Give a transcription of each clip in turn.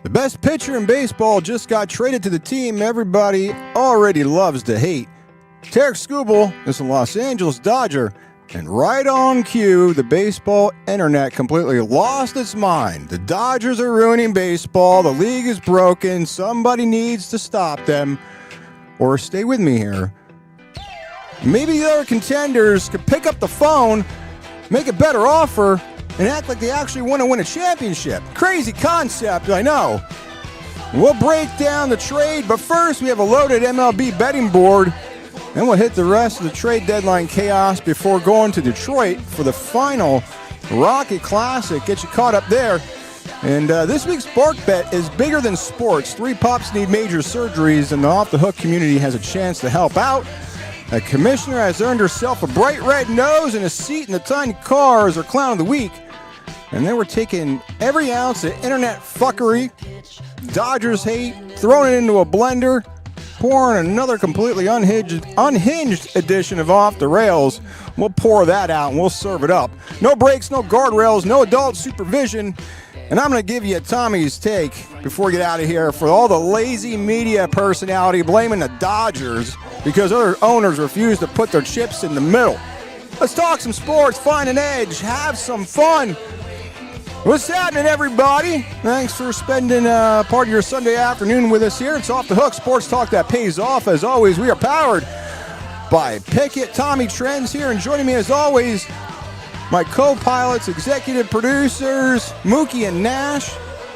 The best pitcher in baseball just got traded to the team everybody already loves to hate. Tarik Skubal is a Los Angeles Dodger, and right on cue, the baseball internet completely lost its mind. The Dodgers are ruining baseball, the league is broken, somebody needs to stop them. Or stay with me here. Maybe the other contenders could pick up the phone, make a better offer, and act like they actually want to win a championship. Crazy concept, I know. We'll break down the trade, but first we have a loaded MLB betting board, and we'll hit the rest of the trade deadline chaos before going to Detroit for the final Rocket Classic. Get you caught up there. And this week's Bark Bet is bigger than sports. 3 pups need major surgeries, and the Off the Hook community has a chance to help out. A commissioner has earned herself a bright red nose and a seat in the tiny car as her clown of the week. And then we're taking every ounce of internet fuckery, Dodgers hate, throwing it into a blender, pouring another completely unhinged edition of Off the Rails. We'll pour that out and we'll serve it up. No brakes, no guardrails, no adult supervision. And I'm going to give you Tommy's take before we get out of here for all the lazy media personality blaming the Dodgers because other owners refuse to put their chips in the middle. Let's talk some sports, find an edge, have some fun. What's happening, everybody? Thanks for spending part of your Sunday afternoon with us here. It's Off the Hook, sports talk that pays off. As always, we are powered by Pickett. Tommy Trends here, and joining me as always, my co-pilots, executive producers, Mookie and Nash,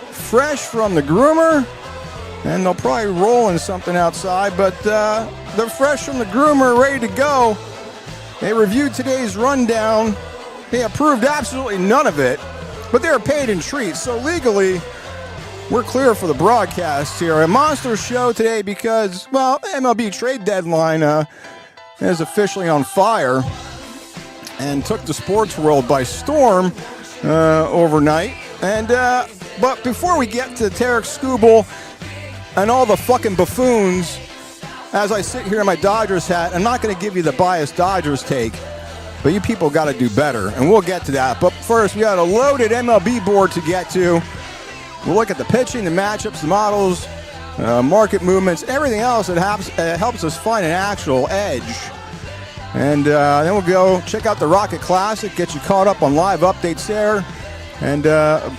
fresh from the groomer, and they'll probably roll in something outside, but they're fresh from the groomer, ready to go. They reviewed today's rundown. They approved absolutely none of it, but they were paid in treats, so legally, we're clear for the broadcast here. A monster show today because, well, MLB trade deadline is officially on fire and took the sports world by storm overnight. And but before we get to Tarik Skubal and all the fucking buffoons, as I sit here in my Dodgers hat, I'm not going to give you the biased Dodgers take, but you people got to do better, and we'll get to that. But first, we got a loaded MLB board to get to. We'll look at the pitching, the matchups, the models, market movements, everything else that helps us find an actual edge. And then we'll go check out the Rocket Classic, get you caught up on live updates there. And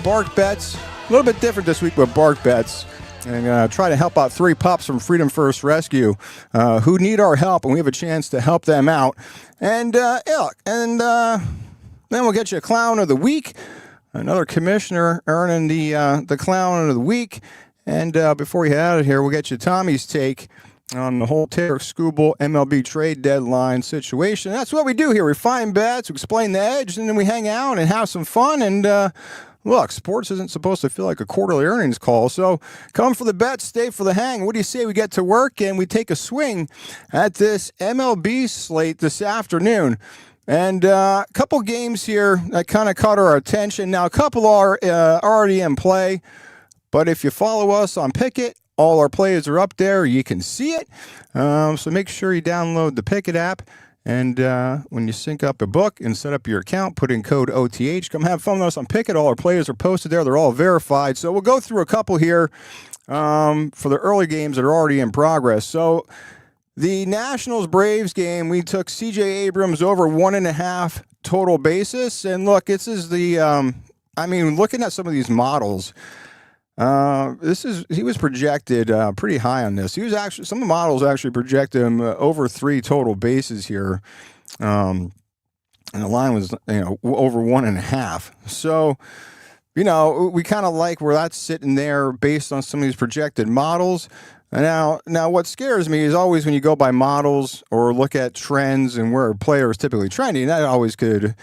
Bark Bets, a little bit different this week with Bark Bets. And try to help out 3 pups from Freedom First Rescue who need our help, and we have a chance to help them out. And then we'll get you a Clown of the Week, another commissioner earning the Clown of the Week. And before we head out of here, we'll get you Tommy's take on the whole Tarik Skubal MLB trade deadline situation. That's what we do here. We find bets, we explain the edge, and then we hang out and have some fun. And look, sports isn't supposed to feel like a quarterly earnings call, so come for the bets, stay for the hang. What do you say we get to work and we take a swing at this MLB slate this afternoon? And a couple games here that kind of caught our attention. Now, a couple are already in play, but if you follow us on Pickett, all our plays are up there. You can see it. So make sure you download the Pickett app. And when you sync up a book and set up your account, put in code OTH. Come have fun with us on Pickett. All our players are posted there. They're all verified. So we'll go through a couple here for the early games that are already in progress. So the Nationals-Braves game, we took C.J. Abrams over 1.5 total basis. And look, this is the, looking at some of these models, he was projected pretty high on this. He was actually, some of the models actually project him over 3 total bases here. And the line was, over 1.5. So, we kind of like where that's sitting there based on some of these projected models. Now what scares me is always when you go by models or look at trends and where a player is typically trending, that always could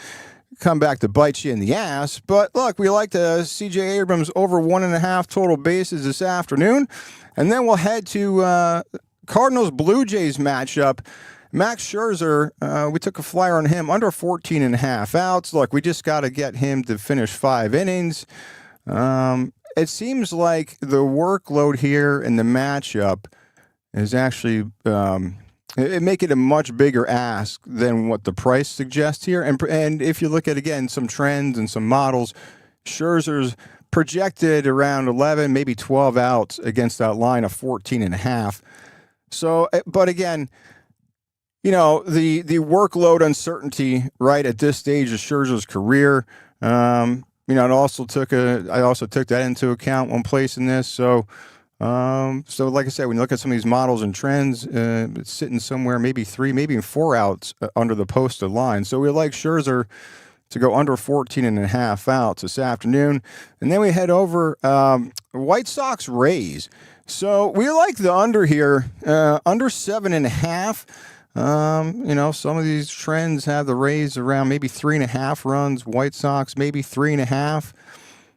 come back to bite you in the ass. But look, we like to C.J. Abrams over 1.5 total bases this afternoon. And then we'll head to Cardinals-Blue Jays matchup. Max Scherzer, we took a flyer on him under 14.5 outs. Look, we just got to get him to finish 5 innings. It seems like the workload here in the matchup is actually it make it a much bigger ask than what the price suggests here. And if you look at, again, some trends and some models, Scherzer's projected around 11, maybe 12 outs against that line of 14.5. So, but again, you know, the workload uncertainty, right, at this stage of Scherzer's career, you know, I also took that into account when placing this. So, like I said, when you look at some of these models and trends, it's sitting somewhere maybe 3, maybe even 4 outs under the posted line. So we like Scherzer to go under 14.5 outs this afternoon. And then we head over White Sox Rays. So we like the under here, under 7.5. You know, some of these trends have the Rays around maybe 3.5 runs, White Sox maybe 3.5.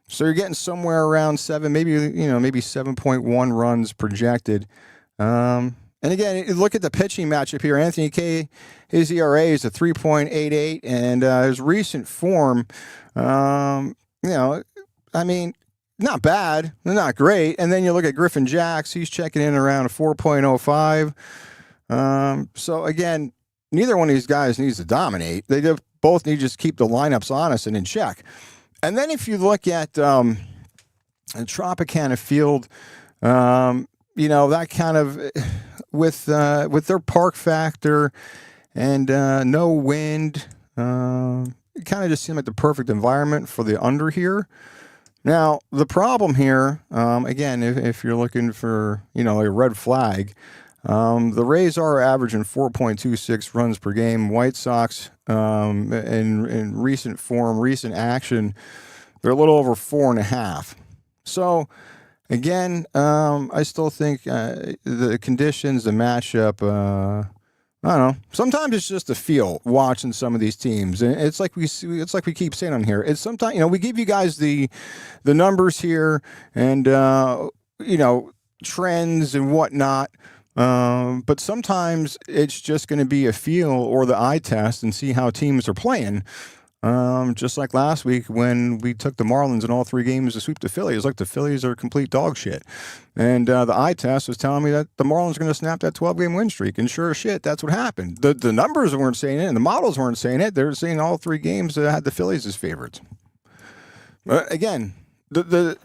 So you're getting somewhere around 7, maybe 7.1 runs projected. And again, look at the pitching matchup here. Anthony Kay, his ERA is a 3.88, and his recent form, you know, I mean, not bad, not great. And then you look at Griffin Jacks, he's checking in around a 4.05. So again, neither one of these guys needs to dominate. They both need to just keep the lineups honest and in check. And then if you look at Tropicana Field, you know, that kind of with their park factor and no wind, it kind of just seemed like the perfect environment for the under here. Now, the problem here, again, if you're looking for, you know, a red flag, the Rays are averaging 4.26 runs per game. White Sox, in recent form, recent action, they're a little over 4.5. So, again, I still think the conditions, the matchup, I don't know. Sometimes it's just a feel watching some of these teams, and it's like we keep saying on here. It's sometimes, you know, we give you guys the numbers here and you know, trends and whatnot. But sometimes it's just going to be a feel or the eye test and see how teams are playing. Just like last week when we took the Marlins in all 3 games to sweep the Phillies. Like, the Phillies are complete dog shit. And the eye test was telling me that the Marlins are going to snap that 12-game win streak. And sure as shit, that's what happened. The numbers weren't saying it, and the models weren't saying it. They were saying all 3 games had the Phillies as favorites. But again, the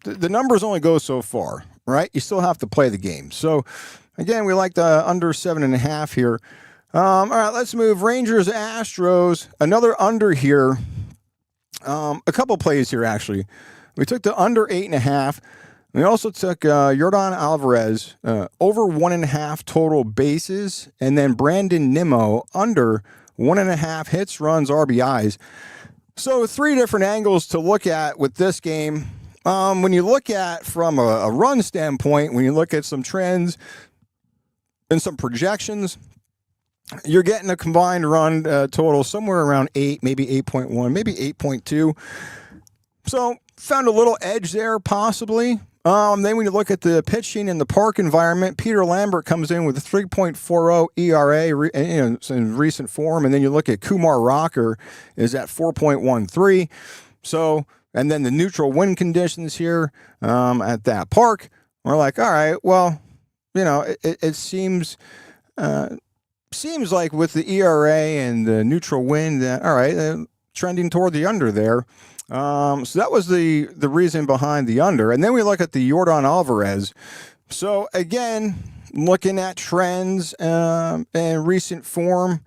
numbers only go so far, right? You still have to play the game. So, again, we like the under 7.5 here. All right, let's move. Rangers, Astros, another under here. A couple plays here, actually. We took the under 8.5. We also took Yordan Alvarez over 1.5 total bases, and then Brandon Nimmo under 1.5 hits, runs, RBIs. So 3 different angles to look at with this game. When you look at from a run standpoint, when you look at some trends and some projections, you're getting a combined run total somewhere around 8, maybe 8.1, maybe 8.2. So found a little edge there, possibly. Then when you look at the pitching in the park environment, Peter Lambert comes in with a 3.40 ERA in recent form. And then you look at Kumar Rocker is at 4.13. So, and then the neutral wind conditions here at that park, we're like, all right, well, you know, it seems like with the ERA and the neutral wind, all right, trending toward the under there. So that was the reason behind the under. And then we look at the Yordan Alvarez. So again, looking at trends and recent form,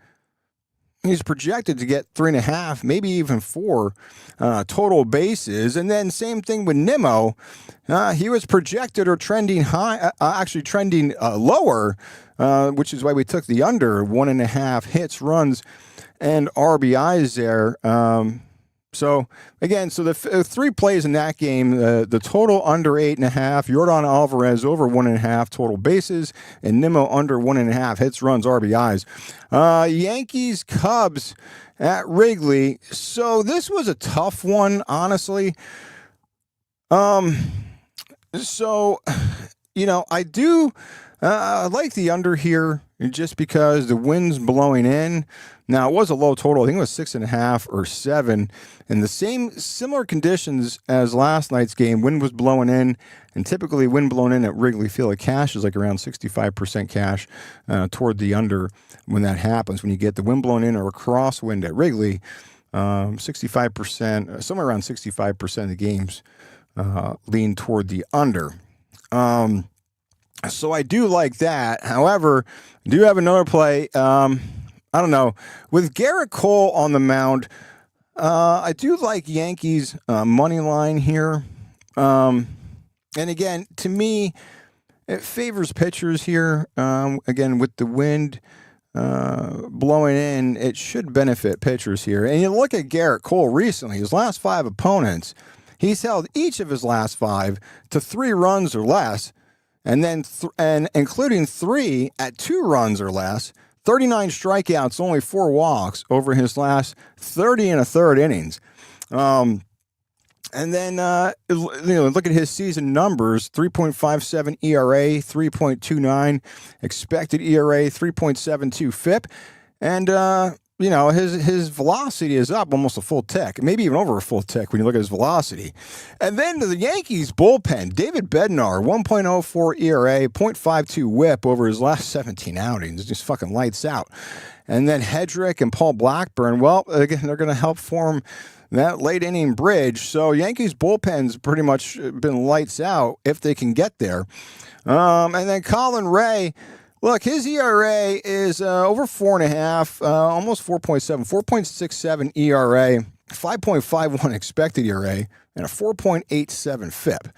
he's projected to get 3.5, maybe even 4 total bases. And then same thing with Nimmo. He was projected or trending high, actually trending lower, which is why we took the under 1.5 hits, runs, and RBIs there. So again, the 3 plays in that game, the total under 8.5, Yordan Alvarez over 1.5 total bases, and Nimmo under 1.5 hits, runs, RBIs. Yankees, Cubs at Wrigley. So this was a tough one, honestly. So, you know, I do like the under here just because the wind's blowing in. Now, it was a low total. I think it was 6.5 or 7. In the similar conditions as last night's game, wind was blowing in. And typically, wind blown in at Wrigley Field, the cash is like around 65% cash toward the under when that happens. When you get the wind blown in or a crosswind at Wrigley, 65%, somewhere around 65% of the games lean toward the under. So I do like that. However, I do have another play. I don't know. With Garrett Cole on the mound, I do like Yankees money line here. And again, to me, it favors pitchers here. Again, with the wind blowing in, it should benefit pitchers here. And you look at Garrett Cole recently, his last 5 opponents, he's held each of his last 5 to 3 runs or less. And then, and including 3 at 2 runs or less, 39 strikeouts, only 4 walks over his last 30 1/3 innings. And then, look at his season numbers: 3.57 ERA, 3.29 expected ERA, 3.72 FIP, and his velocity is up almost a full tick, maybe even over a full tick when you look at his velocity. And then to the Yankees bullpen, David Bednar, 1.04 ERA, 0.52 WHIP over his last 17 outings, just fucking lights out. And then Hedrick and Paul Blackburn, well, again, they're going to help form that late inning bridge. So Yankees bullpen's pretty much been lights out if they can get there. And then Colin Ray. Look, his ERA is over 4.5, almost 4.7, 4.67 ERA, 5.51 expected ERA, and a 4.87 FIP.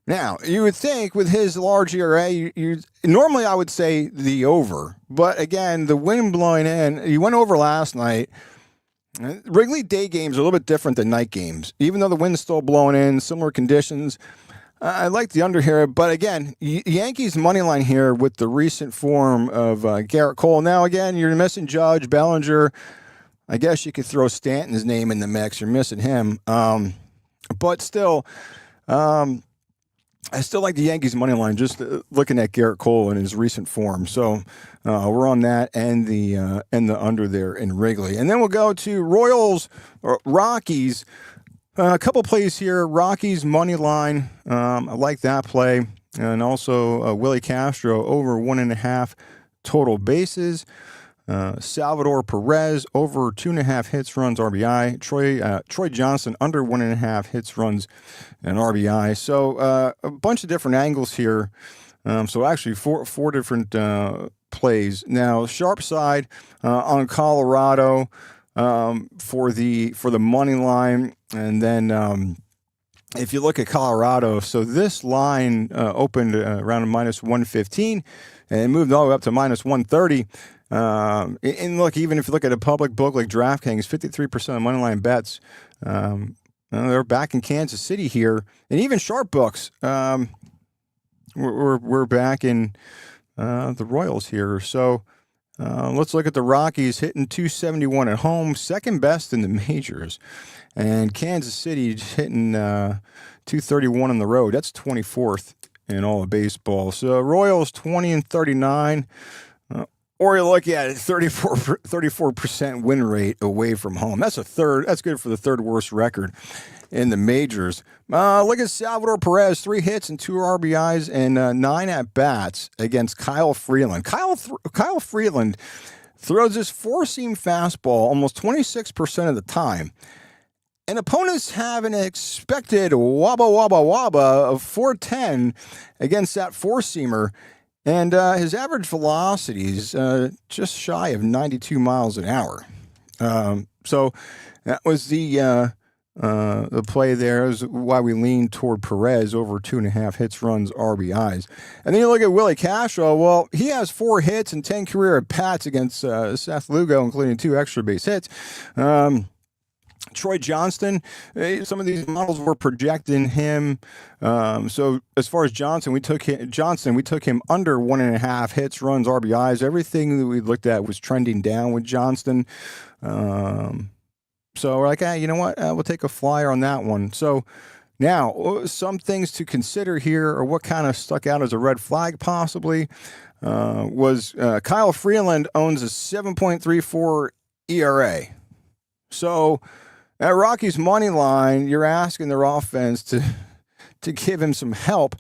Now, you would think with his large ERA, normally I would say the over. But again, the wind blowing in, you went over last night. Wrigley day games are a little bit different than night games. Even though the wind's still blowing in, similar conditions, I like the under here, but again, Yankees money line here with the recent form of Garrett Cole. Now, again, you're missing Judge, Bellinger. I guess you could throw Stanton's name in the mix. You're missing him. But still, I still like the Yankees money line, just looking at Garrett Cole in his recent form. So we're on that and the under there in Wrigley. And then we'll go to Royals or Rockies. A couple plays here. Rockies money line. I like that play. And also Willie Castro over 1.5 total bases. Salvador Perez over 2.5 hits, runs, RBI. Troy Johnson under 1.5 hits, runs, and RBI. So a bunch of different angles here. So actually four different plays. Now sharp side on Colorado. For the money line. And then if you look at Colorado, so this line opened around a minus 115 and moved all the way up to minus 130. And look, even if you look at a public book like DraftKings, 53% of money line bets, they're back in Kansas City here. And even sharp books, we're back in the Royals here. So let's look at the Rockies hitting 271 at home, second best in the majors. And Kansas City hitting 231 on the road. That's 24th in all of baseball. So Royals 20-39. Or you look at it, 34% win rate away from home. That's good for the third worst record in the majors. Look at Salvador Perez, 3 hits and 2 RBIs and 9 at-bats against Kyle Freeland. Kyle Freeland throws his four-seam fastball almost 26% of the time. And opponents have an expected wabba of 410 against that four-seamer. And his average velocity is just shy of 92 miles an hour. So that was the play there. Is why we leaned toward Perez over 2.5 hits, runs, RBIs. And then you look at Willie Castro. Well, he has 4 hits and 10 career at-bats against Seth Lugo, including 2 extra base hits. Troy Johnston, some of these models were projecting him. So as far as Johnson, we took him under 1.5 hits, runs, RBIs. Everything that we looked at was trending down with Johnston. So we're like, you know what? We'll take a flyer on that one. So now some things to consider here, or what kind of stuck out as a red flag possibly, was Kyle Freeland owns a 7.34 ERA. So at Rockies money line, you're asking their offense to give him some help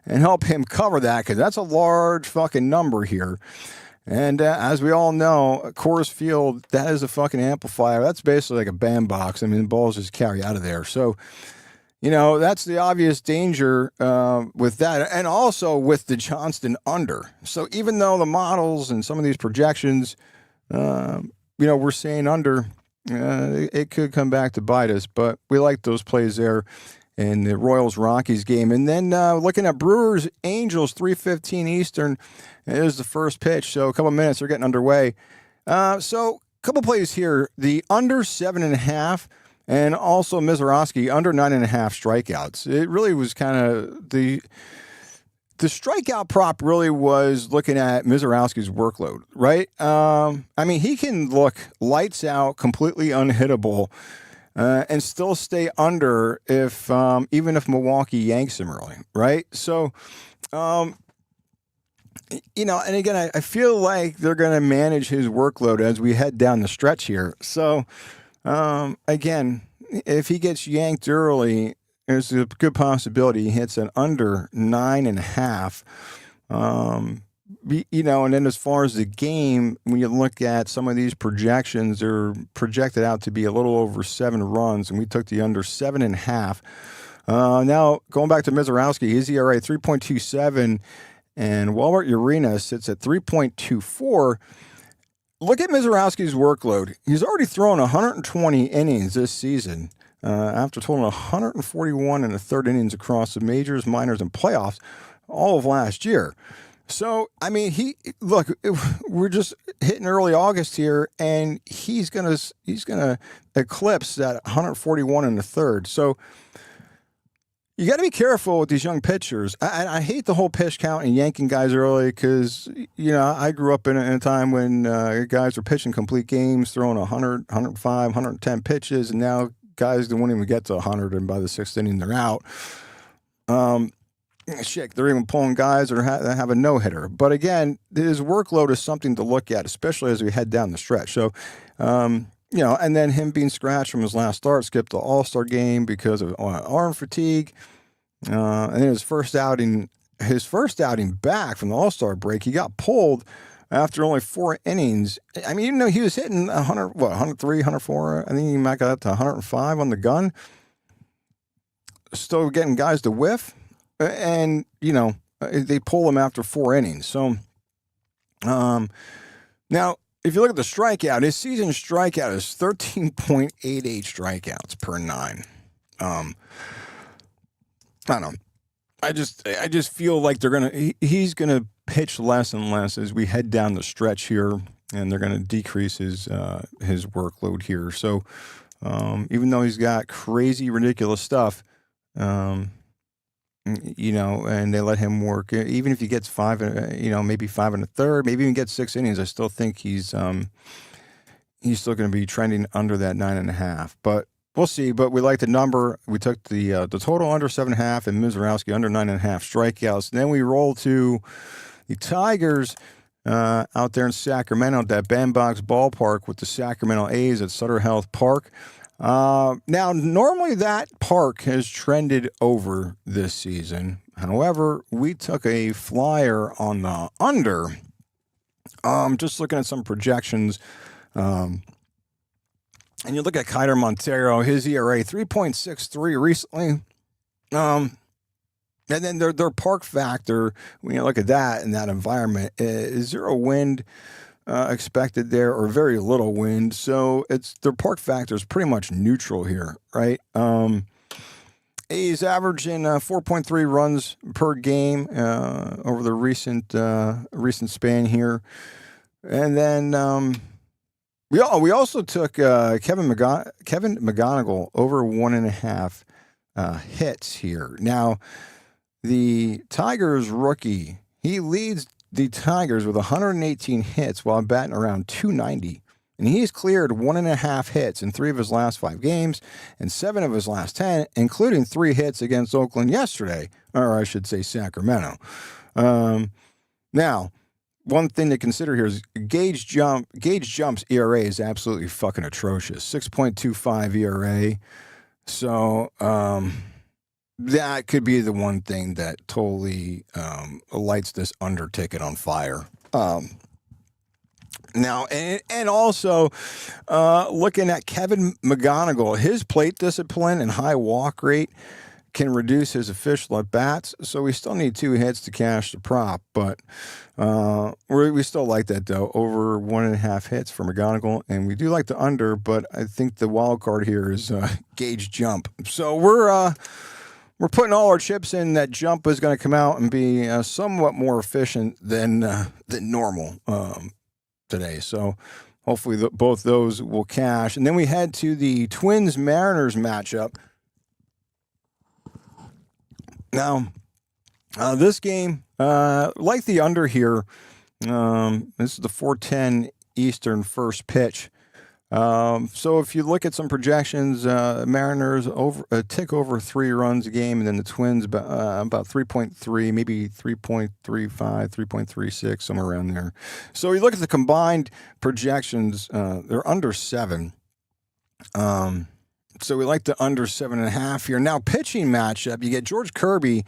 and help him cover that, because that's a large fucking number here. And as we all know, Coors Field, that is a fucking amplifier. That's basically like a bandbox. I mean, the balls just carry out of there. So, that's the obvious danger with that. And also with the Johnston under. So even though the models and some of these projections, we're saying under, it could come back to bite us. But we like those plays there in the Royals-Rockies game. And then looking at Brewers-Angels, 3:15 Eastern is the first pitch. So a couple minutes, they're getting underway. So a couple plays here. The under 7.5 and also Mizorowski under 9.5 strikeouts. It really was kind of the strikeout prop really was looking at Mizorowski's workload, right? I mean, he can look lights out, completely unhittable, and still stay under if even if Milwaukee yanks him early, right? So, and again, I feel like they're going to manage his workload as we head down the stretch here. So, again, if he gets yanked early, there's a good possibility he hits an under 9.5. And then as far as the game, when you look at some of these projections, they're projected out to be a little over 7 runs, and we took the under 7.5. Now, going back to Mizorowski, his ERA 3.27, and Walmart Urena sits at 3.24. Look at Mizorowski's workload. He's already thrown 120 innings this season after totaling 141 in the third innings across the majors, minors, and playoffs all of last year. So, I mean, we're just hitting early August here, and he's gonna eclipse that 141 in the third. So, you got to be careful with these young pitchers. I hate the whole pitch count and yanking guys early because, I grew up in a time when guys were pitching complete games, throwing 100, 105, 110 pitches, and now guys don't even get to 100, and by the sixth inning, they're out. They're even pulling guys that have a no-hitter. But again, his workload is something to look at, especially as we head down the stretch. So, and then him being scratched from his last start, skipped the All-Star game because of arm fatigue. And then his first outing back from the All-Star break, he got pulled after only 4 innings. I mean, he was hitting 103, 104. I think he might got up to 105 on the gun. Still getting guys to whiff. And, they pull him after 4 innings. So, now, if you look at the strikeout, his season strikeout is 13.88 strikeouts per 9. I don't know. I just feel like he's gonna pitch less and less as we head down the stretch here, and they're gonna decrease his workload here. So, even though he's got crazy, ridiculous stuff, and they let him work. Even if he gets 5, maybe 5 1/3, maybe even gets 6 innings, I still think he's still going to be trending under that 9.5. But we'll see. But we like the number. We took the total under 7.5 and Mizorowski under 9.5 strikeouts. And then we roll to the Tigers out there in Sacramento at that bandbox ballpark with the Sacramento A's at Sutter Health Park. Now, normally that park has trended over this season. However, we took a flyer on the under. Just looking at some projections. And you look at Kiter Montero, his ERA 3.63 recently. And then their park factor, when you look at that in that environment, is 0 wind expected there, or very little wind. So their park factor is pretty much neutral here, right? He's averaging 4.3 runs per game over the recent span here. And then we also took Kevin McGonigal over 1.5 hits here. Now, the Tigers rookie, he leads the Tigers with 118 hits while batting around 290. And he's cleared 1.5 hits in 3 of his last 5 games and 7 of his last 10, including 3 hits against Oakland yesterday, or I should say Sacramento. Now, one thing to consider here is Gage Jump's ERA is absolutely fucking atrocious. 6.25 ERA. So, that could be the one thing that totally lights this under ticket on fire. Now, and also looking at Kevin McGonigal, his plate discipline and high walk rate can reduce his official at bats. So we still need 2 hits to cash the prop, but we still like that though. Over 1.5 hits for McGonigal, and we do like the under, but I think the wild card here is Gage Jump. So we're putting all our chips in that Jump is going to come out and be somewhat more efficient than normal today. So hopefully both those will cash. And then we head to the Twins-Mariners matchup. Now, this game, like the under here, this is the 4:10 Eastern first pitch. So if you look at some projections, Mariners a tick over 3 runs a game, and then the Twins about 3.3, maybe 3.35, 3.36, somewhere around there. So you look at the combined projections, they're under 7. So we like the under 7.5 here. Now, pitching matchup, you get George Kirby.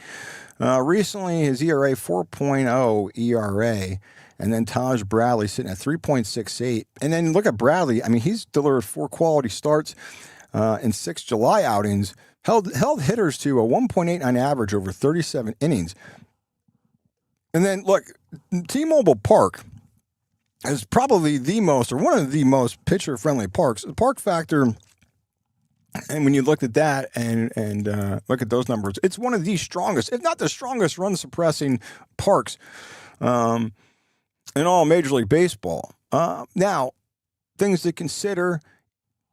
Recently, his ERA 4.0 ERA. And then Taj Bradley sitting at 3.68. And then look at Bradley. I mean, he's delivered 4 quality starts in 6 July outings. Held hitters to a 1.89 average over 37 innings. And then, look, T-Mobile Park is probably one of the most pitcher-friendly parks. The park factor... And when you look at that and look at those numbers, it's one of the strongest, if not the strongest, run-suppressing parks in all Major League Baseball. Now, things to consider,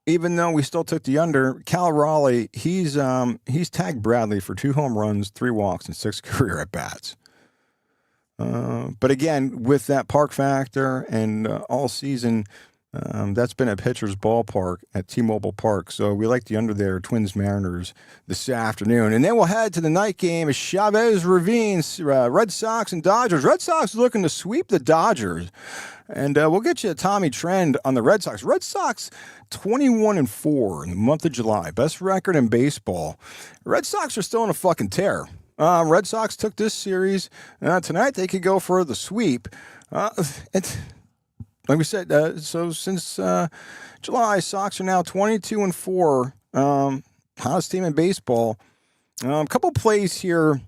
even though we still took the under, Cal Raleigh, he's tagged Bradley for 2 home runs, 3 walks, and 6 career at-bats. But again, with that park factor and all season, that's been a pitcher's ballpark at T-Mobile Park. So we like the under there, Twins-Mariners this afternoon. And then we'll head to the night game. Chavez Ravines, Red Sox and Dodgers. Red Sox looking to sweep the Dodgers. And we'll get you a Tommy trend on the Red Sox. Red Sox 21-4 in the month of July. Best record in baseball. Red Sox are still in a fucking tear. Red Sox took this series. Tonight they could go for the sweep. Like we said, so since July, Sox are now 22-4, hottest team in baseball. A couple plays here,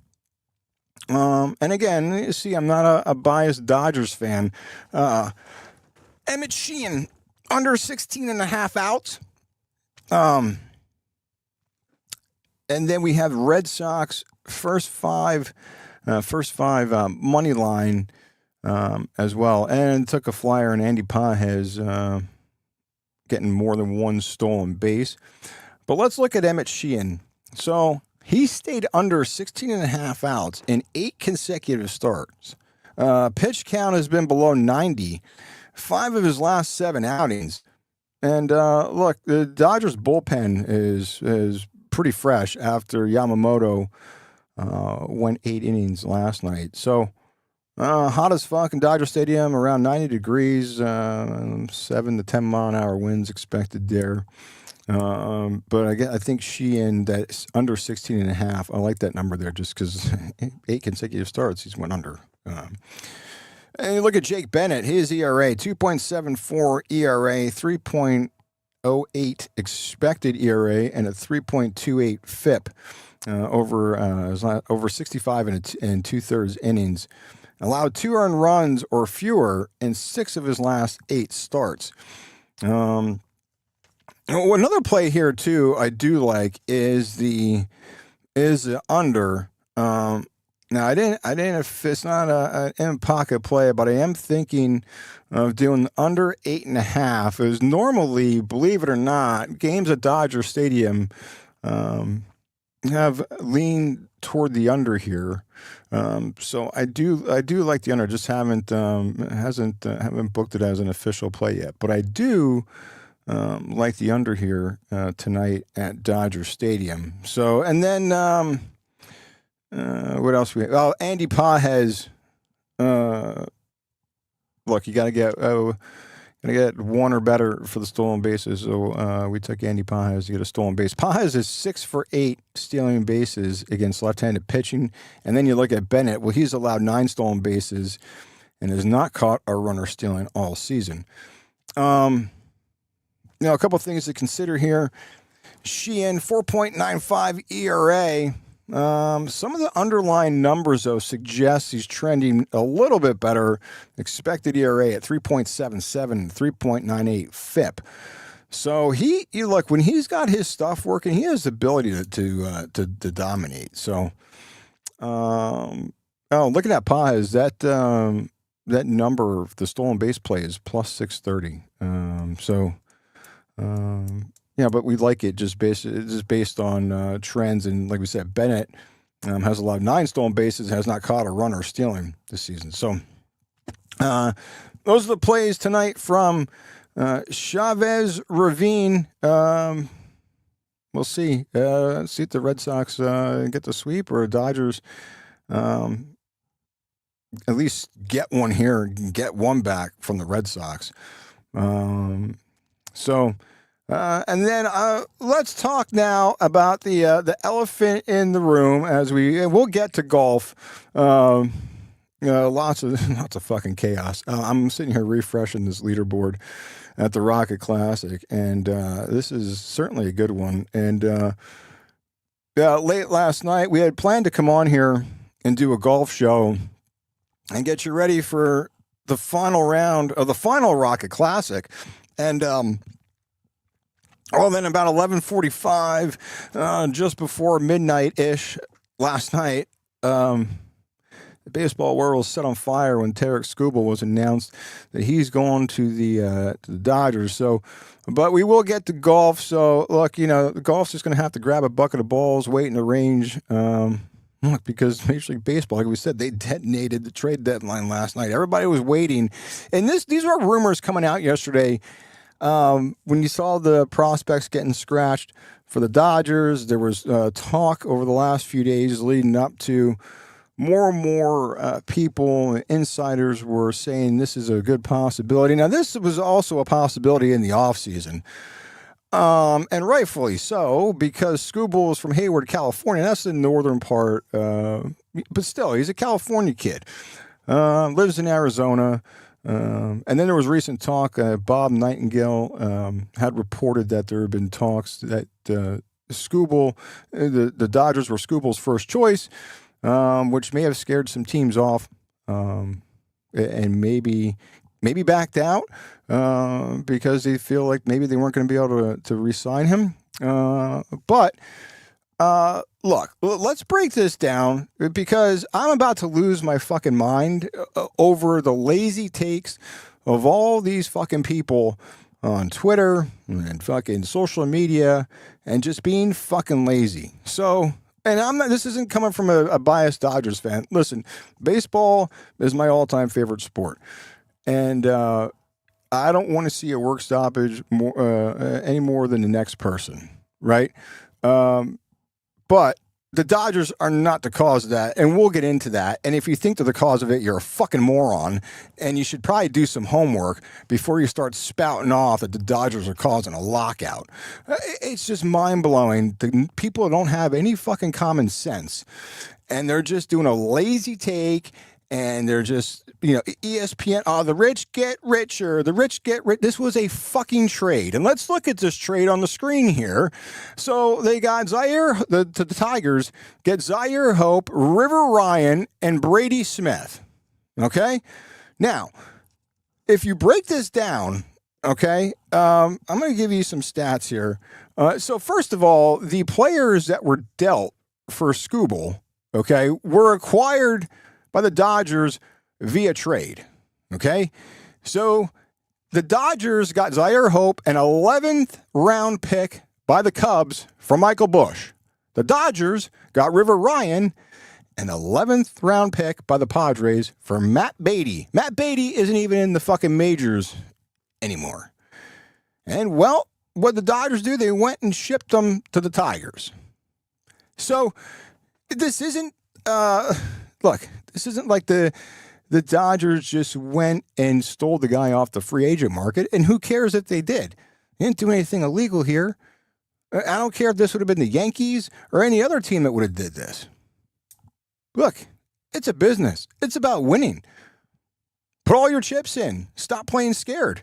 and again, you see, I'm not a biased Dodgers fan. Emmett Sheehan under 16.5 outs, and then we have Red Sox first five money line. As well, and took a flyer on Andy Pages getting more than 1 stolen base. But let's look at Emmett Sheehan. So he stayed under 16.5 outs in 8 consecutive starts. Pitch count has been below 90, 5 of his last 7 outings. And look, the Dodgers bullpen is pretty fresh after Yamamoto went 8 innings last night. So hot as fuck in Dodger Stadium, around 90 degrees, 7 to 10 mile an hour winds expected there. But I think Sheehan, that's under 16.5. I like that number there just because 8 consecutive starts, he's went under. And you look at Jake Bennett, his ERA, 2.74 ERA, 3.08 expected ERA, and a 3.28 FIP over 65 and 2/3 innings. Allowed 2 earned runs or fewer in 6 of his last 8 starts. Another play here too I do like is the under. Now I didn't. It's not an in pocket play, but I am thinking of doing under 8.5. Is normally, believe it or not, games at Dodger Stadium have leaned toward the under here. So I do like the under. Just haven't booked it as an official play yet, but I do like the under here tonight at Dodger Stadium. So, and then what else we have? Oh, Andy Pages. Look, you got to get 1 or better for the stolen bases. So we took Andy Pages to get a stolen base. Pages is 6 for 8 stealing bases against left-handed pitching. And then you look at Bennett. Well, he's allowed 9 stolen bases and has not caught a runner stealing all season. A couple of things to consider here. Sheehan, 4.95 ERA. Some of the underlying numbers, though, suggest he's trending a little bit better. Expected ERA at 3.77, 3.98 FIP. So he look, when he's got his stuff working, he has the ability to dominate. So, looking at Paz, that number, the stolen base play is plus 630. Yeah, but we like it just based on trends. And like we said, Bennett has allowed 9 stolen bases, has not caught a runner stealing this season. So those are the plays tonight from Chavez Ravine. We'll see. See if the Red Sox get the sweep or Dodgers at least get one here, get one back from the Red Sox. And then let's talk now about the elephant in the room we'll get to golf. Lots of fucking chaos. I'm sitting here refreshing this leaderboard at the Rocket Classic, and this is certainly a good one. And late last night, we had planned to come on here and do a golf show and get you ready for the final round of the final Rocket Classic. And then about 11:45, just before midnight-ish last night, the baseball world was set on fire when Tarik Skubal was announced that he's going to the Dodgers. So, but we will get to golf. So, look, the golf's just going to have to grab a bucket of balls, wait in the range. Look, because Major League Baseball, like we said, they detonated the trade deadline last night. Everybody was waiting. And these were rumors coming out yesterday. When you saw the prospects getting scratched for the Dodgers, there was talk over the last few days leading up to more and more people and insiders were saying this is a good possibility. Now, this was also a possibility in the offseason, and rightfully so, because Skubal is from Hayward, California. That's the northern part, but still, he's a California kid, lives in Arizona. And then there was recent talk. Bob Nightingale had reported that there had been talks that Skubal, the Dodgers were Skubal's first choice, which may have scared some teams off, and maybe backed out because they feel like maybe they weren't going to be able to re-sign him. But look, let's break this down because I'm about to lose my fucking mind over the lazy takes of all these fucking people on Twitter and fucking social media and just being fucking lazy. So, and this isn't coming from a biased Dodgers fan. Listen, baseball is my all-time favorite sport. And I don't want to see a work stoppage any more than the next person, right? But the Dodgers are not the cause of that, and we'll get into that. And if you think they're the cause of it, you're a fucking moron, and you should probably do some homework before you start spouting off that the Dodgers are causing a lockout. It's just mind-blowing. The people don't have any fucking common sense, and they're just doing a lazy take, and they're just, ESPN, the rich get richer, the rich get rich. This was a fucking trade. And let's look at this trade on the screen here. So they got the Tigers get Zaire Hope, River Ryan, and Brady Smith. Okay? Now, if you break this down, okay, I'm going to give you some stats here. So first of all, the players that were dealt for Skubal, okay, were acquired by the Dodgers via trade, okay? So the Dodgers got Zaire Hope, an 11th round pick by the Cubs from Michael Busch. The Dodgers got River Ryan, an 11th round pick by the Padres for Matt Beatty. Matt Beatty isn't even in the fucking majors anymore. And, well, what the Dodgers do, they went and shipped them to the Tigers. So this isn't, look, this isn't like the Dodgers just went and stole the guy off the free agent market, and who cares if they did? They didn't do anything illegal here. I don't care if this would have been the Yankees or any other team that would have did this. Look, it's a business. It's about winning. Put all your chips in. Stop playing scared.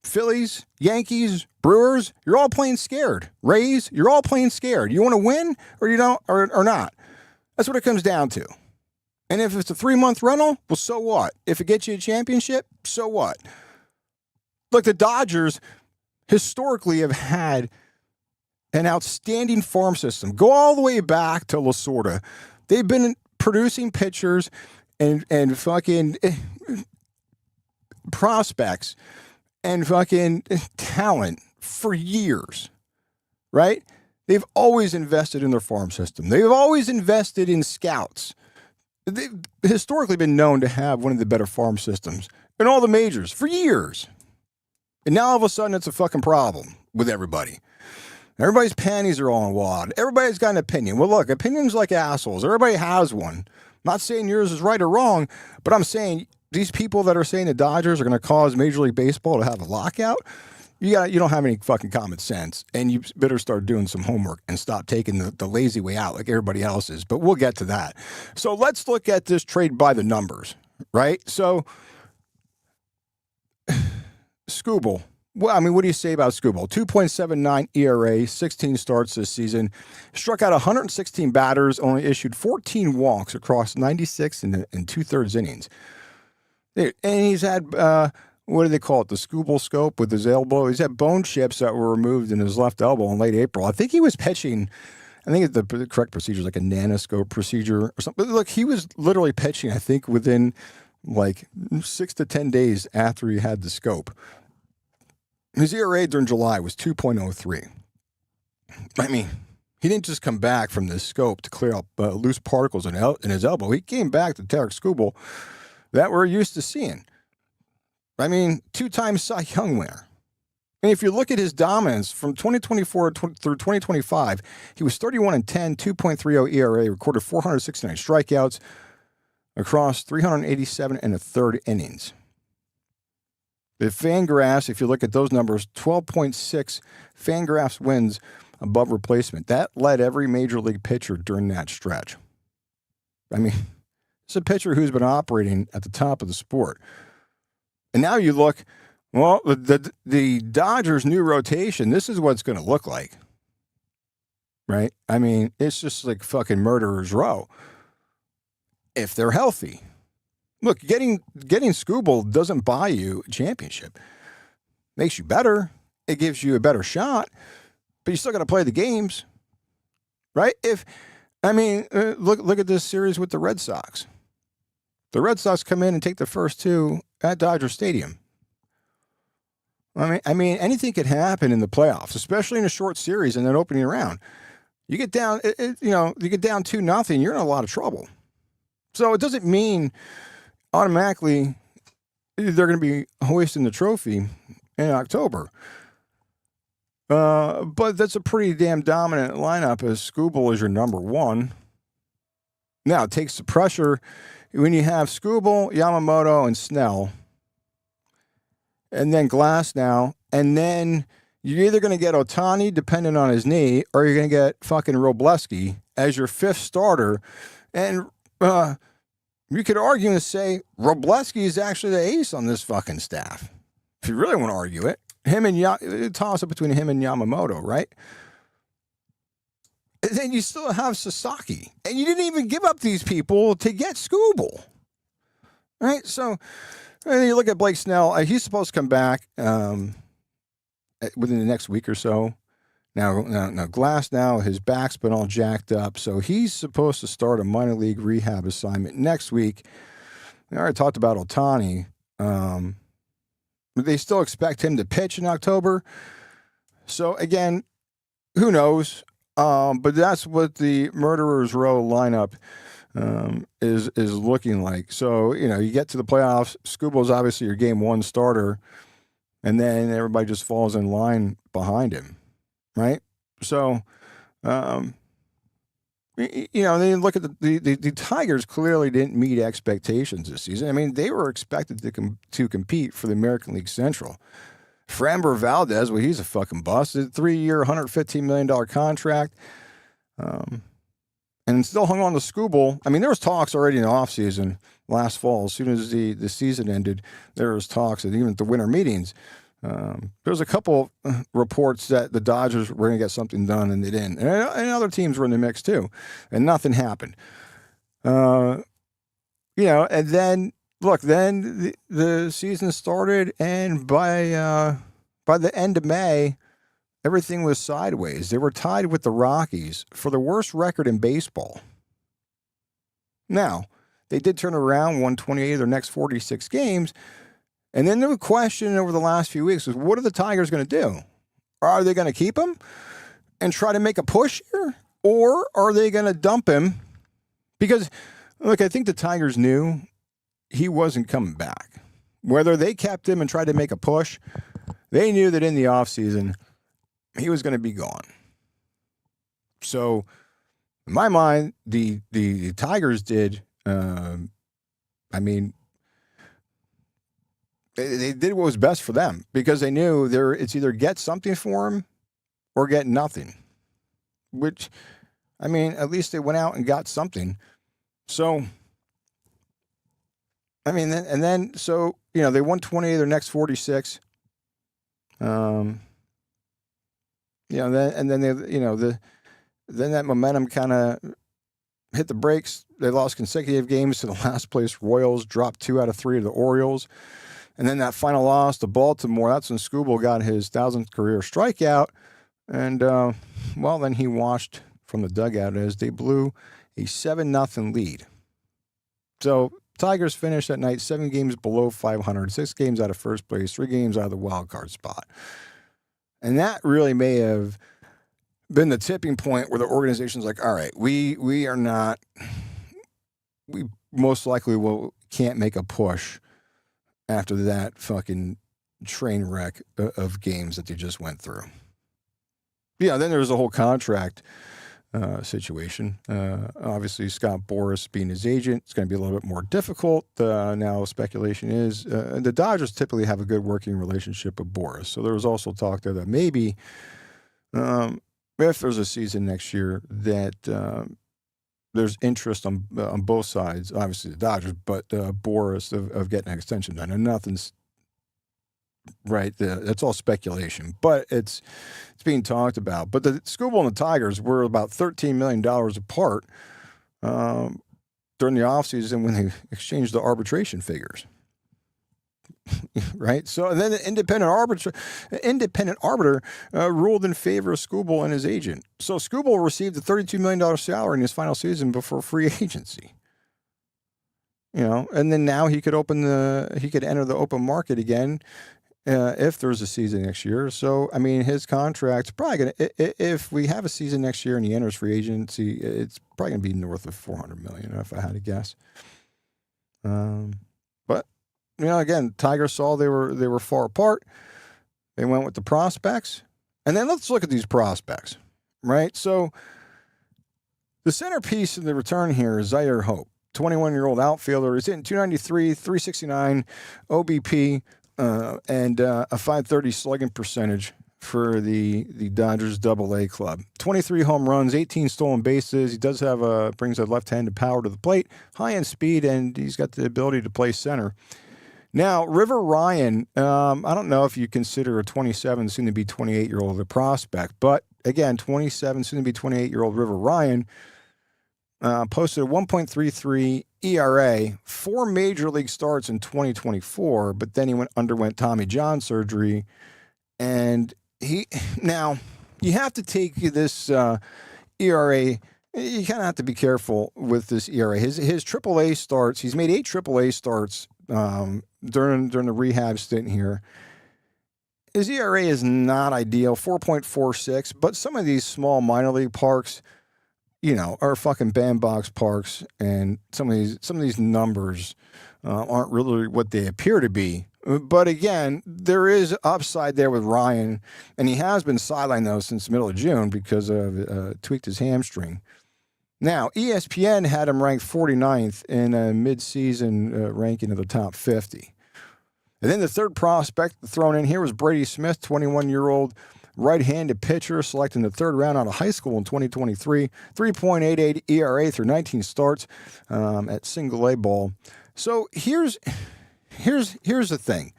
Phillies, Yankees, Brewers, you're all playing scared. Rays, you're all playing scared. You want to win or you don't or not. That's what it comes down to. And if it's a 3-month rental, well, so what? If it gets you a championship, so what? Look, the Dodgers historically have had an outstanding farm system. Go all the way back to Lasorda. They've been producing pitchers and fucking prospects and fucking talent for years, right? They've always invested in their farm system. They've always invested in scouts. They've historically been known to have one of the better farm systems in all the majors for years. And now all of a sudden it's a fucking problem with everybody. Everybody's panties are all in wad. Everybody's got an opinion. Well, look, opinions like assholes. Everybody has one. I'm not saying yours is right or wrong, but I'm saying these people that are saying the Dodgers are going to cause Major League Baseball to have a lockout, you don't have any fucking common sense, and you better start doing some homework and stop taking the lazy way out like everybody else is. But we'll get to that. So let's look at this trade by the numbers, right? So Skubal. Well, I mean, what do you say about Skubal? 2.79 ERA, 16 starts this season. Struck out 116 batters, only issued 14 walks across 96 and 2/3 innings. And he's had, what do they call it, the Skubal scope with his elbow. He's had bone chips that were removed in his left elbow in late April. I think he was pitching, I think the correct procedure is like a nanoscope procedure or something. Look, he was literally pitching, I think, within like 6 to 10 days after he had the scope. His ERA during July was 2.03. I mean, he didn't just come back from this scope to clear up loose particles in his elbow. He came back to Tarik Skubal that we're used to seeing. I mean, 2-time Cy Young winner. And if you look at his dominance from 2024 through 2025, he was 31-10, 2.30 ERA, recorded 469 strikeouts across 387 and a third innings. The Fangraphs, if you look at those numbers, 12.6 Fangraphs wins above replacement. That led every major league pitcher during that stretch. I mean, it's a pitcher who's been operating at the top of the sport. And now you look, well, the Dodgers' new rotation, this is what it's going to look like. Right? I mean, it's just like fucking murderer's row. If they're healthy. Look, getting Skubal doesn't buy you a championship. Makes you better. It gives you a better shot, but you still got to play the games, right? Look at this series with the Red Sox. The Red Sox come in and take the first two at Dodger Stadium. I mean, anything could happen in the playoffs, especially in a short series and an opening round. You get down, you get down 2-0, you're in a lot of trouble. So it doesn't mean automatically they're going to be hoisting the trophy in October. But that's a pretty damn dominant lineup as Skubal is your number one. Now, it takes the pressure when you have Skubal, Yamamoto, and Snell, and then Glass now, and then you're either going to get Ohtani, depending on his knee, or you're going to get fucking Robleski as your fifth starter. And you could argue and say Robleski is actually the ace on this fucking staff. If you really want to argue it. Toss it between him and Yamamoto, right? And then you still have Sasaki. And you didn't even give up these people to get Skubal. Right? So, and you look at Blake Snell. He's supposed to come back within the next week or so. Now, Glass now, his back's been all jacked up, so he's supposed to start a minor league rehab assignment next week. I already talked about Ohtani. But they still expect him to pitch in October. So, again, who knows? But that's what the Murderer's Row lineup is looking like. So, you get to the playoffs. Skubal's obviously your game one starter, and then everybody just falls in line behind him. Right? So, then look at the Tigers clearly didn't meet expectations this season. I mean, they were expected to compete for the American League Central. Framber Valdez, well, he's a fucking bust. A 3-year, $115 million contract. and still hung on to Skubal. I mean, there was talks already in the offseason last fall. As soon as the season ended, there was talks, and even at the winter meetings, there was a couple reports that the Dodgers were going to get something done, and they didn't. And other teams were in the mix too, and nothing happened. And then look, then the season started, and by the end of May, everything was sideways. They were tied with the Rockies for the worst record in baseball. Now, they did turn around, won 28 of their next 46 games. And then the question over the last few weeks was, what are the Tigers going to do? Are they going to keep him and try to make a push here? Or are they going to dump him? Because, look, I think the Tigers knew he wasn't coming back. Whether they kept him and tried to make a push, they knew that in the offseason, he was going to be gone. So, in my mind, the Tigers did, they did what was best for them because they knew it's either get something for him or get nothing. Which, at least they went out and got something. So, they won 20 of their next 46. Then that momentum kind of hit the brakes. They lost consecutive games to the last place Royals, dropped 2 out of 3 to the Orioles. And then that final loss to Baltimore, that's when Skubal got his 1,000th career strikeout. And, then he watched from the dugout as they blew a 7-0 lead. So Tigers finished that night 7 games below 500, 6 games out of first place, 3 games out of the wild card spot. And that really may have been the tipping point where the organization's like, all right, we most likely can't make a push after that fucking train wreck of games that they just went through. Yeah, then there was a whole contract situation. Obviously, Scott Boras being his agent, it's going to be a little bit more difficult. Now, speculation is the Dodgers typically have a good working relationship with Boras. So there was also talk there that maybe if there's a season next year that there's interest on both sides, obviously the Dodgers, but Boras of getting an extension done. And nothing's right. That's all speculation, but it's being talked about. But the Skubal and the Tigers were about $13 million apart during the offseason when they exchanged the arbitration figures. Right? So then the independent arbiter ruled in favor of Skubal and his agent. So Skubal received a $32 million salary in his final season before free agency. And then now he could enter the open market again if there's a season next year. So, his contract's probably going to, if we have a season next year and he enters free agency, it's probably going to be north of $400 million, if I had to guess. But, again, Tigers saw they were far apart. They went with the prospects. And then let's look at these prospects, right? So, the centerpiece of the return here is Zaire Hope, 21-year-old outfielder. He's hitting 293, 369 OBP, and a .530 slugging percentage for the Dodgers AA club. 23 home runs, 18 stolen bases. He does have brings a left-handed power to the plate, high-end speed, and he's got the ability to play center. Now, River Ryan, I don't know if you consider a 27, soon-to-be 28-year-old a prospect, but again, 27, soon-to-be 28-year-old River Ryan posted a 1.33 ERA, 4 major league starts in 2024, but then he underwent Tommy John surgery, and now you have to take this ERA. You kind of have to be careful with this ERA. His AAA starts. He's made 8 AAA starts during the rehab stint here. His ERA is not ideal, 4.46, but some of these small minor league parks, are fucking bandbox parks, and some of these numbers aren't really what they appear to be. But again, there is upside there with Ryan, and he has been sidelined though since the middle of June because of tweaked his hamstring. Now, ESPN had him ranked 49th in a mid-season ranking of the top 50. And then the third prospect thrown in here was Brady Smith, 21-year-old right-handed pitcher selected in the third round out of high school in 2023. 3.88 ERA through 19 starts at single-A ball. So here's the thing,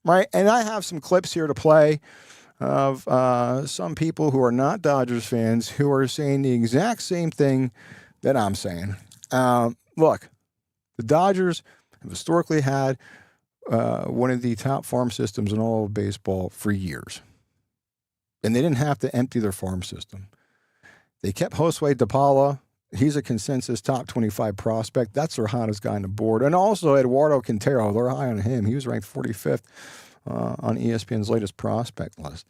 right? And I have some clips here to play of some people who are not Dodgers fans who are saying the exact same thing that I'm saying. Look, the Dodgers have historically had one of the top farm systems in all of baseball for years. And they didn't have to empty their farm system. They kept Josue DePaula. He's a consensus top 25 prospect. That's their hottest guy on the board. And also Eduardo Quintero, they're high on him. He was ranked 45th on ESPN's latest prospect list.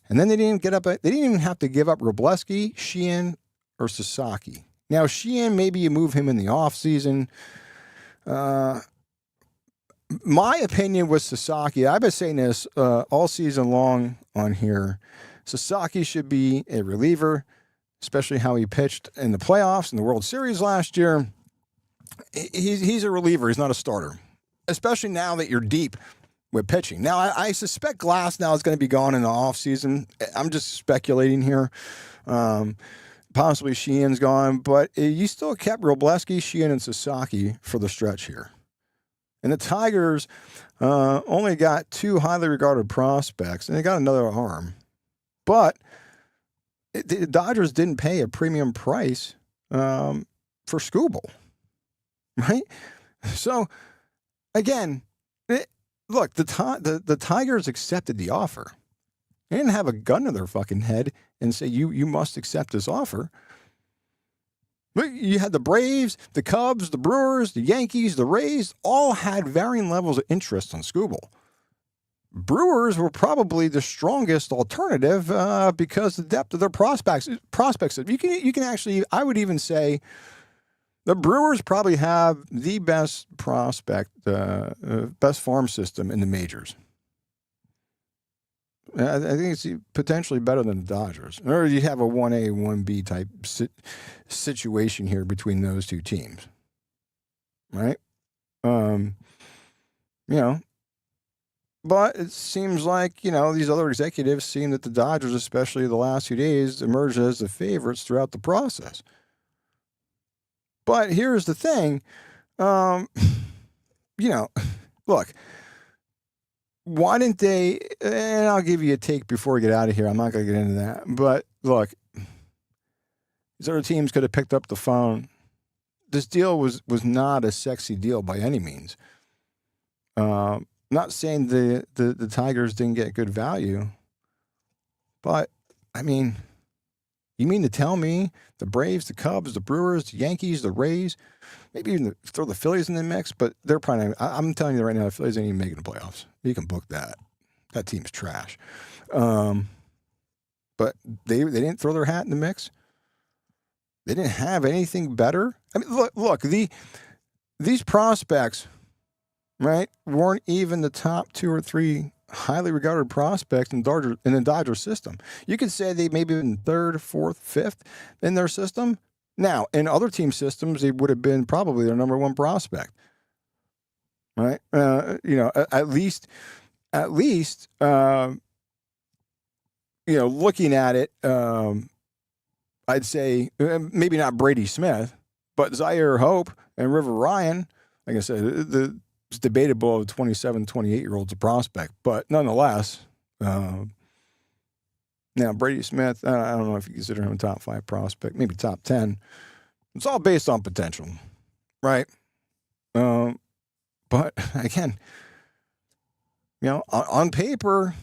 And then they didn't even have to give up Robleski, Sheehan, or Sasaki. Now, Sheehan, maybe you move him in the offseason. My opinion was Sasaki. I've been saying this all season long on here. Sasaki should be a reliever, especially how he pitched in the playoffs in the World Series last year. He's a reliever. He's not a starter, especially now that you're deep with pitching. Now, I suspect Glass now is going to be gone in the offseason. I'm just speculating here. Possibly Sheehan's gone, but you still kept Robleski, Sheehan, and Sasaki for the stretch here. And the Tigers only got 2 highly regarded prospects, and they got another arm. But the Dodgers didn't pay a premium price for Skubal, right? So, again, look, the Tigers accepted the offer. They didn't have a gun to their fucking head and say, you must accept this offer. You had the Braves, the Cubs, the Brewers, the Yankees, the Rays, all had varying levels of interest on Skubal. Brewers were probably the strongest alternative because of the depth of their prospects. You can actually, I would even say, the Brewers probably have the best prospect, best farm system in the majors. I think it's potentially better than the Dodgers. Or you have a 1A, 1B type situation here between those two teams, right? But it seems like, these other executives seem that the Dodgers, especially the last few days, emerged as the favorites throughout the process. But here's the thing, look, why didn't they, and I'll give you a take before we get out of here. I'm not going to get into that. But look, these other teams could have picked up the phone. This deal was not a sexy deal by any means. Not saying the Tigers didn't get good value. But, I mean, you mean to tell me the Braves, the Cubs, the Brewers, the Yankees, the Rays, maybe even throw the Phillies in the mix, but they're probably not, I'm telling you right now, the Phillies ain't even making the playoffs. You can book that. That team's trash. But they didn't throw their hat in the mix. They didn't have anything better. I mean, look, these prospects, right, weren't even the top 2 or 3 highly regarded prospects in the Dodger system. You could say they maybe been 3rd, 4th, 5th in their system. Now, in other team systems, they would have been probably their number 1 prospect, right? At least, looking at it, I'd say maybe not Brady Smith, but Zaire Hope and River Ryan. Like I said, it's debatable of 27, 28-year-olds a prospect, but nonetheless, now Brady Smith, I don't know if you consider him a top 5 prospect, maybe top 10. It's all based on potential, right? But again, on paper,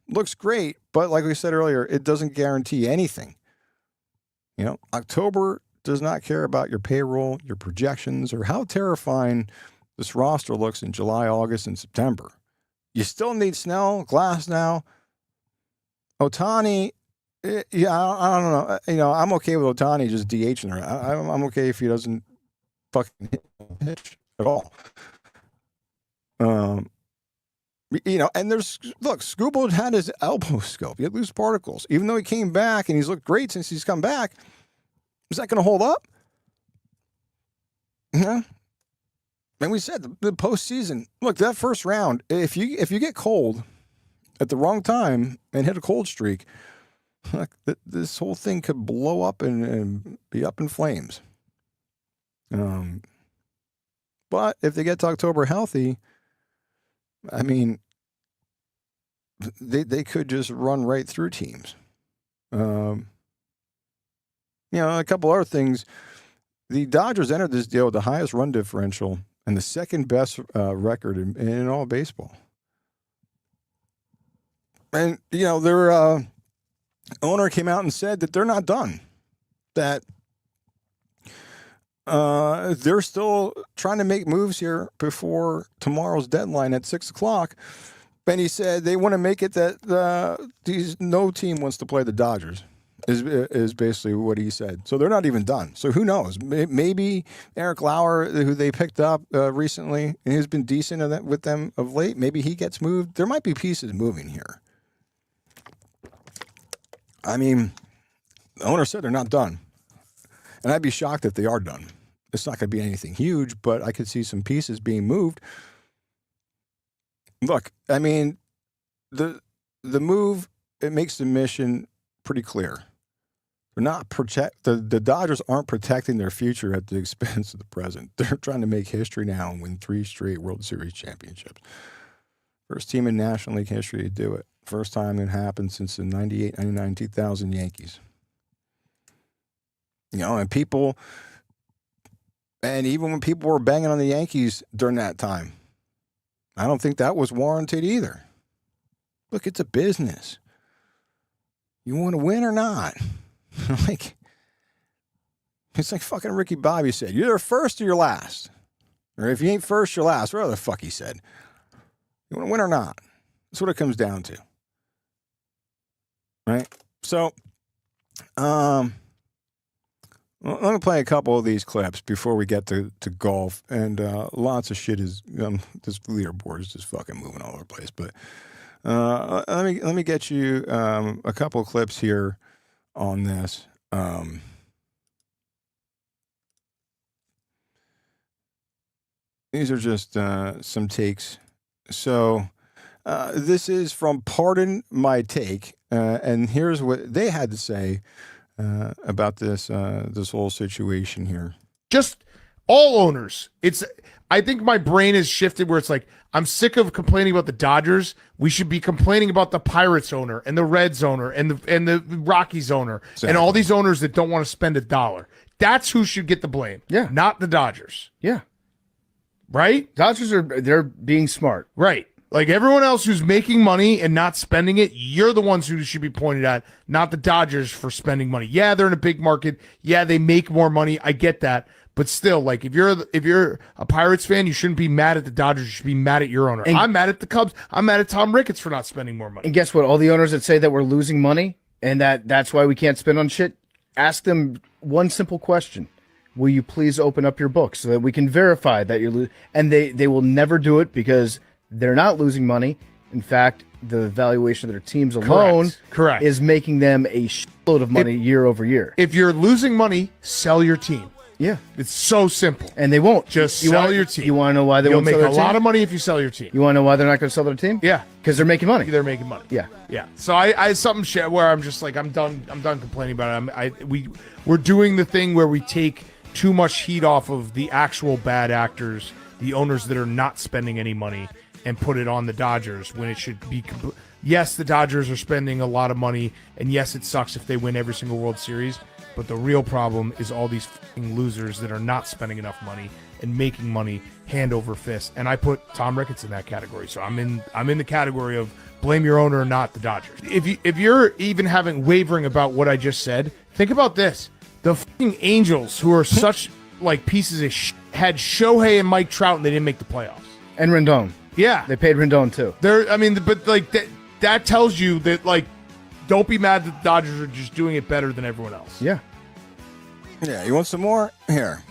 looks great, but like we said earlier, it doesn't guarantee anything. October does not care about your payroll, your projections, or how terrifying this roster looks in July, August, and September. You still need Snell, Glass now. Ohtani, I don't know. I'm okay with Ohtani just DHing her. I'm okay if he doesn't fucking hit the pitch at all. And Skubal had his elbow scope. He had loose particles. Even though he came back and he's looked great since he's come back, is that going to hold up? Yeah. And we said the postseason. Look, that first round, if you get cold, at the wrong time and hit a cold streak, this whole thing could blow up and be up in flames. But if they get to October healthy, I mean, they could just run right through teams. A couple other things. The Dodgers entered this deal with the highest run differential and the second best record in all baseball. And, their owner came out and said that they're not done, that they're still trying to make moves here before tomorrow's deadline at 6:00. And he said they want to make it that no team wants to play the Dodgers. Is basically what he said. So they're not even done. So who knows? Maybe Eric Lauer, who they picked up recently, and he's been decent with them of late, maybe he gets moved. There might be pieces moving here. I mean, the owner said they're not done. And I'd be shocked if they are done. It's not going to be anything huge, but I could see some pieces being moved. Look, I mean, the move, it makes the mission pretty clear. They're not the Dodgers aren't protecting their future at the expense of the present. They're trying to make history now and win 3 straight World Series championships. First team in National League history to do it. First time it happened since the 98, 99, 2000 Yankees. And even when people were banging on the Yankees during that time, I don't think that was warranted either. Look, it's a business. You want to win or not? It's like fucking Ricky Bobby said. You're either first or you're last. Or if you ain't first, you're last. Whatever the fuck he said. You want to win or not? That's what it comes down to. Right? So, let me play a couple of these clips before we get to golf. And lots of shit is, this leaderboard is just fucking moving all over the place. But let me get you a couple of clips here on this. These are just some takes. So this is from Pardon My Take, and here's what they had to say about this whole situation here. Just all owners. I think my brain has shifted where it's like, I'm sick of complaining about the Dodgers. We should be complaining about the Pirates owner and the Reds owner and the Rockies owner and all these owners that don't want to spend $1. That's who should get the blame. Yeah. Not the Dodgers. Yeah. Right? Dodgers they're being smart. Right. Like everyone else who's making money and not spending it, you're the ones who should be pointed at, not the Dodgers for spending money. Yeah, they're in a big market. Yeah, they make more money. I get that. But still, like if you're a Pirates fan, you shouldn't be mad at the Dodgers. You should be mad at your owner. And I'm mad at the Cubs. I'm mad at Tom Ricketts for not spending more money. And guess what? All the owners that say that we're losing money and that's why we can't spend on shit, ask them one simple question. Will you please open up your books so that we can verify that you're losing? And they will never do it because they're not losing money. In fact, the valuation of their teams alone Correct. is making them a shitload of money year over year. If you're losing money, sell your team. Yeah. It's so simple. And they won't. Just sell your team. You want to know why they won't sell their team? You'll make a lot of money if you sell your team. You want to know why they're not going to sell their team? Yeah. Because they're making money. They're making money. Yeah. Yeah. So I something where I'm just like, I'm done complaining about it. We're doing the thing where we take too much heat off of the actual bad actors, the owners that are not spending any money, and put it on the Dodgers when it should be. Yes, the Dodgers are spending a lot of money, and yes, it sucks if they win every single World Series. But the real problem is all these fucking losers that are not spending enough money and making money hand over fist. And I put Tom Ricketts in that category. So I'm in the category of blame your owner, not the Dodgers. If you're even wavering about what I just said, think about this: the fucking Angels, who are such like pieces of shit, had Shohei and Mike Trout, and they didn't make the playoffs. And Rendon. Yeah, they paid Rendon too. But like that tells you that like. Don't be mad that the Dodgers are just doing it better than everyone else. Yeah. Yeah, you want some more? Here.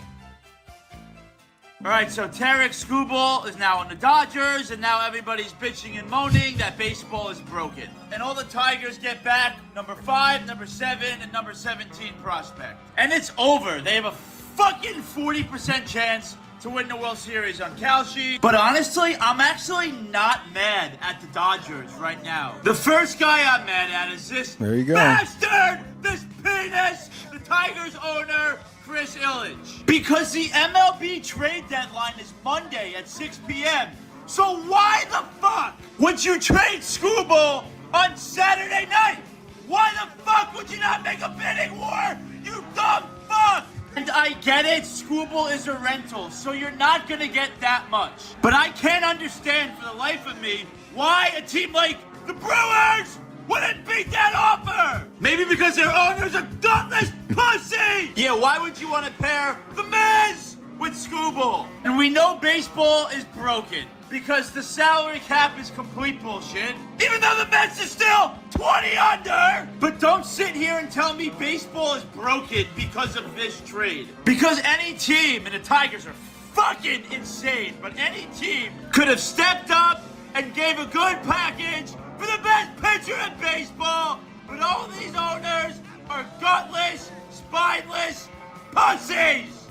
All right, so Tarik Skubal is now on the Dodgers, and now everybody's bitching and moaning that baseball is broken. And all the Tigers get back number 5, number 7, and number 17 prospect. And it's over. They have a fucking 40% chance to win the World Series on Kalshi. But honestly, I'm actually not mad at the Dodgers right now. The first guy I'm mad at is this bastard, this penis, the Tigers owner, Chris Ilitch. Because the MLB trade deadline is Monday at 6 p.m. So why the fuck would you trade Skubal on Saturday night? Why the fuck would you not make a bidding war, you dumb fuck? And I get it, Skubal is a rental, so you're not gonna get that much. But I can't understand for the life of me why a team like the Brewers wouldn't beat that offer. Maybe because their owner's a gutless pussy. Yeah, why would you want to pair the Miz with Skubal? And we know baseball is broken because the salary cap is complete bullshit, even though the Mets is still 20 under. But don't sit here and tell me baseball is broken because of this trade. Because any team, and the Tigers are fucking insane, but any team could have stepped up and gave a good package for the best pitcher in baseball. But all these owners are gutless, spineless pussies.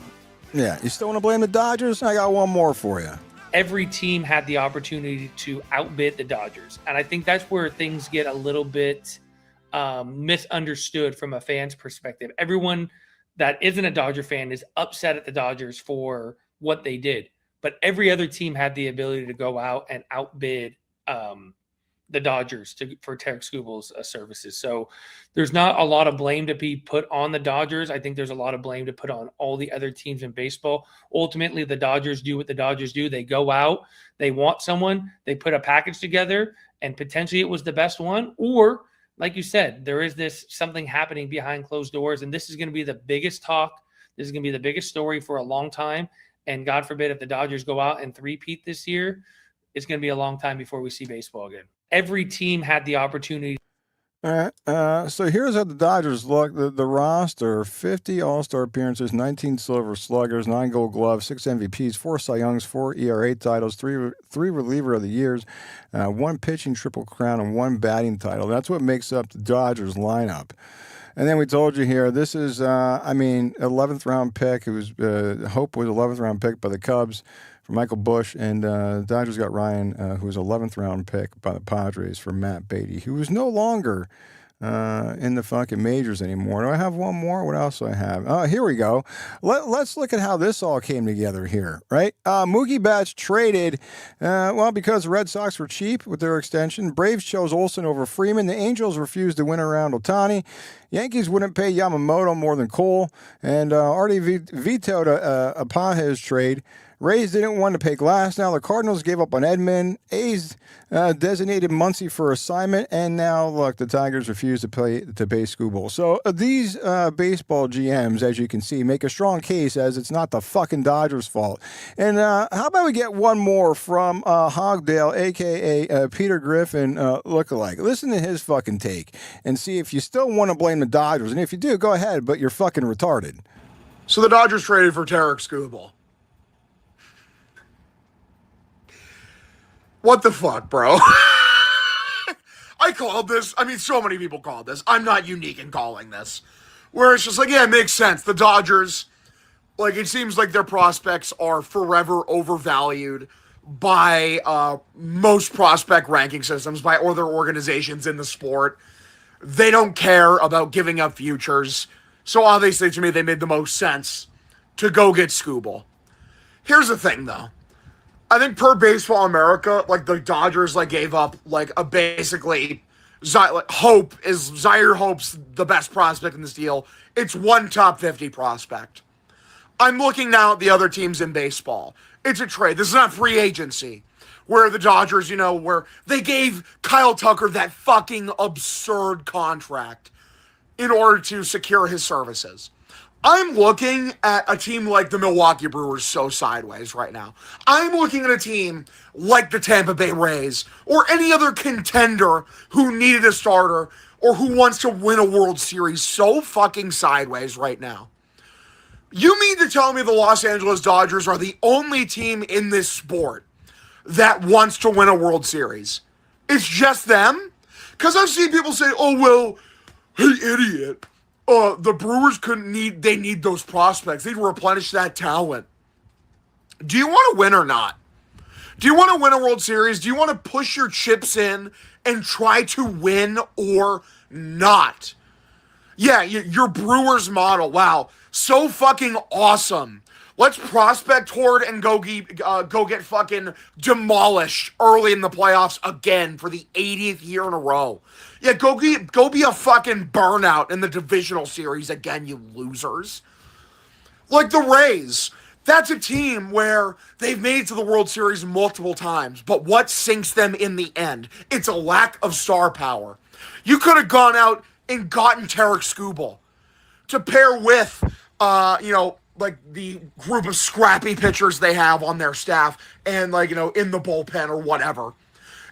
Yeah, you still want to blame the Dodgers? I got one more for you. Every team had the opportunity to outbid the Dodgers. And I think that's where things get a little bit misunderstood from a fan's perspective. Everyone that isn't a Dodger fan is upset at the Dodgers for what they did. But every other team had the ability to go out and outbid the Dodgers for Tarik Skubal's services. So there's not a lot of blame to be put on the Dodgers. I think there's a lot of blame to put on all the other teams in baseball. Ultimately, the Dodgers do what the Dodgers do. They go out, they want someone, they put a package together, and potentially it was the best one. Or, like you said, there is this something happening behind closed doors, and this is going to be the biggest talk. This is going to be the biggest story for a long time. And God forbid if the Dodgers go out and three-peat this year, it's going to be a long time before we see baseball again. Every team had the opportunity. All right. So here's how the Dodgers look. The roster: 50 All-Star appearances, 19 Silver Sluggers, 9 Gold Gloves, 6 MVPs, 4 Cy Youngs, 4 ERA titles, 3 Reliever of the Years, 1 pitching Triple Crown, and 1 batting title. That's what makes up the Dodgers lineup. And then we told you here, this is, 11th round pick. It was Hope was 11th round pick by the Cubs for Michael Busch, and Dodgers got Ryan, who was 11th round pick by the Padres for Matt Beatty, who is no longer in the fucking majors anymore. Do I have one more? What else do I have? Oh, here we go. Let's look at how this all came together here, right? Mookie Betts traded, because the Red Sox were cheap with their extension. Braves chose Olsen over Freeman. The Angels refused to win around Ohtani. Yankees wouldn't pay Yamamoto more than Cole, and already vetoed a Pages trade. Rays didn't want to pay Glass. Now the Cardinals gave up on Edman. A's designated Muncy for assignment, and now look, the Tigers refuse to pay Skubal. So these baseball GMs, as you can see, make a strong case as it's not the fucking Dodgers' fault. And how about we get one more from Hogdale, aka Peter Griffin lookalike? Listen to his fucking take and see if you still want to blame the Dodgers. And if you do, go ahead, but you're fucking retarded. So the Dodgers traded for Tarik Skubal. What the fuck, bro? I called this. I mean, so many people called this. I'm not unique in calling this. Where it's just like, yeah, it makes sense. The Dodgers, like, it seems like their prospects are forever overvalued by most prospect ranking systems, by other organizations in the sport. They don't care about giving up futures. So obviously, to me, they made the most sense to go get Skubal. Here's the thing, though. I think per Baseball America, like, the Dodgers, like, gave up, like, a basically Zaire Hope's the best prospect in this deal. It's one top 50 prospect. I'm looking now at the other teams in baseball. It's a trade. This is not free agency where the Dodgers, where they gave Kyle Tucker that fucking absurd contract in order to secure his services. I'm looking at a team like the Milwaukee Brewers so sideways right now. I'm looking at a team like the Tampa Bay Rays or any other contender who needed a starter or who wants to win a World Series so fucking sideways right now. You mean to tell me the Los Angeles Dodgers are the only team in this sport that wants to win a World Series? It's just them? Because I've seen people say, oh, well, hey, idiot. The Brewers they need those prospects. They'd replenish that talent. Do you want to win or not? Do you want to win a World Series? Do you want to push your chips in and try to win or not? Yeah, your Brewers model. Wow, so fucking awesome. Let's prospect horde and go get fucking demolished early in the playoffs again for the 80th year in a row. Yeah, go be a fucking burnout in the divisional series again, you losers. Like the Rays. That's a team where they've made it to the World Series multiple times, but what sinks them in the end? It's a lack of star power. You could have gone out and gotten Tarik Skubal to pair with, like the group of scrappy pitchers they have on their staff and, like, in the bullpen or whatever.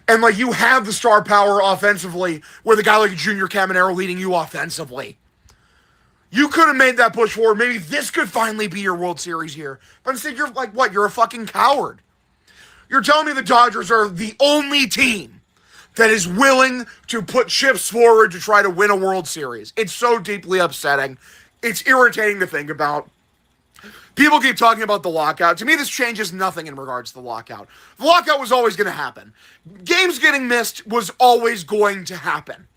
And, like, you have the star power offensively with a guy like Junior Caminero leading you offensively. You could have made that push forward. Maybe this could finally be your World Series here. But instead, you're like, what? You're a fucking coward. You're telling me the Dodgers are the only team that is willing to put chips forward to try to win a World Series. It's so deeply upsetting. It's irritating to think about. People keep talking about the lockout. To me, this changes nothing in regards to the lockout. The lockout was always going to happen. Games getting missed was always going to happen.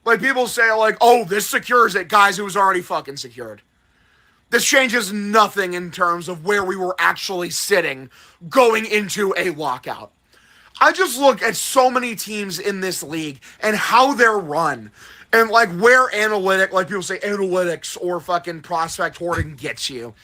Like, people say, like, oh, this secures it. Guys, it was already fucking secured. This changes nothing in terms of where we were actually sitting going into a lockout. I just look at so many teams in this league and how they're run. And, like, where like people say analytics or fucking prospect hoarding gets you.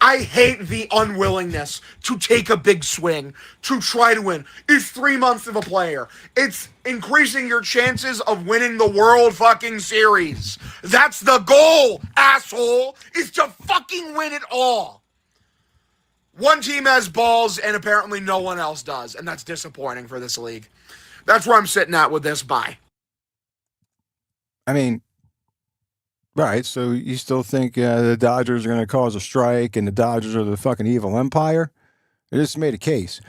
I hate the unwillingness to take a big swing, to try to win. It's 3 months of a player. It's increasing your chances of winning the World fucking Series. That's the goal, asshole, is to fucking win it all. One team has balls and apparently no one else does, and that's disappointing for this league. That's where I'm sitting at with this. Bye. I mean, right, so you still think the Dodgers are going to cause a strike and the Dodgers are the fucking evil empire? They just made a case.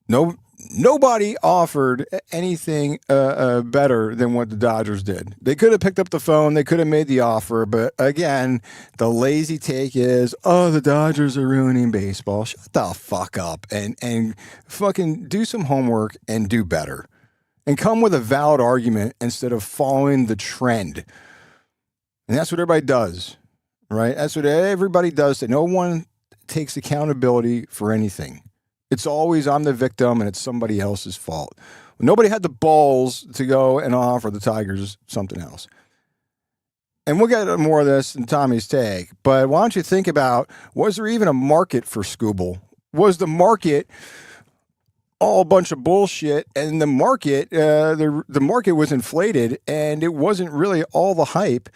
Nobody offered anything better than what the Dodgers did. They could have picked up the phone. They could have made the offer. But again, the lazy take is, oh, the Dodgers are ruining baseball. Shut the fuck up and fucking do some homework and do better. And come with a valid argument instead of following the trend. And that's what everybody does, right? That's what everybody does. That no one takes accountability for anything. It's always I'm the victim and it's somebody else's fault. Nobody had the balls to go and offer the Tigers something else. And we'll get more of this in Tommy's take. But why don't you think about, was there even a market for Skubal? Was the market all a bunch of bullshit? And the market, the market was inflated, and it wasn't really all the hype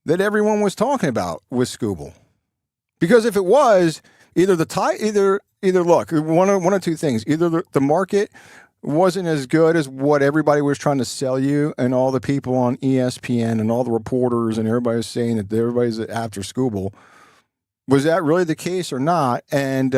that everyone was talking about with Skubal. Because if it was, either look, one of two things. Either the market wasn't as good as what everybody was trying to sell you, and all the people on ESPN and all the reporters and everybody was saying that everybody's after Skubal. Was that really the case or not? And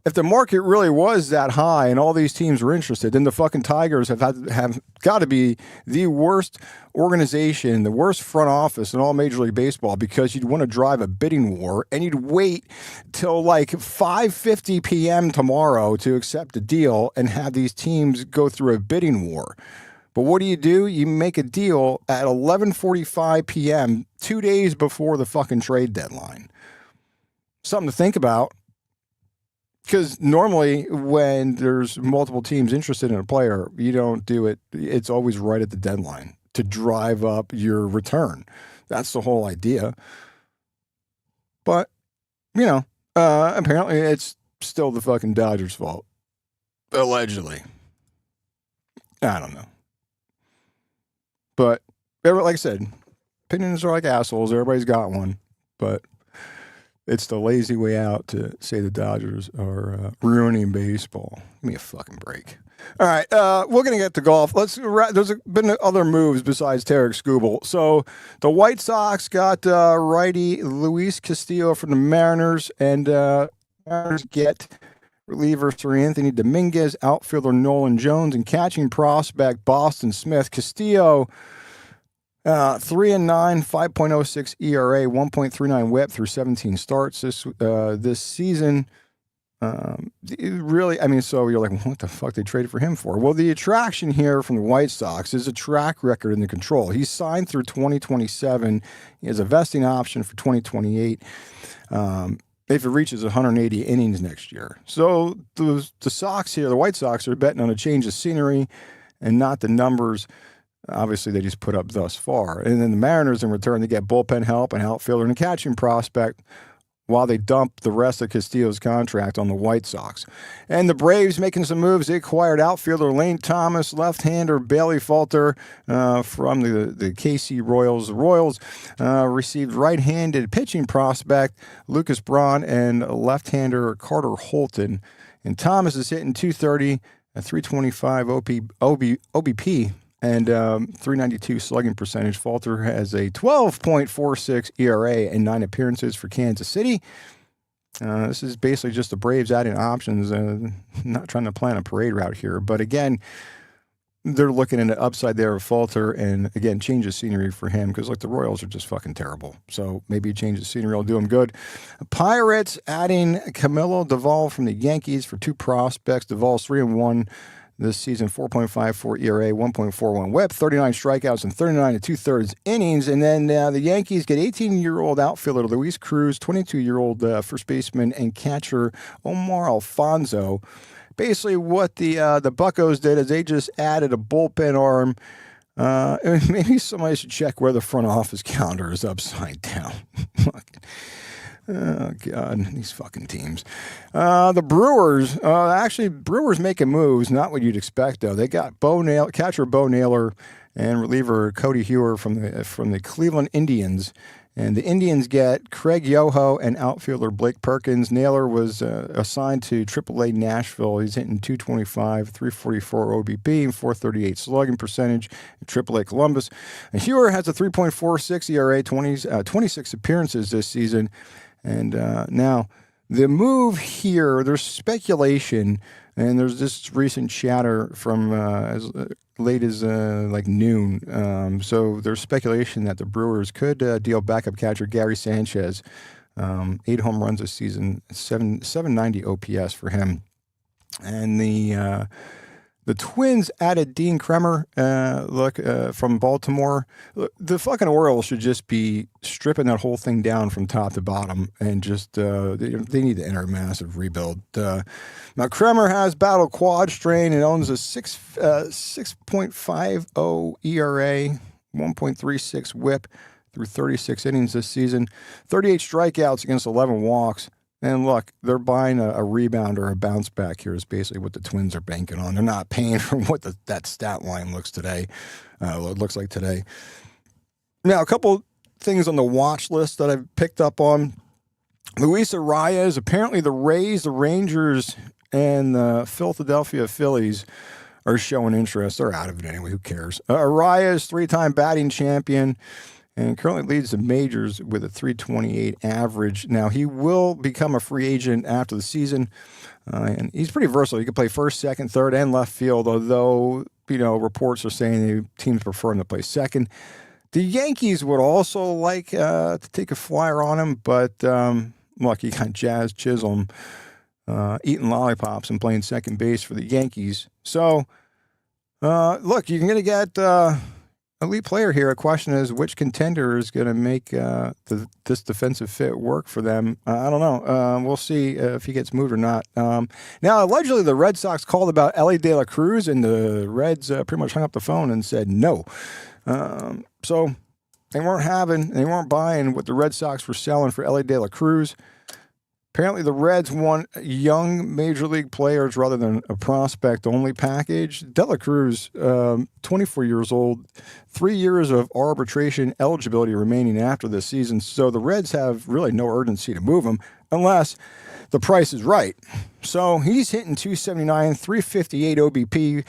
if the market really was that high and all these teams were interested, then the fucking Tigers have got to be the worst organization, the worst front office in all Major League Baseball, because you'd want to drive a bidding war and you'd wait till like 5:50 p.m. tomorrow to accept a deal and have these teams go through a bidding war. But what do? You make a deal at 11:45 p.m. 2 days before the fucking trade deadline. Something to think about. Because normally when there's multiple teams interested in a player, you don't do it. It's always right at the deadline to drive up your return. That's the whole idea. But, apparently it's still the fucking Dodgers' fault. Allegedly. I don't know. But, like I said, opinions are like assholes. Everybody's got one. But it's the lazy way out to say the Dodgers are ruining baseball. Give me a fucking break. All right, we're going to get to golf. There's been other moves besides Tarik Skubal. So the White Sox got righty Luis Castillo from the Mariners, and Mariners get reliever Sir Anthony Dominguez, outfielder Nolan Jones, and catching prospect Boston Smith. Castillo 3-9, 5.06 ERA, 1.39 WHIP through 17 starts this season. Really, I mean, so you're like, what the fuck they traded for him for? Well, the attraction here from the White Sox is a track record in the control. He's signed through 2027. He has a vesting option for 2028. If it reaches 180 innings next year. So the Sox here, the White Sox, are betting on a change of scenery and not the numbers. Obviously, they just put up thus far. And then the Mariners, in return, they get bullpen help, an outfielder, and a catching prospect while they dump the rest of Castillo's contract on the White Sox. And the Braves making some moves. They acquired outfielder Lane Thomas, left-hander Bailey Falter from the KC Royals. The Royals received right-handed pitching prospect Lucas Braun and left-hander Carter Holton. And Thomas is hitting .230, a .325 OBP, and 392 slugging percentage. Falter has a 12.46 ERA and 9 appearances for Kansas City. This is basically just the Braves adding options, not trying to plan a parade route here. But again, they're looking at the upside there of Falter, and again, change of scenery for him because, like, the Royals are just fucking terrible. So maybe a change of scenery will do him good. Pirates adding Camilo Doval from the Yankees for 2 prospects. Doval's 3-1 this season, 4.54 ERA, 1.41 WHIP, 39 strikeouts, and 39 2/3 innings. And then the Yankees get 18-year-old outfielder Luis Cruz, 22-year-old first baseman and catcher Omar Alfonso. Basically, what the Buccos did is they just added a bullpen arm. Maybe somebody should check where the front office calendar is upside down. Oh, God, these fucking teams. The Brewers, Brewers making moves, not what you'd expect, though. They got catcher Bo Naylor and reliever Cody Hewer from the Cleveland Indians. And the Indians get Craig Yoho and outfielder Blake Perkins. Naylor was assigned to AAA Nashville. He's hitting .225, 344 OBP, and 438 slugging percentage in AAA Columbus. And Hewer has a 3.46 ERA, 26 appearances this season. And now the move here, there's speculation, and there's this recent chatter from as late as like noon. So there's speculation that the Brewers could deal backup catcher Gary Sanchez, 8 home runs this season, 790 OPS for him. And the Twins added Dean Kremer, from Baltimore. Look, the fucking Orioles should just be stripping that whole thing down from top to bottom and just, they need to enter a massive rebuild. Now, Kremer has battled quad strain and owns a 6.50 ERA, 1.36 WHIP through 36 innings this season, 38 strikeouts against 11 walks. And look, they're buying a rebound or a bounce back here is basically what the Twins are banking on. They're not paying for what that stat line looks like today. Now, a couple things on the watch list that I've picked up on. Luis Arias, apparently the Rays, the Rangers, and the Philadelphia Phillies are showing interest. They're out of it anyway. Who cares? Arias, 3-time batting champion, and currently leads the majors with a .328 average. Now, he will become a free agent after the season, and he's pretty versatile. He can play first, second, third, and left field, although, reports are saying the teams prefer him to play second. The Yankees would also like to take a flyer on him, but look, you got Jazz Chisholm eating lollipops and playing second base for the Yankees. So, look, you're going to get elite player here. A question is, which contender is going to make this defensive fit work for them? I don't know. We'll see if he gets moved or not. Now, allegedly, the Red Sox called about Ellie De La Cruz, and the Reds pretty much hung up the phone and said no. So they weren't buying what the Red Sox were selling for Ellie De La Cruz. Apparently, the Reds want young major league players rather than a prospect-only package. De La Cruz, 24 years old, 3 years of arbitration eligibility remaining after this season. So the Reds have really no urgency to move him unless the price is right. So he's hitting .279, 358 OBP,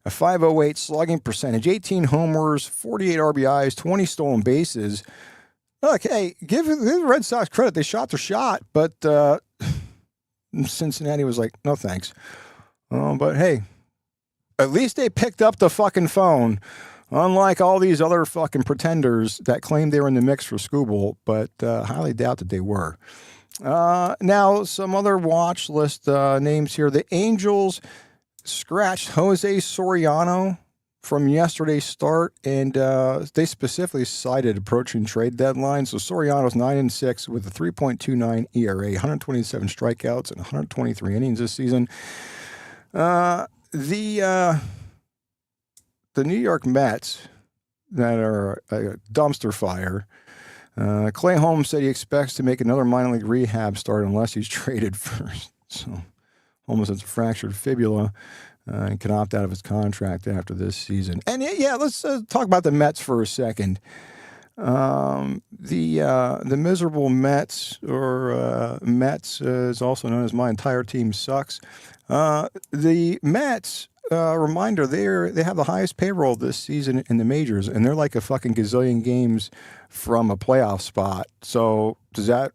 a .508 slugging percentage, 18 homers, 48 RBIs, 20 stolen bases. Look, hey, give the Red Sox credit. They shot their shot, but Cincinnati was like, no thanks. But hey, at least they picked up the fucking phone Unlike all these other fucking pretenders that claimed they were in the mix for Skubal, but highly doubt that they were. Now, some other watch list names here. The Angels scratched Jose Soriano from yesterday's start, and they specifically cited approaching trade deadline. So Soriano's 9-6 with a 3.29 ERA, 127 strikeouts, and 123 innings this season. The New York Mets that are a dumpster fire. Clay Holmes said he expects to make another minor league rehab start unless he's traded first. So Holmes has a fractured fibula and can opt out of his contract after this season. And yeah, let's talk about the Mets for a second. The miserable Mets, or Mets is also known as my entire team sucks. The Mets, reminder, they have the highest payroll this season in the majors, and they're like a fucking gazillion games from a playoff spot. So does that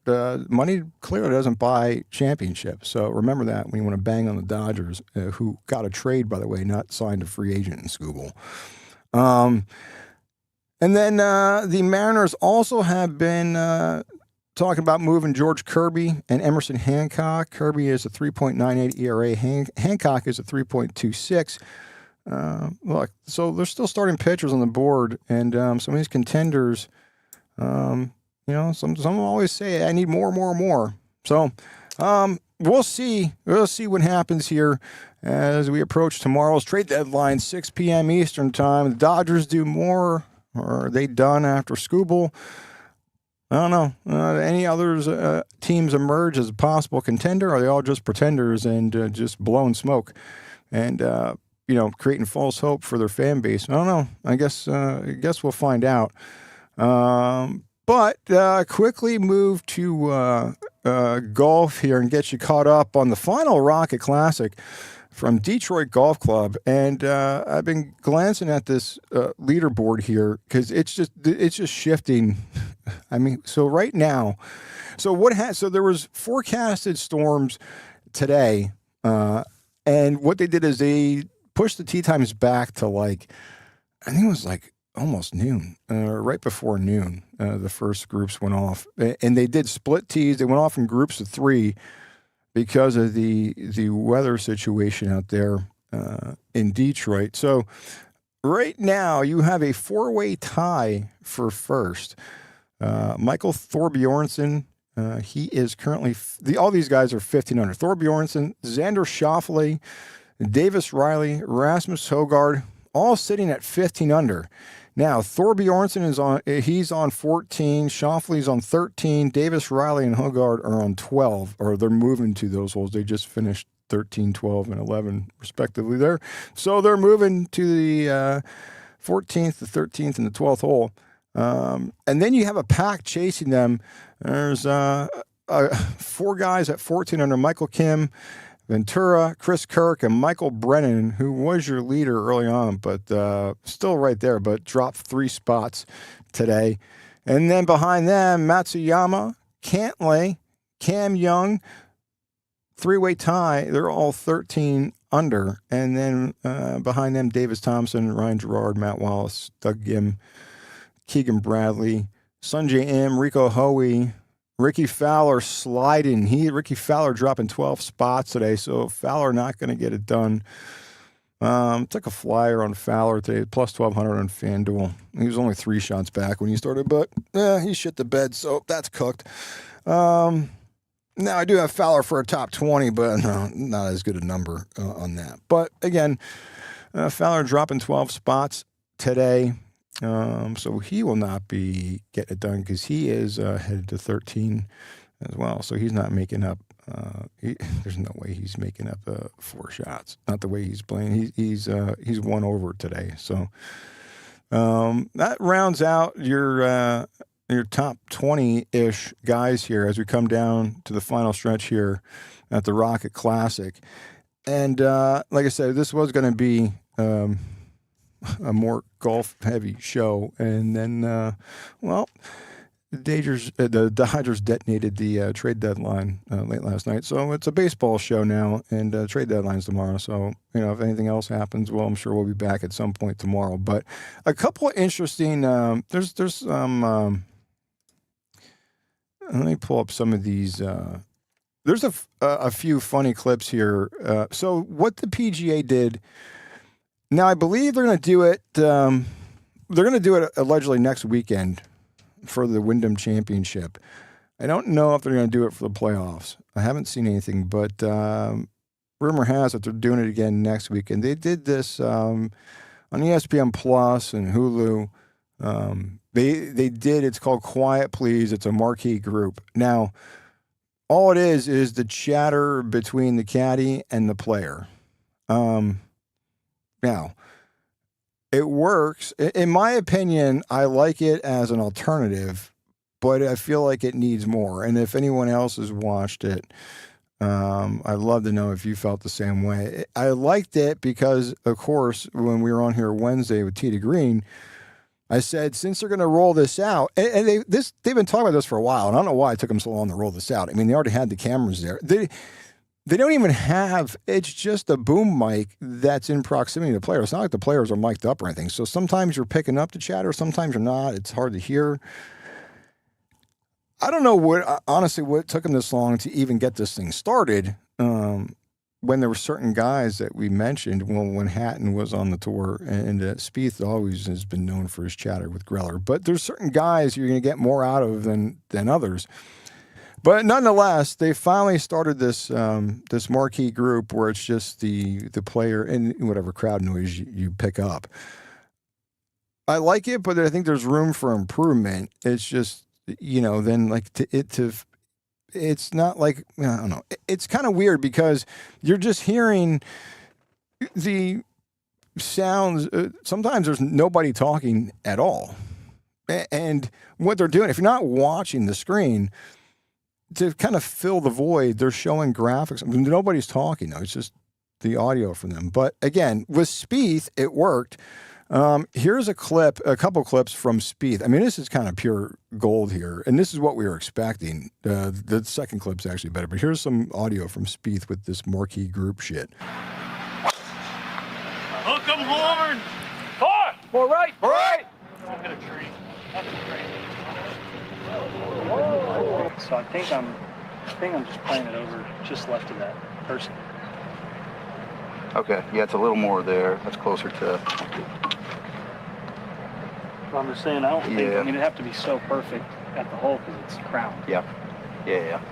money clearly doesn't buy championships. So remember that when you want to bang on the Dodgers, who got a trade, by the way, not signed a free agent in Skubal. And then the Mariners also have been talking about moving George Kirby and Emerson Hancock. Kirby is a 3.98 ERA. Hancock is a 3.26. Look, so they're still starting pitchers on the board, and some of these contenders, some always say, I need more. So we'll see. We'll see what happens here as we approach tomorrow's trade deadline, 6 p.m. Eastern time. The Dodgers do more, or are they done after Skubal? I don't know. Any others teams emerge as a possible contender? Or are they all just pretenders and just blowing smoke and creating false hope for their fan base? I don't know. I guess we'll find out. But quickly move to golf here and get you caught up on the final Rocket Classic from Detroit Golf Club. And I've been glancing at this leaderboard here because it's just shifting. I mean, so right now, so there was forecasted storms today, and what they did is they pushed the tee times back to I think it was almost noon, right before noon. The first groups went off, and they did split tees. They went off in groups of 3 because of the weather situation out there in Detroit. So right now you have a 4-way tie for first. Michael Thorbjornsen, he is currently all these guys are 15 under. Thorbjornsen, Xander Schauffele, Davis Riley, Rasmus Højgaard, all sitting at 15 under. Now Thorbjornsen he's on 14, Schauffele's on 13, Davis Riley and Højgaard are on 12, or they're moving to those holes. They just finished 13, 12, and 11 respectively there. So they're moving to the 14th, the 13th, and the 12th hole. And then you have a pack chasing them. There's 4 guys at 14 under: Michael Kim, Ventura, Chris Kirk, and Michael Brennan, who was your leader early on, but still right there, but dropped 3 spots today. And then behind them, Matsuyama, Cantlay, Cam Young, 3-way tie. They're all 13 under. And then behind them, Davis Thompson, Ryan Gerard, Matt Wallace, Doug Gim, Keegan Bradley, Sungjae Im, Rico Hoey, Ricky Fowler sliding. Ricky Fowler dropping 12 spots today, so Fowler not going to get it done. Took a flyer on Fowler today, plus 1,200 on FanDuel. He was only 3 shots back when he started, but he shit the bed, so that's cooked. Now, I do have Fowler for a top 20, but no, not as good a number on that. But again, Fowler dropping 12 spots today. So he will not be getting it done because he is headed to 13 as well. So he's not making up. There's no way he's making up 4 shots. Not the way he's playing. He's 1 over today. So that rounds out your top 20-ish guys here as we come down to the final stretch here at the Rocket Classic. And like I said, this was going to be a more golf-heavy show. And then, the Dodgers detonated the trade deadline late last night. So it's a baseball show now, and trade deadline's tomorrow. So, if anything else happens, well, I'm sure we'll be back at some point tomorrow. But a couple of interesting, there's some, let me pull up some of these. There's a few funny clips here. So what the PGA did, now I believe they're going to do it, allegedly next weekend for the Wyndham Championship. I don't know if they're going to do it for the playoffs. I haven't seen anything, but rumor has it they're doing it again next week. And they did this on ESPN Plus and Hulu. They did, it's called Quiet Please. It's a marquee group. Now, all it is the chatter between the caddy and the player. Now, it works. In my opinion, I like it as an alternative, but I feel like it needs more. And if anyone else has watched it, I'd love to know if you felt the same way. I liked it because, of course, when we were on here Wednesday with Tee to Green, I said, since they're going to roll this out, and they've been talking about this for a while, and I don't know why it took them so long to roll this out. I mean, they already had the cameras there. They don't even have, it's just a boom mic that's in proximity to the player. It's not like the players are mic'd up or anything. So sometimes you're picking up the chatter, sometimes you're not. It's hard to hear. I don't know honestly, what took them this long to even get this thing started. When there were certain guys that we mentioned, when Hatton was on the tour, and Spieth always has been known for his chatter with Greller, but there's certain guys you're going to get more out of than others. But nonetheless, they finally started this this marquee group where it's just the player and whatever crowd noise you pick up. I like it, but I think there's room for improvement. It's just, then like it's not like, I don't know. It's kind of weird because you're just hearing the sounds. Sometimes there's nobody talking at all. And what they're doing, if you're not watching the screen, to kind of fill the void, they're showing graphics. I mean, nobody's talking, though. It's just the audio from them. But again, with Spieth, it worked. Here's a couple clips from Spieth. I mean, this is kind of pure gold here, and this is what we were expecting. The second clip's actually better, but here's some audio from Spieth with this marquee group shit. Hook 'em horn! More right! Don't hit a tree. That's a tree. So I think I'm just playing it over just left of that person. Okay, yeah, it's a little more there. That's closer to. But I'm just saying, I don't think, I mean, it'd have to be so perfect at the hole because it's crowned. Yeah.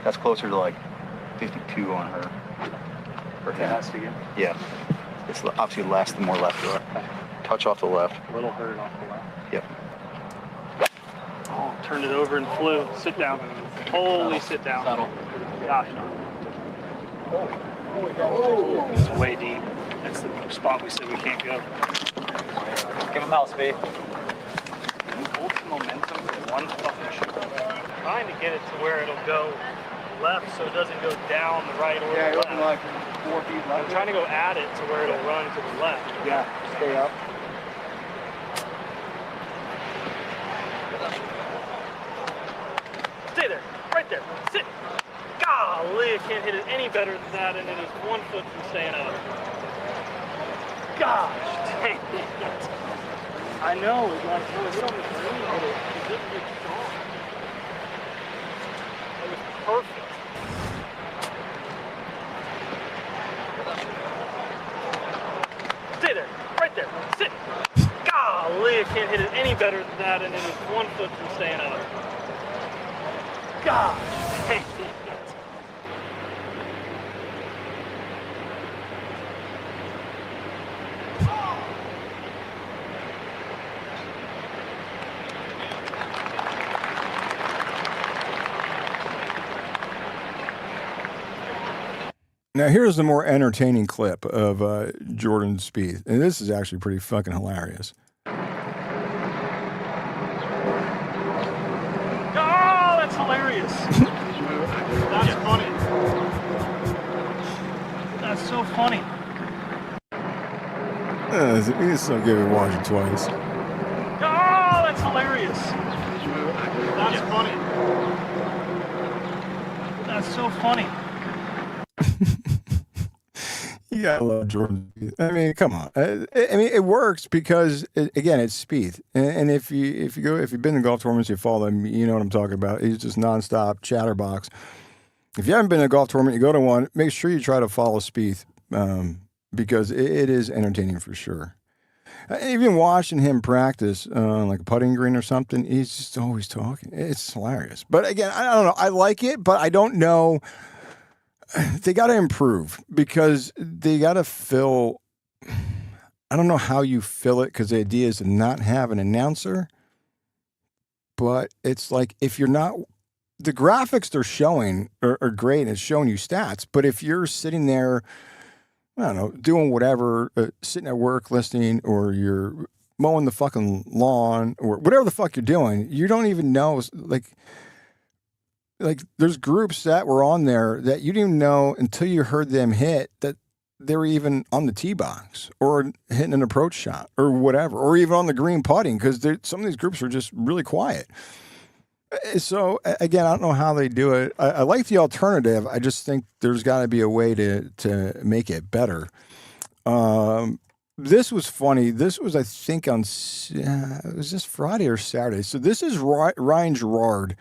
That's closer to like 52 on her. For him. Has to get. Yeah. It's obviously less, the more left to right. Touch off the left. A little hurt off the left. Yep. Oh, turned it over and flew. Sit down. Holy, sit down. Settle. Gosh, no. It's way deep. That's the spot we said we can't go. Give him house, B. Can you hold some momentum for one fucking shot? Trying to get it to where it'll go left so it doesn't go down the right or the left. like 4 feet left. I'm trying to go at it to where it'll run to the left. Yeah, stay up. Stay there. Right there. Sit. Golly, I can't hit it any better than that, and it is 1 foot from staying up. Gosh, dang it. I know, it's like, when I hit on the green, it just gets gone. It was perfect. Stay there. Right there. Sit. Golly, I can't hit it any better than that, and it is 1 foot from staying up. Gosh, dang it. Now, here's the more entertaining clip of Jordan Spieth, and this is actually pretty fucking hilarious. Oh, that's hilarious. That's funny. That's so funny. He's so good at watching twice. Oh, that's hilarious. That's That's funny. That's so funny. You gotta love Jordan Spieth. I mean, come on. I mean, it works because again, it's Spieth, and if you've been to golf tournaments, you follow him, you know what I'm talking about. He's just nonstop chatterbox. If you haven't been to a golf tournament, you go to one. Make sure you try to follow Spieth because it is entertaining for sure. Even watching him practice, like a putting green or something, he's just always talking. It's hilarious. But again, I don't know. I like it, but I don't know. They got to improve because they got to fill. I don't know how you fill it because the idea is to not have an announcer. But it's like if you're not, the graphics they're showing are great. It's showing you stats. But if you're sitting there, I don't know, doing whatever, sitting at work listening, or you're mowing the fucking lawn, or whatever the fuck you're doing, you don't even know. Like there's groups that were on there that you didn't even know until you heard them hit that they were even on the tee box or hitting an approach shot or whatever, or even on the green putting, because some of these groups are just really quiet. So again, I don't know how they do it. I like the alternative. I just think there's got to be a way to make it better. This was funny. This was, I think, it was this Friday or Saturday. So this is Ryan Gerard.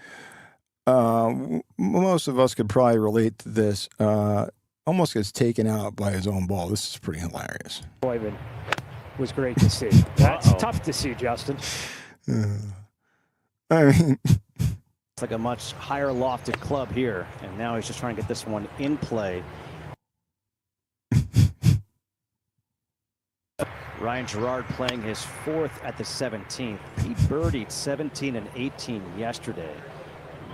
Most of us could probably relate to this. Almost gets taken out by his own ball. This is pretty hilarious. Boyman was great to see. That's tough to see, Justin. I mean, It's like a much higher lofted club here, and now he's just trying to get this one in play. Ryan Gerard playing his fourth at the 17th. He birdied 17 and 18 yesterday.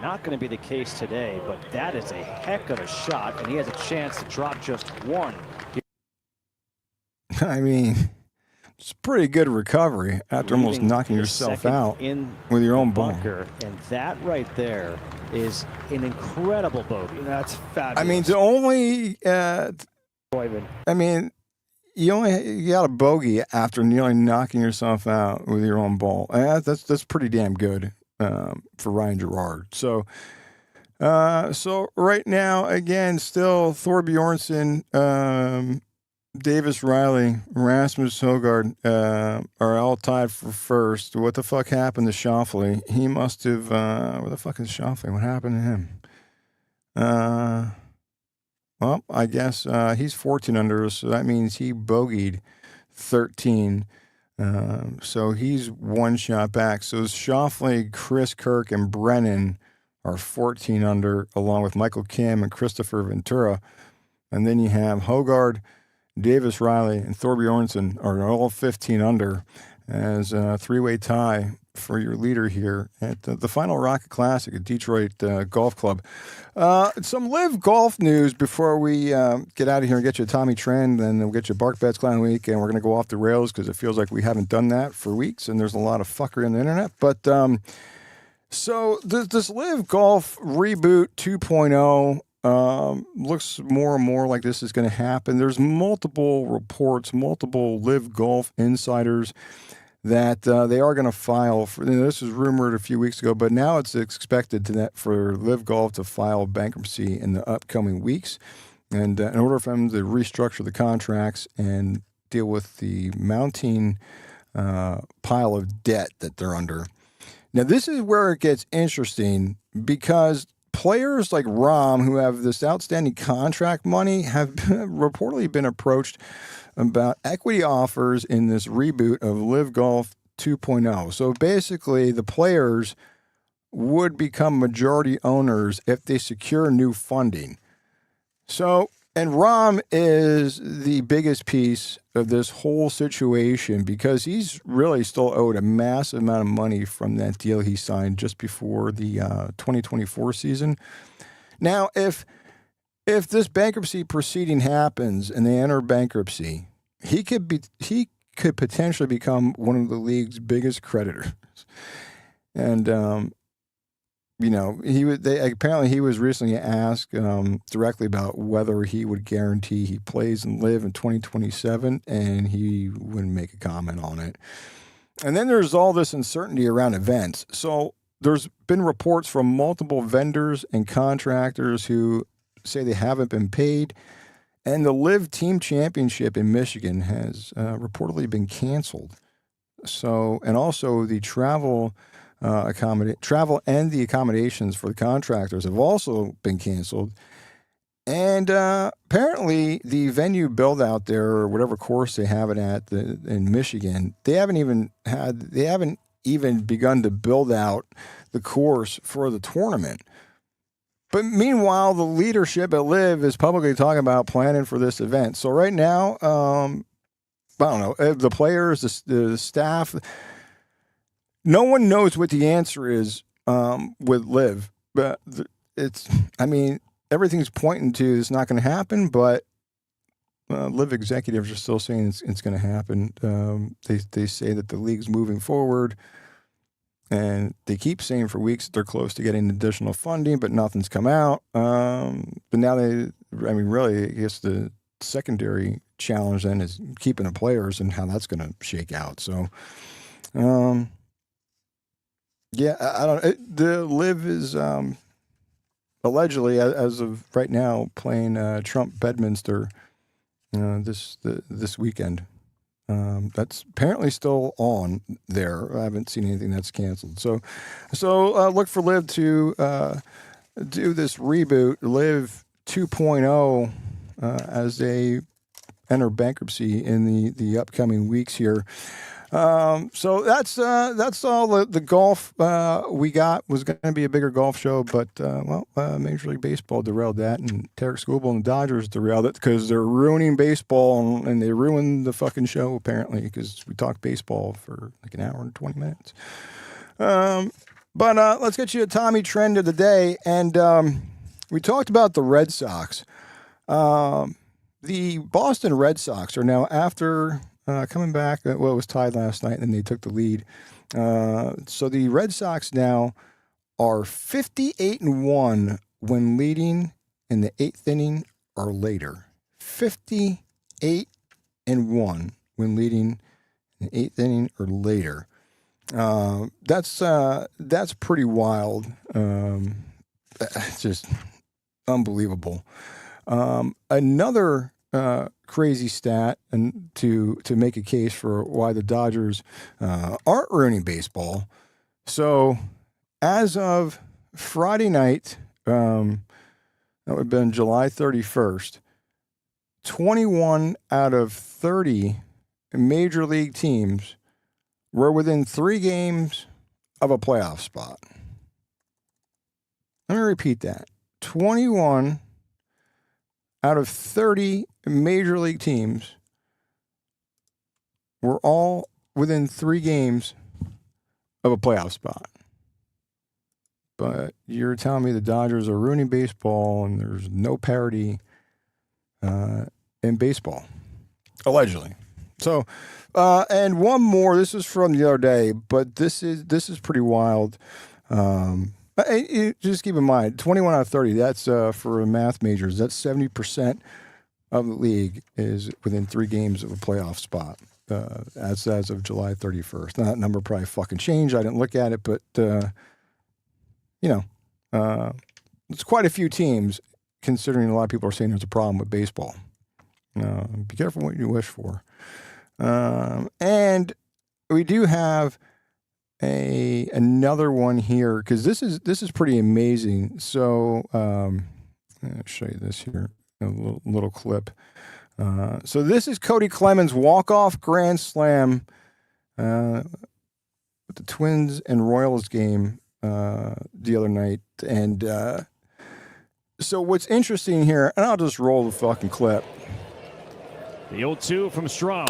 Not going to be the case today, but that is a heck of a shot, and he has a chance to drop just one. I mean, it's a pretty good recovery after almost knocking yourself out with your own ball. And that right there is an incredible bogey. That's fabulous. I mean, the only, I mean, you got a bogey after nearly knocking yourself out with your own ball. That's pretty damn good for Ryan Gerard. So right now, again, still Thor Bjornsson, Davis Riley, Rasmus Højgaard are all tied for first. What the fuck happened to Schauffele? He must have. Where the fuck is Schauffele? What happened to him? Well, I guess he's 14 under, so that means he bogeyed 13. So he's one shot back. So Schauffele, Chris Kirk, and Brennan are 14 under, along with Michael Kim and Christopher Ventura. And then you have Højgaard, Davis Riley, and Thor Bjornsson are all 15 under as a three-way tie for your leader here at the final Rocket Classic at Detroit Golf Club. Some live golf news before we get out of here and get you a Tommy Trend, then we'll get you Bark Bets Clown Week, and we're going to go off the rails because it feels like we haven't done that for weeks, and there's a lot of fuckery on the internet. But so this live golf reboot 2.0 looks more and more like this is going to happen. There's multiple reports, multiple live golf insiders that they are going to file for. This was rumored a few weeks ago, but now it's expected for Live Golf to file bankruptcy in the upcoming weeks, and in order for them to restructure the contracts and deal with the mounting pile of debt that they're under. Now, this is where it gets interesting because players like Rahm, who have this outstanding contract money, have reportedly been approached about equity offers in this reboot of Live Golf 2.0. So basically, the players would become majority owners if they secure new funding. So, and Rahm is the biggest piece of this whole situation because he's really still owed a massive amount of money from that deal he signed just before the 2024 season. Now, if this bankruptcy proceeding happens and they enter bankruptcy, he could potentially become one of the league's biggest creditors. And apparently he was recently asked directly about whether he would guarantee he plays and live in 2027, and he wouldn't make a comment on it. And then there's all this uncertainty around events. So there's been reports from multiple vendors and contractors who say they haven't been paid. And the Live Team Championship in Michigan has reportedly been canceled. So, and also the travel and the accommodations for the contractors have also been canceled. And apparently the venue build out there, or whatever course they have it at in Michigan, they haven't even begun to build out the course for the tournament. But meanwhile, the leadership at Live is publicly talking about planning for this event. So right now, I don't know, the players, the staff, no one knows what the answer is with Live. But everything's pointing to it's not going to happen, but Live executives are still saying it's going to happen. They say that the league's moving forward. And they keep saying for weeks that they're close to getting additional funding, but nothing's come out. But now really, I guess the secondary challenge then is keeping the players and how that's going to shake out. So, I don't. The Live is allegedly, as of right now, playing Trump Bedminster this weekend. That's apparently still on there. I haven't seen anything that's canceled. So look for Live to do this reboot, Live 2.0, as they enter bankruptcy in the upcoming weeks here. So that's all the golf we got. Was going to be a bigger golf show, but Major League Baseball derailed that, and Tarik Skubal and the Dodgers derailed it because they're ruining baseball, and they ruined the fucking show apparently because we talked baseball for like an hour and 20 minutes. But let's get you a Tommy trend of the day, and we talked about the Red Sox. The Boston Red Sox are now after. Coming back, it was tied last night, and then they took the lead. So the Red Sox now are 58-1 when leading in the 8th inning or later. 58-1 when leading in the 8th inning or later. That's pretty wild. It's just unbelievable. Another crazy stat, and to make a case for why the Dodgers aren't ruining baseball. So, as of Friday night, that would have been July 31st, 21 out of 30 major league teams were within 3 games of a playoff spot. Let me repeat that. 21 out of 30 major league teams were all within 3 games of a playoff spot. But you're telling me the Dodgers are ruining baseball and there's no parity in baseball, allegedly. So, and one more. This is from the other day, but this is pretty wild. Just keep in mind, 21 out of 30. That's for math majors. That's 70% of the league is within 3 games of a playoff spot. As of July 31st. Now, that number probably fucking changed. I didn't look at it, but it's quite a few teams. Considering a lot of people are saying there's a problem with baseball. Be careful what you wish for. And we do have another one here because this is pretty amazing. So I'll show you this here, a little clip. So this is Cody Clemens' walk-off grand slam with the Twins and Royals game the other night. And so what's interesting here, and I'll just roll the fucking clip. The 0-2 from Strom.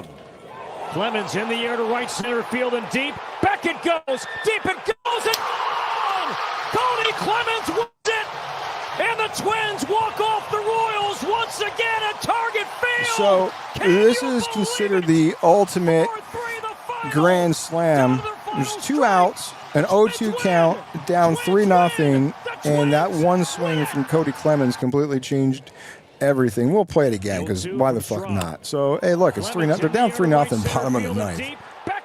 Clemens in the air to right center field and deep. Back it goes. Deep it goes. And Cody Clemens wins it. And the Twins walk off the Royals once again at Target Field. So this is considered the ultimate grand slam. There's 2 outs, an 0-2 count, down 3-0, and that one swing from Cody Clemens completely changed everything. We'll play it again because why the fuck not? So hey, look, it's 3-0. They're down 3-0, bottom of the ninth.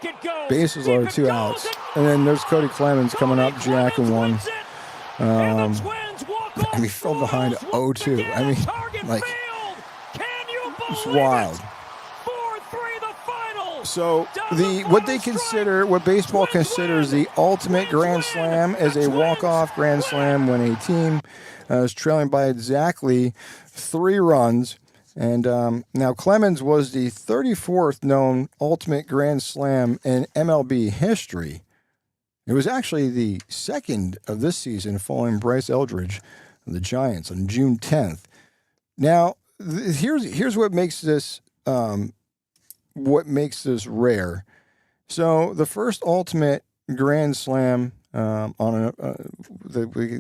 Back it goes. Bases loaded, 2 outs. And then there's Cody Clemens coming up, jacking one. And we fell behind 0-2. I mean, like, it's wild. So what baseball considers the ultimate grand slam is a walk-off grand slam when a team is trailing by exactly 3 runs. And now Clemens was the 34th known ultimate grand slam in MLB history. It was actually the second of this season, following Bryce Eldridge of the Giants on June 10th. Now, here's what makes this rare. So the first ultimate grand slam on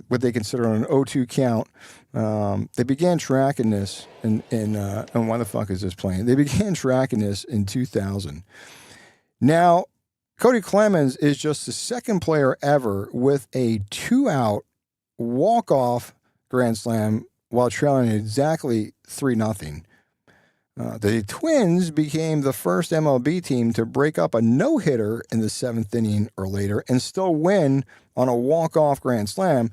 what they consider an 0-2 count. They began tracking this and why the fuck is this playing? They began tracking this in 2000. Now, Cody Clemens is just the second player ever with a 2-out walk-off grand slam while trailing exactly 3-0. The Twins became the first MLB team to break up a no-hitter in the 7th inning or later and still win on a walk-off grand slam.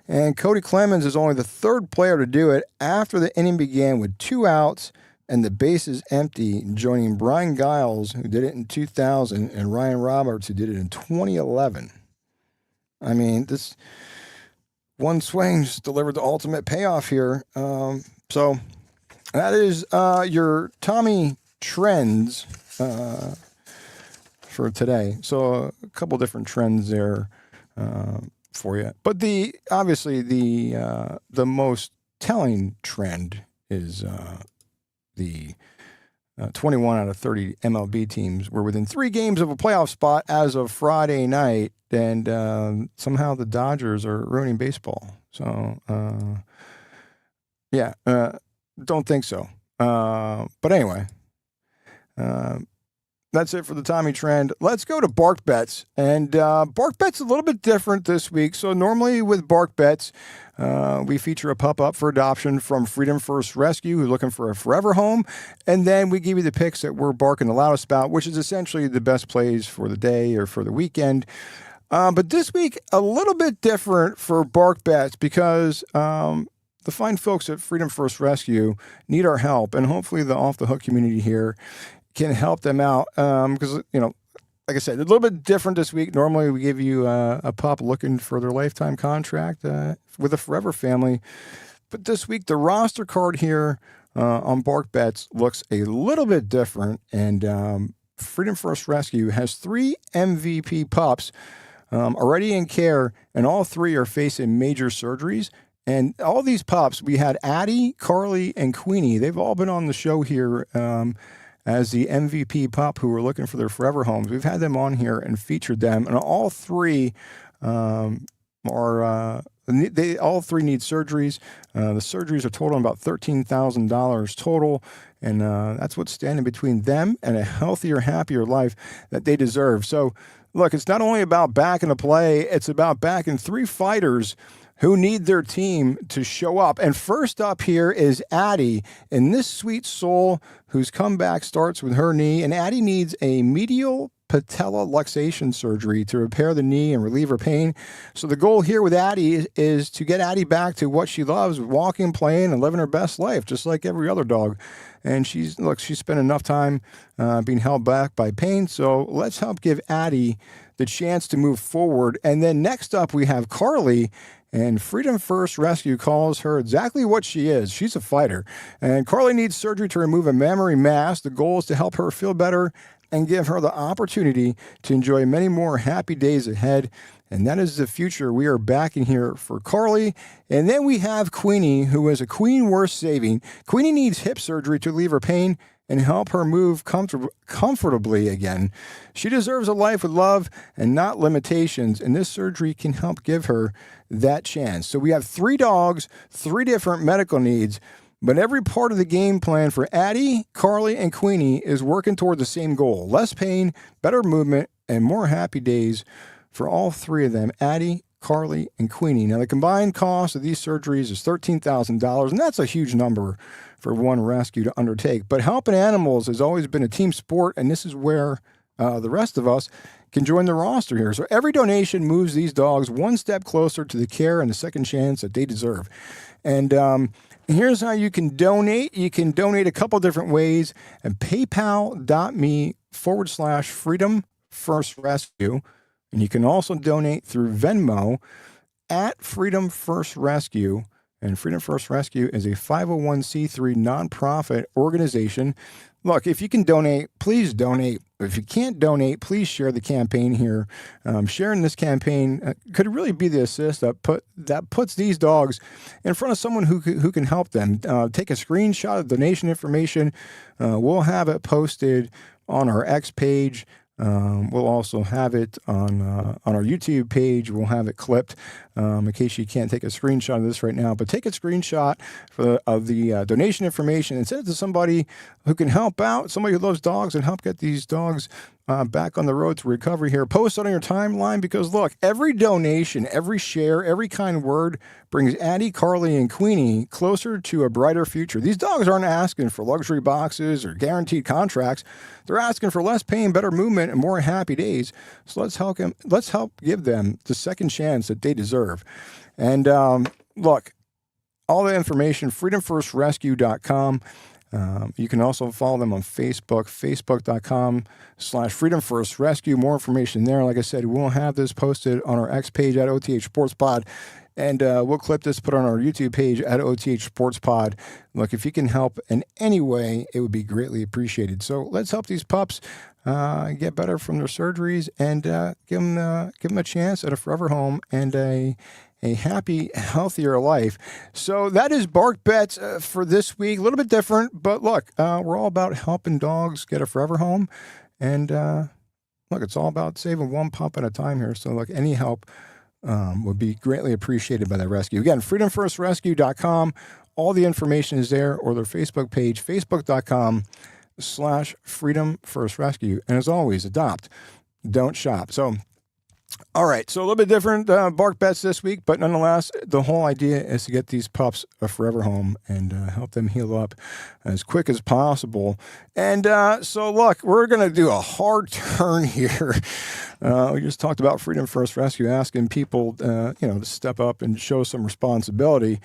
And Cody Clemens is only the 3rd player to do it after the inning began with 2 outs and the bases empty, joining Brian Giles, who did it in 2000, and Ryan Roberts, who did it in 2011. I mean, this one swing just delivered the ultimate payoff here. So that is your Tommy trends for today. So a couple different trends there for you. But obviously the most telling trend is the 21 out of 30 MLB teams were within 3 games of a playoff spot as of Friday night, and somehow the Dodgers are ruining baseball. So, don't think so. But anyway, that's it for the Tommy trend. Let's go to Bark Bets. And Bark Bets a little bit different this week. So normally with Bark Bets, we feature a pup up for adoption from Freedom First Rescue, who's looking for a forever home. And then we give you the picks that we're barking the loudest about, which is essentially the best plays for the day or for the weekend. But this week, a little bit different for Bark Bets because the fine folks at Freedom First Rescue need our help. And hopefully the Off the Hook community here can help them out because, like I said, a little bit different this week. Normally we give you a pup looking for their lifetime contract with a forever family. But this week, the roster card here on Bark Bets looks a little bit different. And Freedom First Rescue has 3 MVP pups already in care, and all 3 are facing major surgeries. And all these pups, we had Addie, Carly, and Queenie. They've all been on the show here as the MVP pup who were looking for their forever homes. We've had them on here and featured them, and all 3 all 3 need surgeries. The surgeries are totaling about $13,000 total, and that's what's standing between them and a healthier, happier life that they deserve. So, look, it's not only about backing a play, it's about backing 3 fighters who need their team to show up. And first up here is Addie, and this sweet soul whose comeback starts with her knee. And Addie needs a medial patella luxation surgery to repair the knee and relieve her pain. So the goal here with Addie is to get Addie back to what she loves, walking, playing, and living her best life, just like every other dog. And she's spent enough time being held back by pain. So let's help give Addie the chance to move forward. And then next up, we have Carly. And Freedom First Rescue calls her exactly what she is. She's a fighter. And Carly needs surgery to remove a memory mass. The goal is to help her feel better and give her the opportunity to enjoy many more happy days ahead. And that is the future we are backing here for Carly. And then we have Queenie, who is a queen worth saving. Queenie needs hip surgery to relieve her pain and help her move comfortably again. She deserves a life with love and not limitations, and this surgery can help give her that chance. So we have 3 dogs, 3 different medical needs, but every part of the game plan for Addie, Carly, and Queenie is working toward the same goal: less pain, better movement, and more happy days for all 3 of them, Addie, Carly, and Queenie. Now, the combined cost of these surgeries is $13,000, and that's a huge number for one rescue to undertake. But helping animals has always been a team sport, and this is where the rest of us can join the roster here. So every donation moves these dogs one step closer to the care and the second chance that they deserve. And here's how you can donate. You can donate a couple different ways at paypal.me/Freedom First Rescue. And you can also donate through Venmo at Freedom First Rescue. And Freedom First Rescue is a 501c3 nonprofit organization. Look, if you can donate, please donate. If you can't donate, please share the campaign here. Sharing this campaign could really be the assist that puts these dogs in front of someone who can help them. Take a screenshot of donation information. We'll have it posted on our X page. We'll also have it on our YouTube page. We'll have it clipped in case you can't take a screenshot of this right now. But take a screenshot of the donation information and send it to somebody who can help out, somebody who loves dogs and help get these dogs back on the road to recovery here. Post it on your timeline because, look, every donation, every share, every kind word brings Addie, Carly, and Queenie closer to a brighter future. These dogs aren't asking for luxury boxes or guaranteed contracts. They're asking for less pain, better movement, and more happy days. So let's help give them the second chance that they deserve. And look, all the information, freedomfirstrescue.com. You can also follow them on Facebook, facebook.com/Freedom First Rescue. More information there. Like I said, we'll have this posted on our X page at OTH Sports Pod. And we'll clip this, put on our YouTube page at OTH Sports Pod. Look, if you can help in any way, it would be greatly appreciated. So let's help these pups get better from their surgeries and give them a chance at a forever home and a happy, healthier life. So that is Bark Bets for this week. A little bit different, but look, we're all about helping dogs get a forever home. And look, it's all about saving one pup at a time here. So look, any help would be greatly appreciated by that rescue. Again, freedomfirstrescue.com. All the information is there, or their Facebook page, facebook.com/Freedom First Rescue. And as always, adopt, don't shop. So, all right, so a little bit different Bark Bets this week, but nonetheless, the whole idea is to get these pups a forever home and help them heal up as quick as possible. And so, look, we're going to do a hard turn here. We just talked about Freedom First Rescue, asking people, to step up and show some responsibility.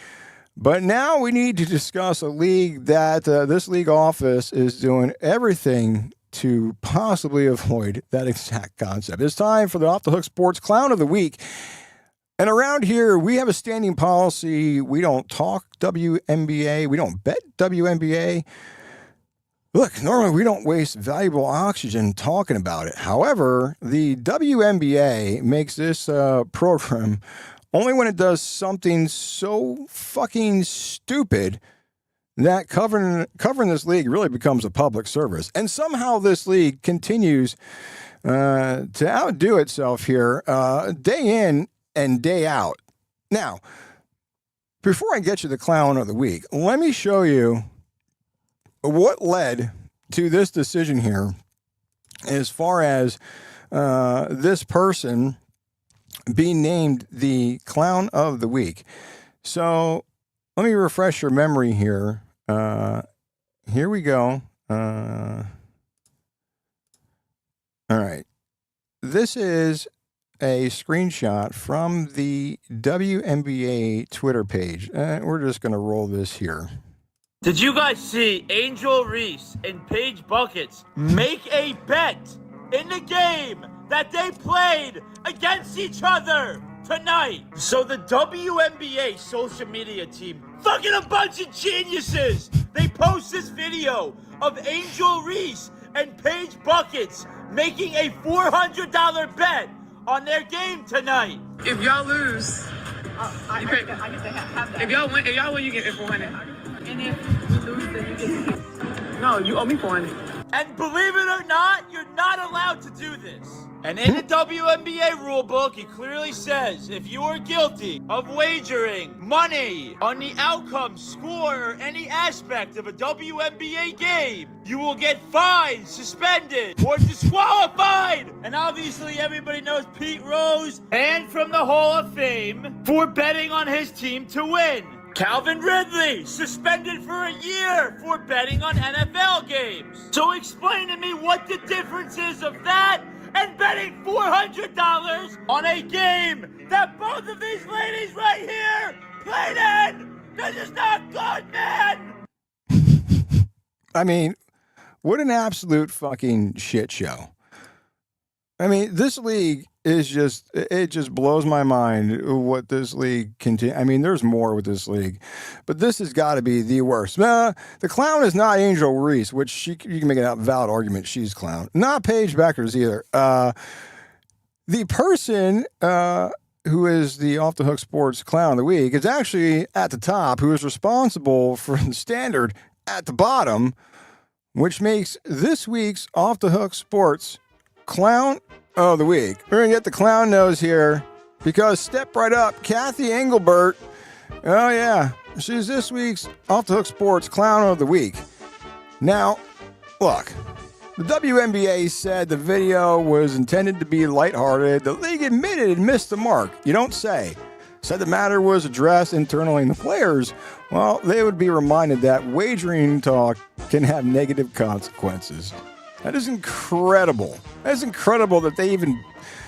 But now we need to discuss a league that this league office is doing everything to possibly avoid that exact concept. It's time for the Off the Hook Sports Clown of the Week. And around here, we have a standing policy. We don't talk WNBA. We don't bet WNBA. Look, normally we don't waste valuable oxygen talking about it. However, the WNBA makes this program only when it does something so fucking stupid that covering this league really becomes a public service. And somehow this league continues to outdo itself here day in and day out. Now, before I get you the Clown of the Week, let me show you what led to this decision here as far as this person being named the Clown of the Week. So let me refresh your memory here. Here we go. All right. This is a screenshot from the WNBA Twitter page. We're just going to roll this here. Did you guys see Angel Reese and Paige Buckets make a bet in the game that they played against each other tonight? So the WNBA social media team, fucking a bunch of geniuses, they post this video of Angel Reese and Paige Buckets making a $400 bet on their game tonight. If y'all lose, I get to have that. If y'all win, you get $400. And if we lose, then you get No, you owe me $400. And believe it or not, you're not allowed to do this. And in the WNBA rulebook, it clearly says if you are guilty of wagering money on the outcome, score, or any aspect of a WNBA game, you will get fined, suspended, or disqualified. And obviously everybody knows Pete Rose banned from the Hall of Fame for betting on his team to win. Calvin Ridley, suspended for a year for betting on NFL games. So explain to me what the difference is of that and betting $400 on a game that both of these ladies right here played in. This is not good, man. I mean, what an absolute fucking shit show. I mean, this league is just, it just blows my mind what this league I mean, there's more with this league, but this has got to be the worst. The clown is not Angel Reese, which you can make a valid argument she's clown. Not Paige Beckers either. The person who is the Off the Hook Sports Clown of the Week is actually at the top, who is responsible for the standard at the bottom, which makes this week's Off the Hook Sports Clown of the Week. We're going to get the clown nose here because step right up, Cathy Engelbert. Oh, yeah. She's this week's Off the Hook Sports Clown of the Week. Now, look, the WNBA said the video was intended to be lighthearted. The league admitted it missed the mark. You don't say. Said the matter was addressed internally, and the players, well, they would be reminded that wagering talk can have negative consequences. That is incredible. That is incredible that they even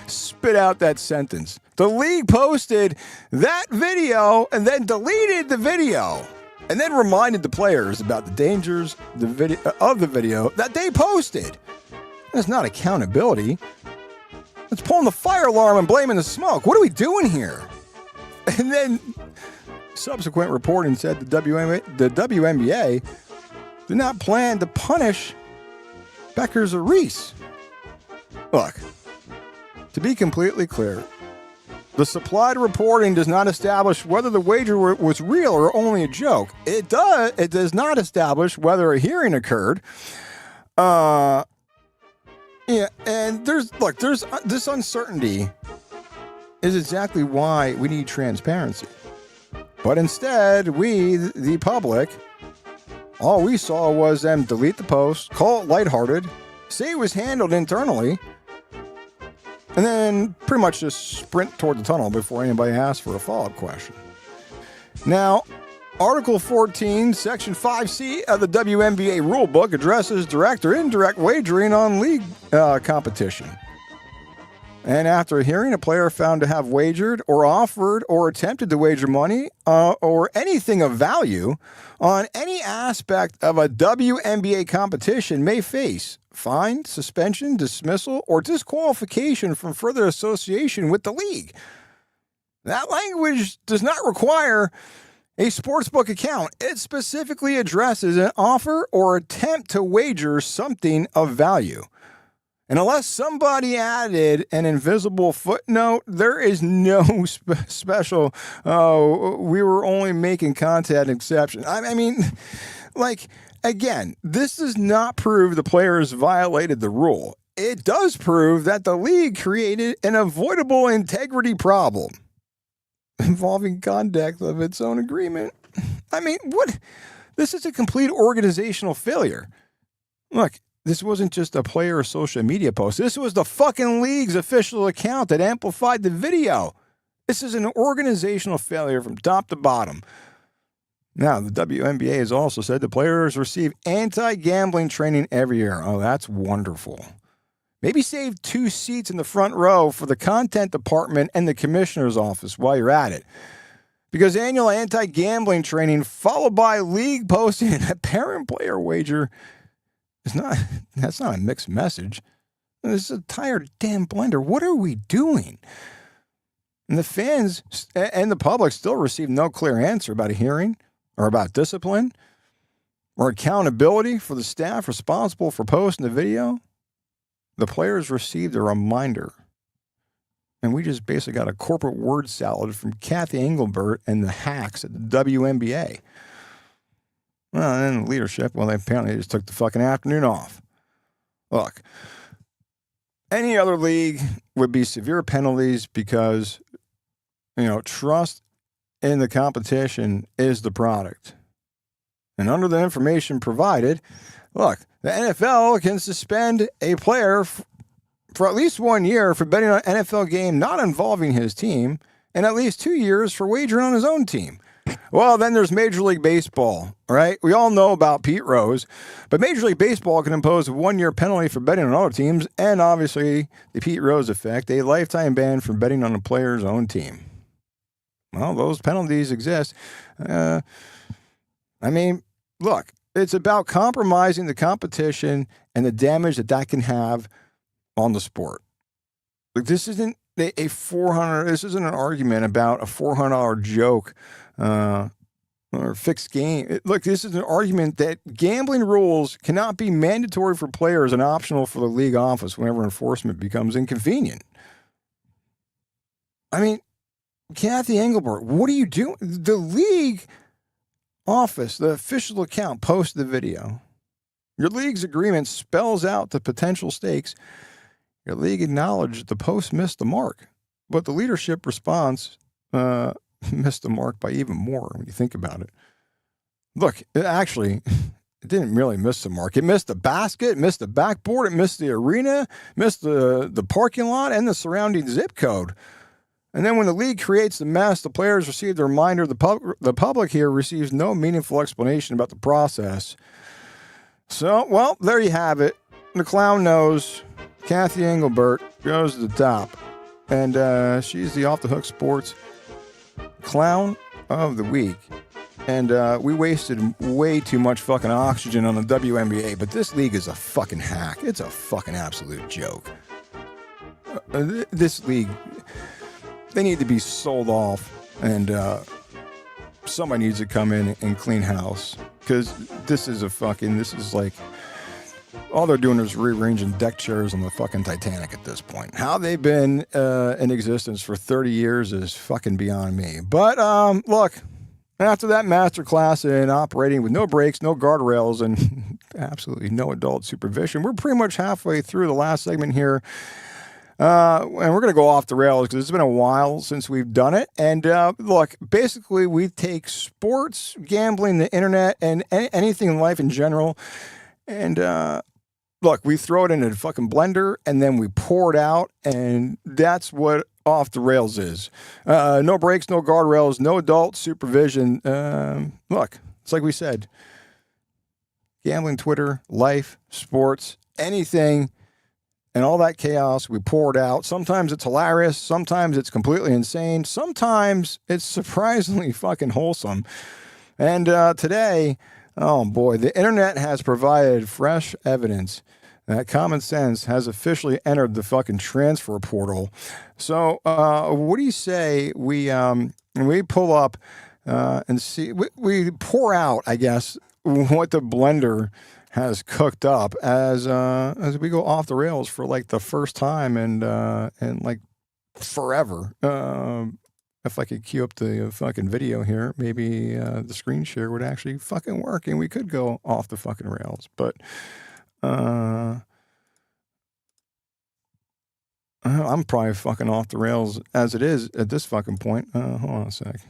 spit out that sentence. The league posted that video and then deleted the video and then reminded the players about the dangers of the video that they posted. That's not accountability. That's pulling the fire alarm and blaming the smoke. What are we doing here? And then subsequent reporting said the WNBA did not plan to punish Beckers or Reese. Look, to be completely clear, the supplied reporting does not establish whether the wager was real or only a joke. It does not establish whether a hearing occurred. Yeah, and there's this uncertainty is exactly why we need transparency. But instead, we, the public, all we saw was them delete the post, call it lighthearted, say it was handled internally, and then pretty much just sprint toward the tunnel before anybody asks for a follow-up question. Now, Article 14, Section 5C of the WNBA rulebook addresses direct or indirect wagering on league competition. And after a hearing, a player found to have wagered or offered or attempted to wager money or anything of value on any aspect of a WNBA competition may face fine, suspension, dismissal, or disqualification from further association with the league. That language does not require a sportsbook account. It specifically addresses an offer or attempt to wager something of value. And unless somebody added an invisible footnote, there is no special, we were only making contact exception. I mean, like, again, this does not prove the players violated the rule. It does prove that the league created an avoidable integrity problem involving conduct of its own agreement. I mean, what? This is a complete organizational failure. Look, this wasn't just a player or social media post. This was the fucking league's official account that amplified the video. This is an organizational failure from top to bottom. Now, the WNBA has also said the players receive anti-gambling training every year. Oh, that's wonderful. Maybe save 2 seats in the front row for the content department and the commissioner's office while you're at it. Because annual anti-gambling training followed by league posting a parent-player wager that's not a mixed message. This is a tired damn blender. What are we doing? And the fans and the public still receive no clear answer about a hearing or about discipline or accountability for the staff responsible for posting the video. The players received a reminder. And we just basically got a corporate word salad from Cathy Engelbert and the hacks at the WNBA. Well, and then the leadership, well, they apparently just took the fucking afternoon off. Look, any other league would be severe penalties because, trust in the competition is the product. And under the information provided, look, the NFL can suspend a player for at least 1 year for betting on an NFL game not involving his team and at least 2 years for wagering on his own team. Well, then there's Major League Baseball, right? We all know about Pete Rose, but Major League Baseball can impose a 1-year penalty for betting on other teams, and obviously the Pete Rose effect, a lifetime ban for betting on a player's own team. Well, those penalties exist. I mean, look, it's about compromising the competition and the damage that can have on the sport. Like, this isn't this isn't an argument about a $400 joke or fixed game. Look, this is an argument that gambling rules cannot be mandatory for players and optional for the league office whenever enforcement becomes inconvenient. I mean, Cathy Engelbert, what are you doing? The league office, the official account, posted the video. Your league's agreement spells out the potential stakes. Your league acknowledged the post missed the mark, but the leadership response missed the mark by even more when you think about it. Look, it didn't really miss the mark. It missed the basket, it missed the backboard, it missed the arena, missed the parking lot, and the surrounding zip code. And then when the league creates the mess, the players receive the reminder. The public here receives no meaningful explanation about the process. So, well, there you have it. The clown knows. Cathy Engelbert goes to the top. And she's the Off the Hook Sports Clown of the Week. And we wasted way too much fucking oxygen on the WNBA, but this league is a fucking hack. It's a fucking absolute joke. This league, they need to be sold off, and somebody needs to come in and clean house, because this is like, all they're doing is rearranging deck chairs on the fucking Titanic at this point. How they've been in existence for 30 years is fucking beyond me. But look, after that masterclass in operating with no brakes, no guardrails, and absolutely no adult supervision, we're pretty much halfway through the last segment here. And we're going to go off the rails because it's been a while since we've done it. And look, basically we take sports, gambling, the internet, and anything in life in general, and look, we throw it in a fucking blender and then we pour it out, and that's what off the rails is. No brakes, no guardrails, no adult supervision. Look, it's like we said, gambling, Twitter, life, sports, anything, and all that chaos, we pour it out. Sometimes it's hilarious. Sometimes it's completely insane. Sometimes it's surprisingly fucking wholesome. And today, oh boy, the internet has provided fresh evidence that common sense has officially entered the fucking transfer portal. So what do you say we pull up and see, we pour out, I guess, what the blender has cooked up as we go off the rails for like the first time and like forever. If I could cue up the fucking video here, maybe the screen share would actually fucking work and we could go off the fucking rails. But I'm probably fucking off the rails as it is at this fucking point. Hold on a sec.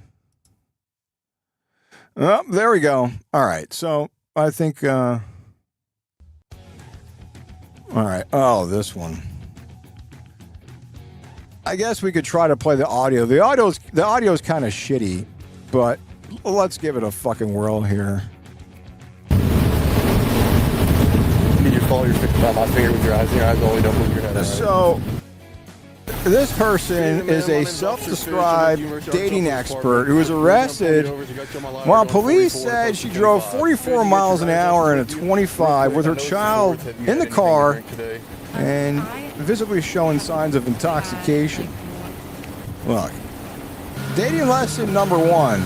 Oh, there we go. All right. So I think, all right. Oh, this one. I guess we could try to play the audio. The audio is kind of shitty, but let's give it a fucking whirl here. You just follow your my finger with your eyes. Your eyes only, don't move your head. So, this person is a self-described dating expert who was arrested while police said she drove 44 miles an hour in a 25 with her child in the car and visibly showing signs of intoxication. Look, dating lesson number 1,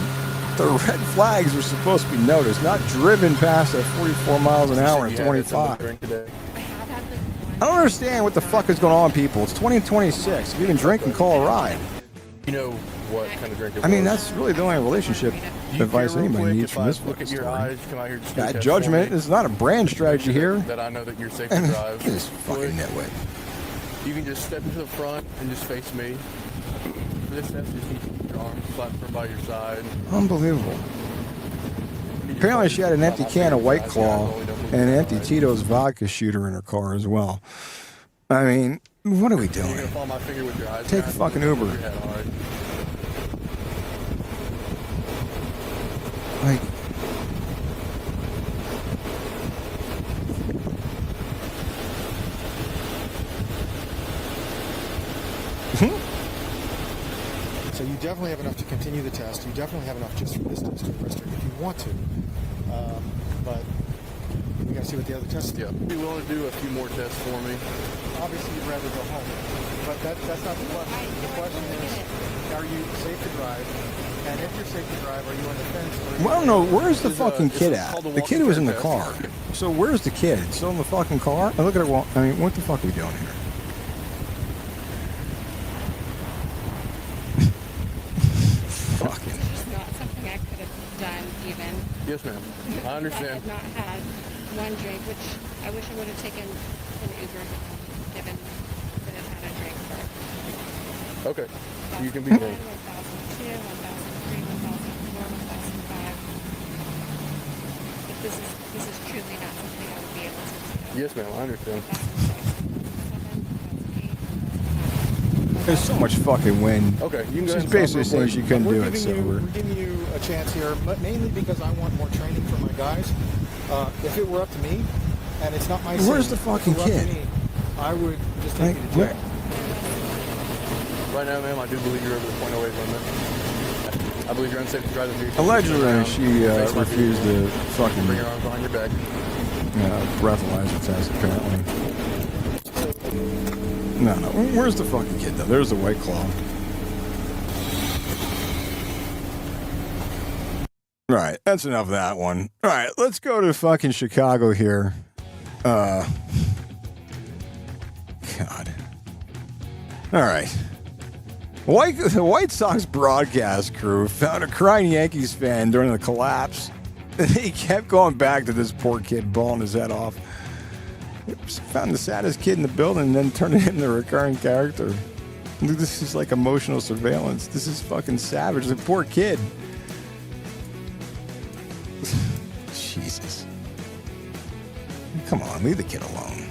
the red flags are supposed to be noticed, not driven past at 44 miles an hour in 25. I don't understand what the fuck is going on, people. It's 2026. If you can drink and call a ride. You know what kind of drink it was? I mean, that's really the only relationship advice anybody needs from this fucking story. That judgment is not a brand strategy here. That I know that you're safe to drive. This fucking nitwit. You can just step into the front and just face me. For this step, just keep your arms flat from by your side. Unbelievable. Apparently she had an empty can of White Claw and an empty Tito's vodka shooter in her car as well. I mean, what are we doing? Take a fucking Uber. Like, So you definitely have enough to continue the test. You definitely have enough just for this test to register if you want to. But we got to see what the other tests do. Be willing to do a few more tests for me. Obviously, you'd rather go home. But that's not the question. The question is, are you safe to drive? And if you're safe to drive, are you on the fence? well, I don't know. Where's the fucking kid at? The kid was in the car. So where's the kid? Still in the fucking car? And look at it. Well, I mean, what the fuck are we doing here? Fucking. It's not something I could have done even. Yes, ma'am. I understand. If I had not had one drink, which I wish I would have taken an Uber given that I've had a drink for. Okay. You can be there. 1002, 1003, 1004, 1005. But this is truly not something I would be able to do. Yes, ma'am. I understand. There's so much fucking wind. Okay, you can go She's ahead and basically stop real saying quick. she couldn't do it, so We're giving you a chance here, but mainly because I want more training for my guys. If it were up to me, and it's not my Where's sin, the fucking if it were up to kid? me, I would just take Like, you to jail. Right now, ma'am, I do believe you're over the .08 limit. I believe you're unsafe to drive the vehicle. Allegedly, she refused to fucking Bring your arms behind your back. breathalyzer test, apparently. No. Where's the fucking kid, though? There's the White Claw. All right, that's enough of that one. All right, let's go to fucking Chicago here. God. All right. The White Sox broadcast crew found a crying Yankees fan during the collapse. He kept going back to this poor kid bawling his head off. Found the saddest kid in the building and then turned it into a recurring character. This is like emotional surveillance. This is fucking savage. The poor kid. Jesus. Come on, leave the kid alone.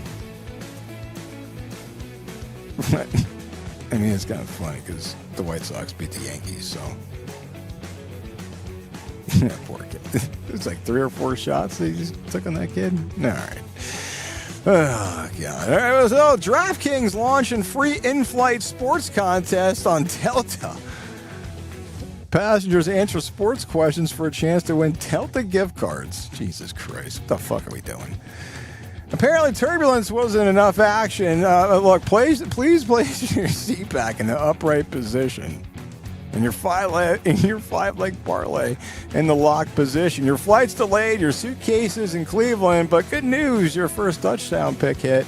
I mean, it's kind of funny because the White Sox beat the Yankees, so. Yeah, poor kid. It's like 3 or 4 shots they just took on that kid. All right. Oh, God. All right, so DraftKings launching free in-flight sports contest on Delta. Passengers answer sports questions for a chance to win Delta gift cards. Jesus Christ. What the fuck are we doing? Apparently, turbulence wasn't enough action. Look, please place your seat back in the upright position. And your 5-leg parlay in the locked position. Your flight's delayed, your suitcases in Cleveland, but good news, your first touchdown pick hit.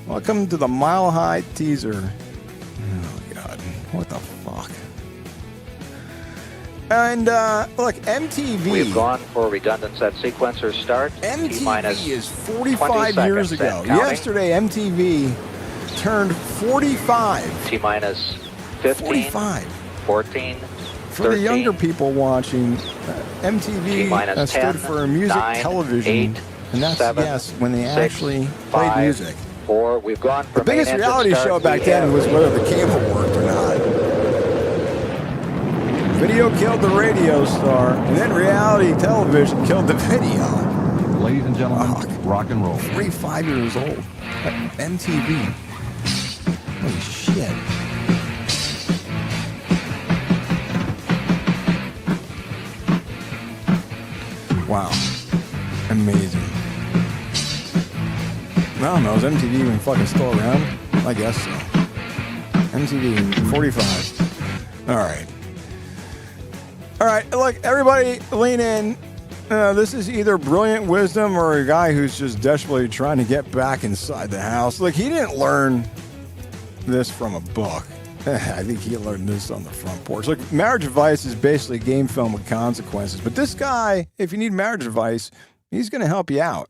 Welcome to the Mile High teaser. Oh, God. What the fuck? And, look, MTV. We've gone for redundant set sequencer start. MTV is 45 years ago. Yesterday, MTV turned 45. T-minus 15, 45. 14, For 13, the younger people watching, MTV stood 10, for music 9, television. 8, and that's, 7, yes, when they 6, actually 5, played music. 4. We've gone for The biggest main engine reality start. show back We then have was whether the cable worked or not. Video killed the radio star, and then reality television killed the video. Ladies and gentlemen, rock and roll. 45 years old. MTV. Holy shit. Wow. Amazing. I don't know, is MTV even fucking still around? I guess so. MTV, 45. All right. All right, look, everybody lean in. This is either brilliant wisdom or a guy who's just desperately trying to get back inside the house. Look, he didn't learn this from a book. I think he learned this on the front porch. Look, marriage advice is basically a game film with consequences. But this guy, if you need marriage advice, he's going to help you out.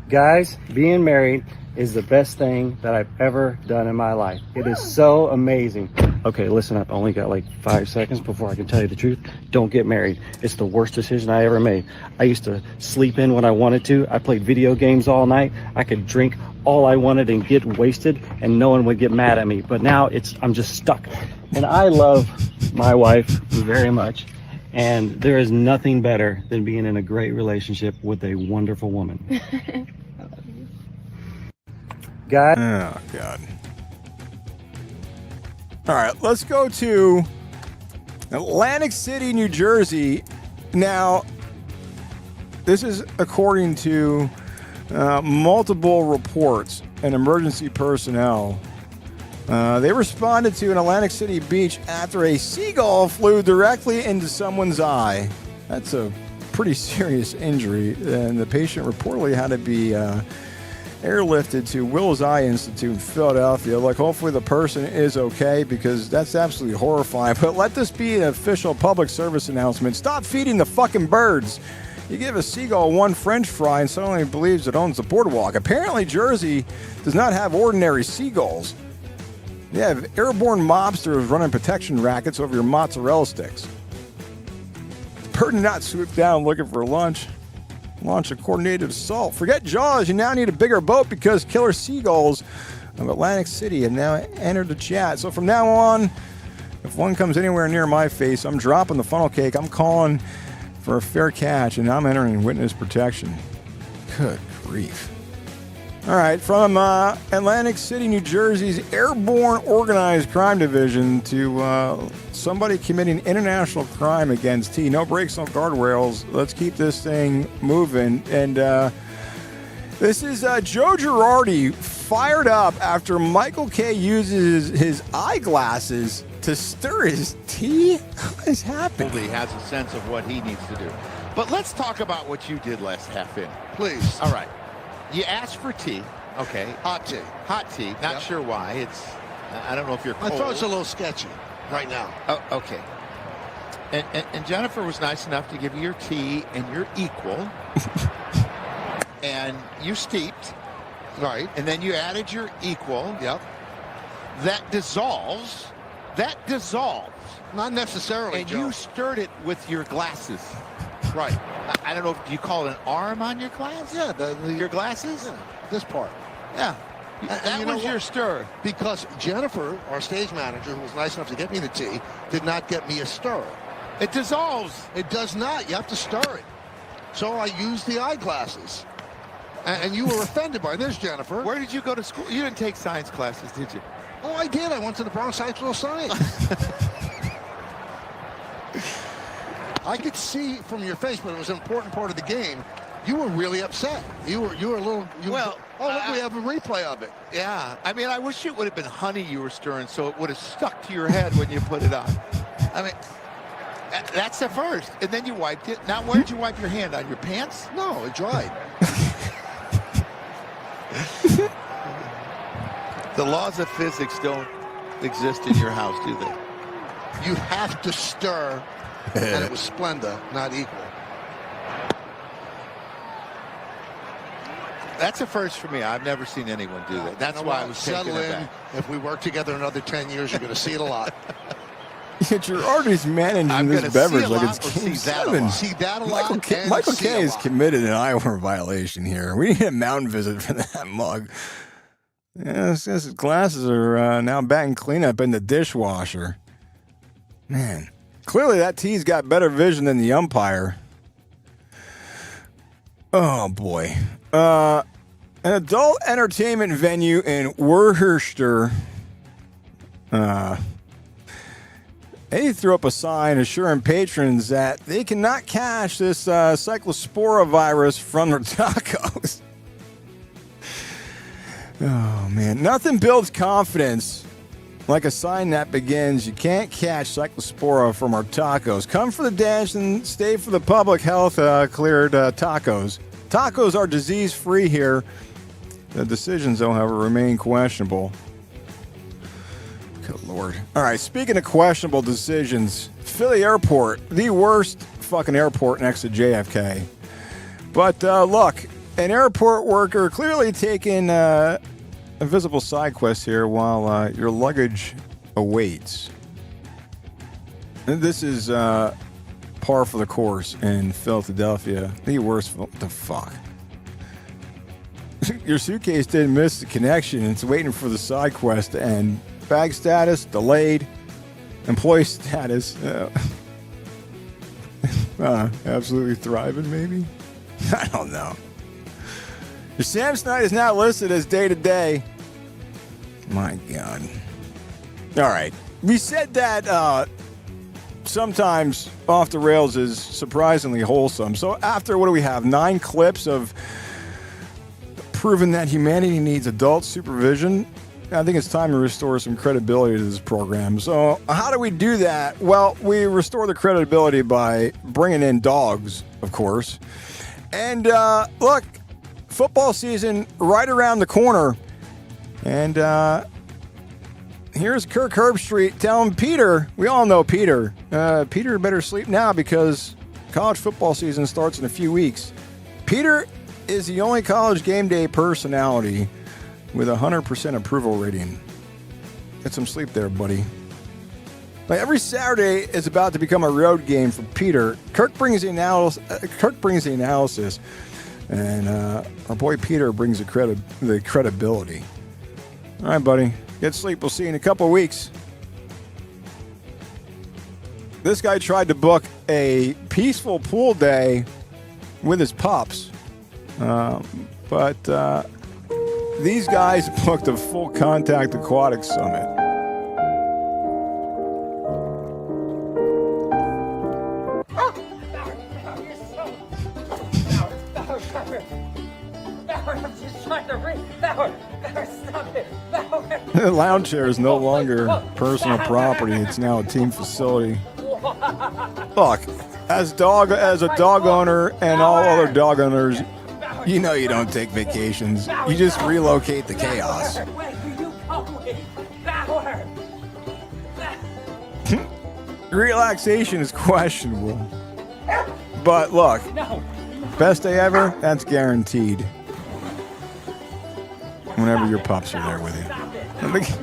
Guys, being married is the best thing that I've ever done in my life. It is so amazing. Okay, listen up. I only got like 5 seconds before I can tell you the truth. Don't get married. It's the worst decision I ever made. I used to sleep in when I wanted to. I played video games all night. I could drink all I wanted and get wasted and no one would get mad at me. But now I'm just stuck. And I love my wife very much. And there is nothing better than being in a great relationship with a wonderful woman. God. Oh, God. All right, let's go to Atlantic City, New Jersey. Now, this is according to multiple reports and emergency personnel. They responded to an Atlantic City beach after a seagull flew directly into someone's eye. That's a pretty serious injury, and the patient reportedly had to be airlifted to Wills Eye Institute in Philadelphia. Like, hopefully the person is okay, because that's absolutely horrifying. But let this be an official public service announcement. Stop feeding the fucking birds. You give a seagull one French fry and suddenly believes it owns the boardwalk. Apparently, Jersey does not have ordinary seagulls. They have airborne mobsters running protection rackets over your mozzarella sticks. The bird did not swoop down looking for lunch. Launch a coordinated assault. Forget Jaws, you now need a bigger boat, because killer seagulls of Atlantic City have now entered the chat. So from now on, if one comes anywhere near my face, I'm dropping the funnel cake. I'm calling for a fair catch, and I'm entering witness protection. Good grief. All right, from Atlantic City, New Jersey's Airborne Organized Crime Division to somebody committing international crime against T. No brakes, no guardrails. Let's keep this thing moving. And this is Joe Girardi fired up after Michael K. uses his eyeglasses to stir his tea. What is happening? He has a sense of what he needs to do. But let's talk about what you did last half inning. Please. All right. You asked for tea. Okay. Hot tea. Hot tea. Not sure why. I don't know if you're cold. I thought it's a little sketchy right now. Oh, okay. And Jennifer was nice enough to give you your tea and your equal. And you steeped. Right. And then you added your equal. Yep. That dissolves. Not necessarily, And Joe. you stirred it with your glasses. Right. I don't know, do you call it an arm on your glass? Yeah, your glasses? Yeah, this part. Yeah. That was your stir. Because Jennifer, our stage manager, who was nice enough to get me the tea, did not get me a stir. It dissolves. It does not. You have to stir it. So I used the eyeglasses. And you were offended by this, Jennifer. Where did you go to school? You didn't take science classes, did you? Oh, I did. I went to the Bronx High School of Science. I could see from your face, but it was an important part of the game. You were really upset. You were a little. Look, we have a replay of it. Yeah. I mean, I wish it would have been honey you were stirring, so it would have stuck to your head when you put it on. I mean, that's the first. And then you wiped it. Now, where did you wipe your hand? On your pants? No, it dried. The laws of physics don't exist in your house, do they? You have to stir. And it was Splenda, not equal. That's a first for me. I've never seen anyone do that. That's why I was taking settle it in. back. If we work together another 10 years, you're going to see it a lot. Girardi's managing I'm this gonna beverage see a like lot it's or Game See that a 7. lot. See that a lot. Michael and K. see a is lot. committed an Iowa violation here. We need a mountain visit for that mug. Yes, his glasses are now batting cleanup in the dishwasher. Man, clearly that tea's got better vision than the umpire. Oh, boy. An adult entertainment venue in Worcester. They threw up a sign assuring patrons that they cannot catch this cyclospora virus from their tacos. Oh, man. Nothing builds confidence like a sign that begins, "You can't catch cyclospora from our tacos. Come for the dance and stay for the public health cleared tacos. Tacos are disease-free here. The decisions, though, however, remain questionable." Good Lord. All right, speaking of questionable decisions, Philly Airport, the worst fucking airport next to JFK. But look, an airport worker clearly taking a visible side quest here while your luggage awaits. And this is par for the course in Philadelphia. The worst. What the fuck? Your suitcase didn't miss the connection. It's waiting for the side quest to end. Bag status delayed. Employee status. Absolutely thriving, maybe? I don't know. Your Samsonite is now listed as day-to-day. My God. All right. We said that sometimes Off the Rails is surprisingly wholesome. So after, what do we have, 9 clips of proving that humanity needs adult supervision, I think it's time to restore some credibility to this program. So how do we do that? Well, we restore the credibility by bringing in dogs, of course. And look, football season right around the corner. And here's Kirk Herbstreit telling Peter, we all know Peter, Peter better sleep now because college football season starts in a few weeks. Peter is the only college game day personality with a 100% approval rating. Get some sleep there, buddy. Like every Saturday is about to become a road game for Peter. Kirk brings the analysis, and our boy Peter brings the credibility. All right, buddy. Get sleep. We'll see you in a couple of weeks. This guy tried to book a peaceful pool day with his pups, but these guys booked a full contact aquatic summit. The lounge chair is no longer personal property. It's now a team facility. Look, as a dog owner and all other dog owners, you know you don't take vacations. You just relocate the chaos. Relaxation is questionable. But look, best day ever, that's guaranteed. Whenever your pups are there with you. Oh my God.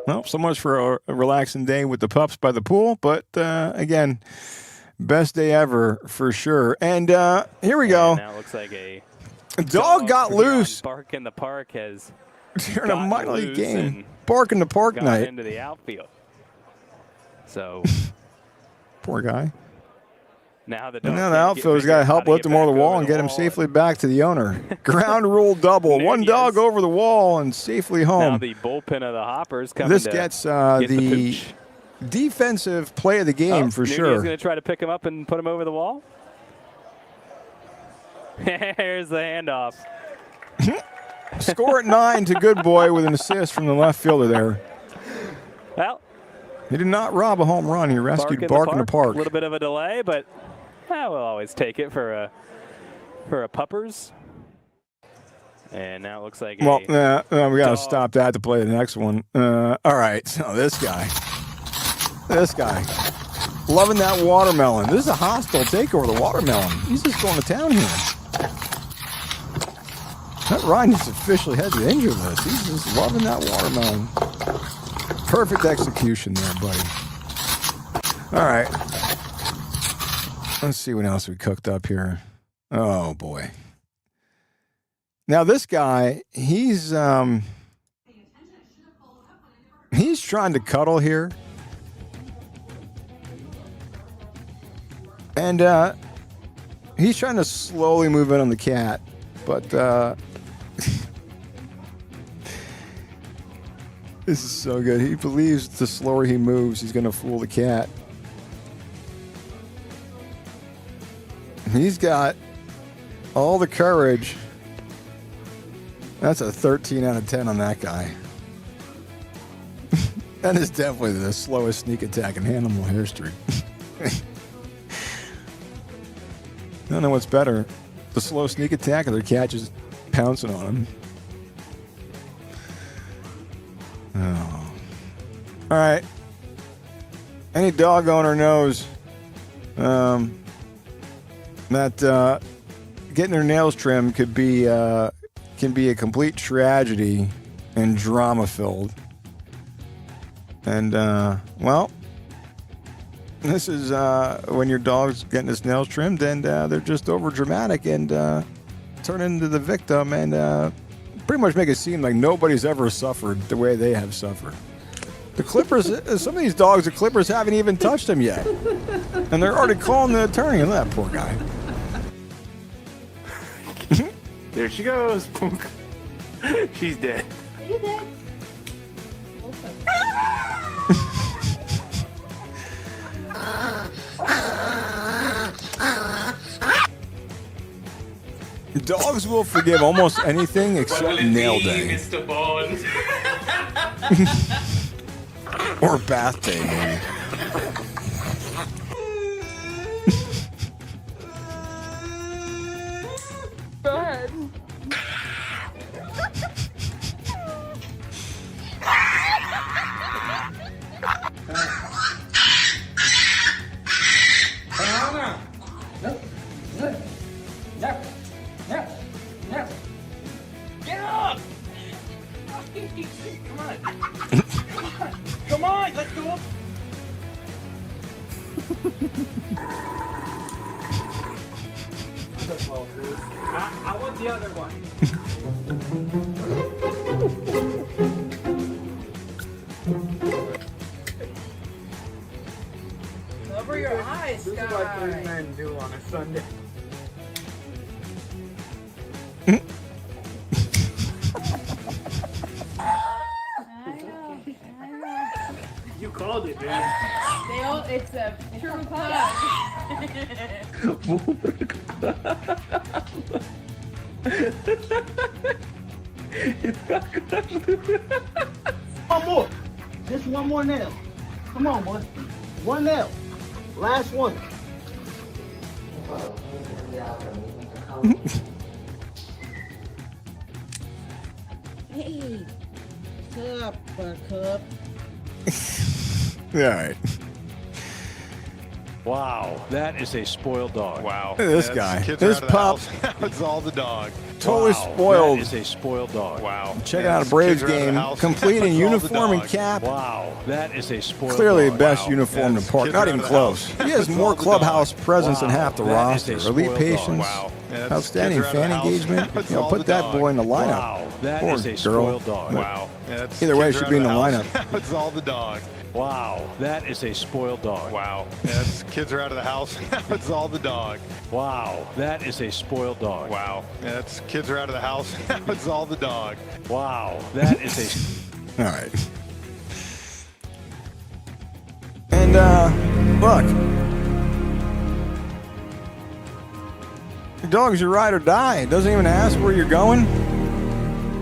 Well, so much for a relaxing day with the pups by the pool. But again, best day ever for sure. And here we go. Now it looks like a dog got loose. Bark in the park has during a minor league game. Bark in the park night. Into the outfield. So poor guy. Now the outfield's got to help lift him over the wall and get him safely back to the owner. Ground rule double. One dog over the wall and safely home. Now the bullpen of the Hoppers coming This gets the defensive play of the game for sure. He's going to try to pick him up and put him over the wall. Here's the handoff. Score at 9 to Good Boy with an assist from the left fielder there. Well, he did not rob a home run. He rescued Bark in the park. A little bit of a delay, but we'll always take it for a puppers. And now it looks like we got to stop that to play the next one. All right, so this guy, loving that watermelon. This is a hostile takeover of the watermelon. He's just going to town here. That Ryan is officially head to the injury list. He's just loving that watermelon. Perfect execution there, buddy. All right. Let's see what else we cooked up here. Oh, boy. Now, this guy, he's trying to cuddle here. And he's trying to slowly move in on the cat. But this is so good. He believes the slower he moves, he's going to fool the cat. He's got all the courage. That's a 13 out of 10 on that guy. That is definitely the slowest sneak attack in animal history. I don't know what's better, the slow sneak attack or the cat just pouncing on him. Oh. All right. Any dog owner knows that getting their nails trimmed can be a complete tragedy and drama-filled. And, well, this is when your dog's getting his nails trimmed and they're just over dramatic and turn into the victim and pretty much make it seem like nobody's ever suffered the way they have suffered. The Clippers, some of these dogs, the Clippers haven't even touched them yet. And they're already calling the attorney on that poor guy. There she goes. She's dead. Are you dead? Dogs will forgive almost anything except nail day. Mr. Bond. Or bath day, maybe. Go ahead. Get up! Come on. Come on, let's go. I want the other one. Cover your eyes, This is what three men do on a Sunday. You called it, man. It's a true plug. One more. Just one more nail. Come on, boy. One nail. Last one. Hey, what's up, Buttercup? All right. Wow, that is a spoiled dog. Wow. This guy. This pup. It's all the dog. Totally Wow, spoiled. That is a spoiled dog. Wow. Checking out a Braves game, complete in uniform and cap. Wow, that is a spoiled Clearly dog. the best Wow. uniform in the park. kids Not are even out of the close. house. He has more clubhouse presence than half the That is roster. a Elite spoiled patience, Wow. Yeah, that's- outstanding kids are out of fan the house. engagement. That's You know, all put the that dog. boy in the lineup. Wow, that Poor is a girl. spoiled dog. Wow. Yeah, that's- Either way, kids should are be in the out of lineup. It's all the dog. Wow, that is a spoiled dog. Wow. Yeah, that's- kids are out of the house. It's all the dog. Wow, that is a spoiled dog. Wow. Yeah, that's- kids are out of the house. It's all the dog. Wow, that is a... All right. And, look. Your dog's your ride or die. It doesn't even ask where you're going.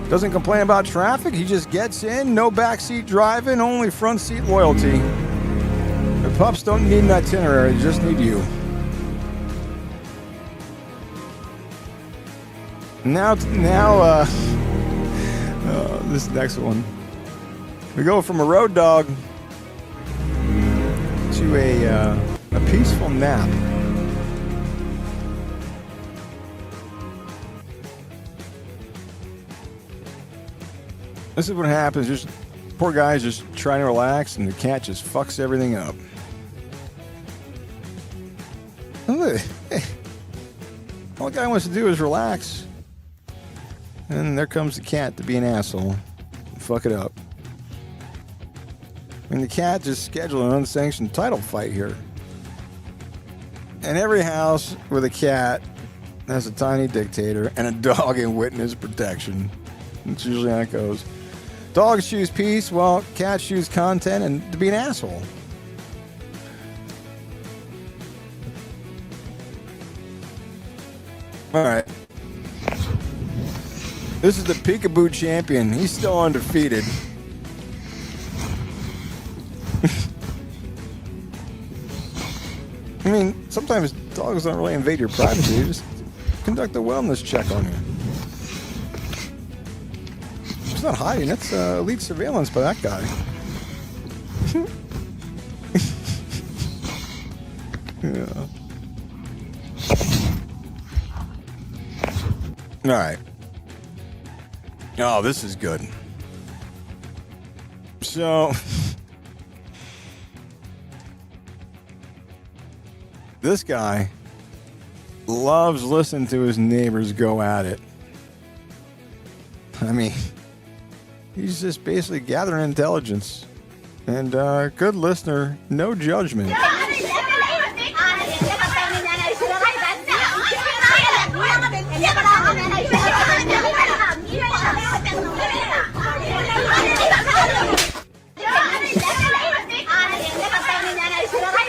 Doesn't complain about traffic. He just gets in. No backseat driving. Only front seat loyalty. The pups don't need an itinerary. They just need you. Now, this next one. We go from a road dog to a peaceful nap. This is what happens. Just poor guy's just trying to relax, and the cat just fucks everything up. Look, hey, all the guy wants to do is relax, and there comes the cat to be an asshole, and fuck it up. I mean, the cat just scheduled an unsanctioned title fight here. And every house with a cat has a tiny dictator and a dog in witness protection. That's usually how it goes. Dogs choose peace, while cats choose content and to be an asshole. All right. This is the Peekaboo champion. He's still undefeated. I mean, sometimes dogs don't really invade your privacy. They just conduct a wellness check on you. It's not hiding. That's elite surveillance by that guy. Yeah. All right. Oh, this is good. So, This guy loves listening to his neighbors go at it. I mean, he's just basically gathering intelligence. And good listener, no judgment.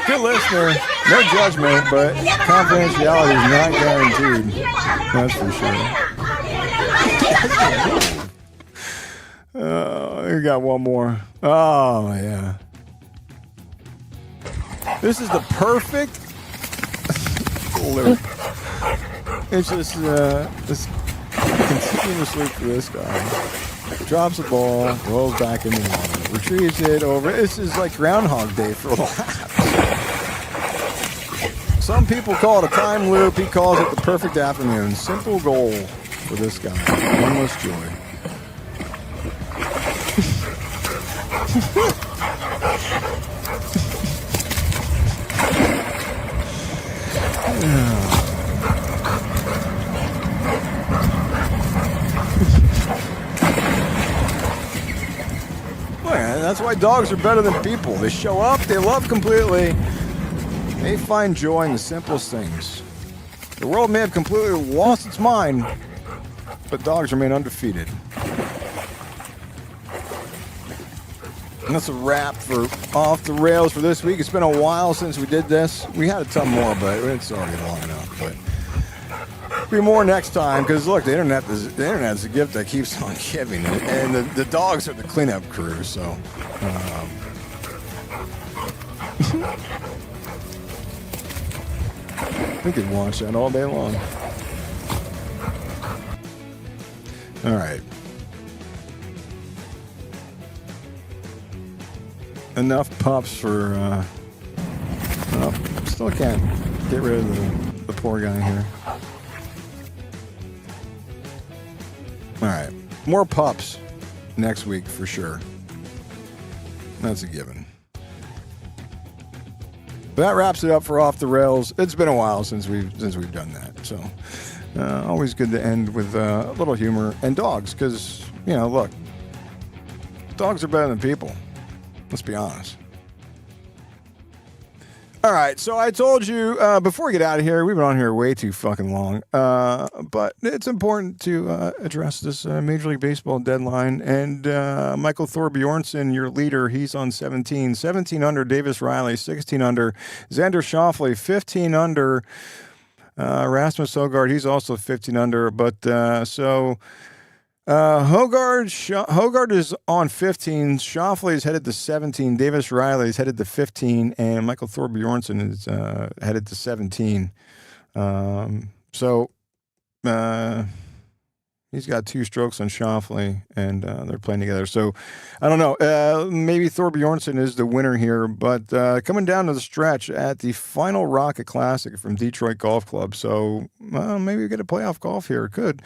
Good listener, no judgment, but confidentiality is not guaranteed. That's for sure. We got one more. Oh, yeah. This is the perfect loop. It's just this continuously for this guy. Drops the ball, rolls back in the water, retrieves it over. This is like Groundhog Day for a laugh. Some people call it a time loop. He calls it the perfect afternoon. Simple goal for this guy. Endless joy. That's why dogs are better than people. They show up, they love completely. They find joy in the simplest things. The world may have completely lost its mind, but dogs remain undefeated. And that's a wrap for Off the Rails for this week. It's been a while since we did this. We had a ton more, but it's already long enough. But be more next time, because look, the internet's a gift that keeps on giving, and the dogs are the cleanup crew. So. We could watch that all day long. All right. Enough pups for. Still can't get rid of the poor guy here. All right. More pups next week for sure. That's a given. That wraps it up for Off the Rails. It's been a while since we've done that. So always good to end with a little humor and dogs, because, look, dogs are better than people. Let's be honest. All right, so I told you before we get out of here, we've been on here way too fucking long, but it's important to address this Major League Baseball deadline. And Michael Thorbjornsen, your leader, he's on 17 under. Davis Riley, 16 under. Xander Schauffele, 15 under. Rasmus Højgaard, he's also 15 under. But Højgaard is on 15. Schauffele is headed to 17. Davis Riley is headed to 15, and Michael Thorbjornsen is headed to 17. He's got 2 strokes on Schauffele, and they're playing together. So I don't know. Maybe Thorbjornsen is the winner here, but coming down to the stretch at the final Rocket Classic from Detroit Golf Club. So maybe we get a playoff golf here. Could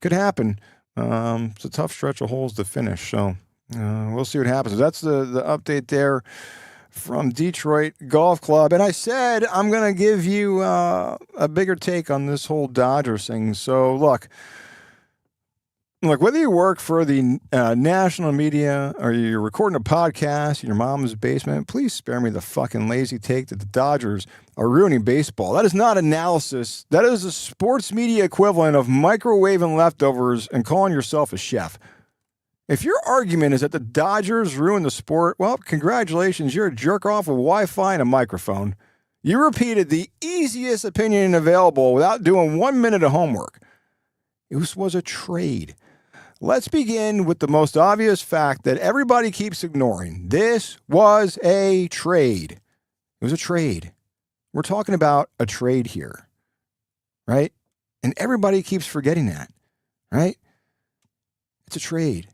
happen. It's a tough stretch of holes to finish, so we'll see what happens. That's the update there from Detroit Golf Club. And I said I'm going to give you a bigger take on this whole Dodgers thing. So look, whether you work for the national media or you're recording a podcast in your mom's basement, please spare me the fucking lazy take that the Dodgers are ruining baseball. That is not analysis. That is a sports media equivalent of microwaving leftovers and calling yourself a chef. If your argument is that the Dodgers ruin the sport, well, congratulations. You're a jerk off with Wi-Fi and a microphone. You repeated the easiest opinion available without doing 1 minute of homework. It was a trade. Let's begin with the most obvious fact that everybody keeps ignoring. This was a trade. It was a trade. We're talking about a trade here, right? And everybody keeps forgetting that, right? It's a trade.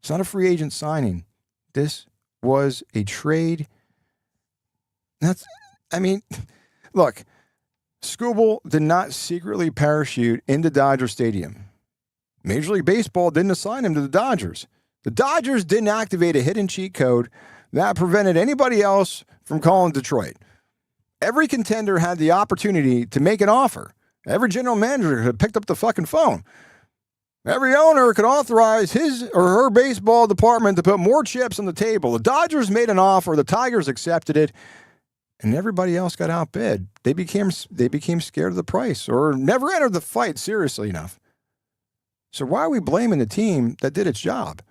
It's not a free agent signing. This was a trade. Look, Skubal did not secretly parachute into Dodger Stadium. Major League Baseball didn't assign him to the Dodgers. The Dodgers didn't activate a hidden cheat code that prevented anybody else from calling Detroit. Every contender had the opportunity to make an offer. Every general manager had picked up the fucking phone. Every owner could authorize his or her baseball department to put more chips on the table. The Dodgers made an offer, the Tigers accepted it, and everybody else got outbid. They became scared of the price or never entered the fight seriously enough. So why are we blaming the team that did its job?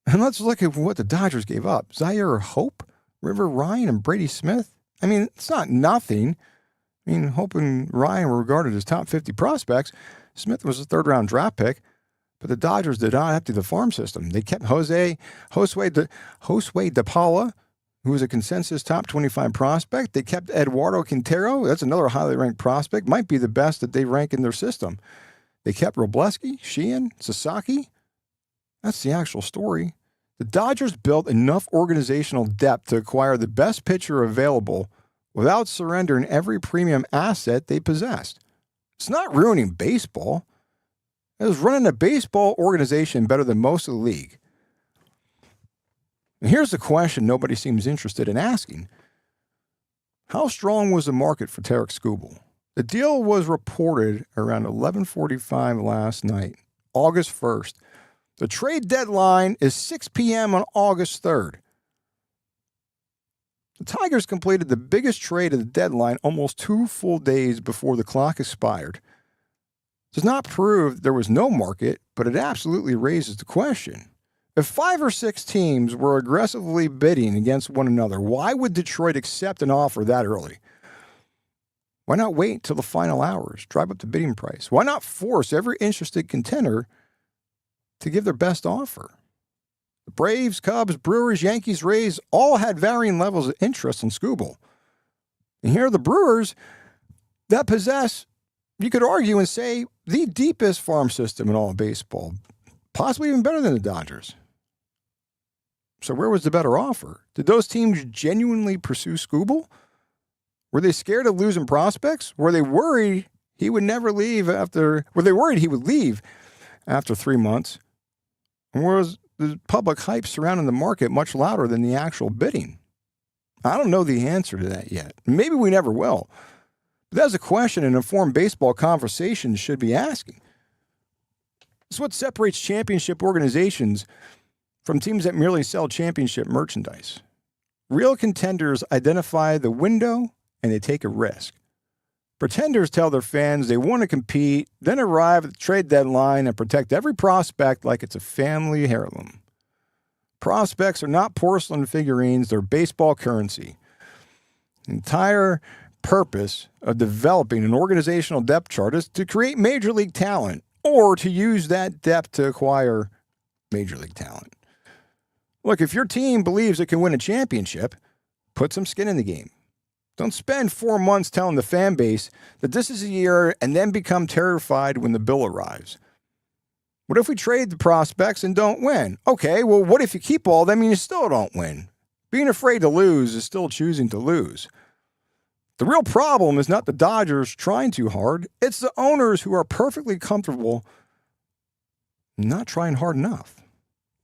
And let's look at what the Dodgers gave up. Zaire Hope, River Ryan, and Brady Smith. I mean, it's not nothing. I mean, Hope and Ryan were regarded as top 50 prospects. Smith was a third-round draft pick, but the Dodgers did not empty the farm system. They kept Josue De Paula, who was a consensus top 25 prospect. They kept Eduardo Quintero. That's another highly ranked prospect. Might be the best that they rank in their system. They kept Robleski, Sheehan, Sasaki. That's the actual story. The Dodgers built enough organizational depth to acquire the best pitcher available without surrendering every premium asset they possessed. It's not ruining baseball. It was running a baseball organization better than most of the league. And here's the question nobody seems interested in asking. How strong was the market for Tarik Skubal? The deal was reported around 11:45 last night, August 1st. The trade deadline is 6 p.m. on August 3rd. The Tigers completed the biggest trade of the deadline almost 2 full days before the clock expired. Does not prove there was no market, but it absolutely raises the question. If 5 or 6 teams were aggressively bidding against one another, why would Detroit accept an offer that early? Why not wait till the final hours, drive up the bidding price? Why not force every interested contender to give their best offer? The Braves, Cubs, Brewers, Yankees, Rays all had varying levels of interest in Skubal. And here are the Brewers that possess, you could argue and say, the deepest farm system in all of baseball, possibly even better than the Dodgers. So where was the better offer? Did those teams genuinely pursue Skubal? Were they scared of losing prospects? Were they worried he would never leave were they worried he would leave after 3 months? Or was the public hype surrounding the market much louder than the actual bidding? I don't know the answer to that yet. Maybe we never will. But that's a question an informed baseball conversation should be asking. It's what separates championship organizations from teams that merely sell championship merchandise. Real contenders identify the window and they take a risk. Pretenders tell their fans they want to compete, then arrive at the trade deadline and protect every prospect like it's a family heirloom. Prospects are not porcelain figurines, they're baseball currency. The entire purpose of developing an organizational depth chart is to create major league talent or to use that depth to acquire major league talent. Look, if your team believes it can win a championship, put some skin in the game. Don't spend 4 months telling the fan base that this is a year and then become terrified when the bill arrives. What if we trade the prospects and don't win? Okay, well, what if you keep all of them and you still don't win? Being afraid to lose is still choosing to lose. The real problem is not the Dodgers trying too hard. It's the owners who are perfectly comfortable not trying hard enough.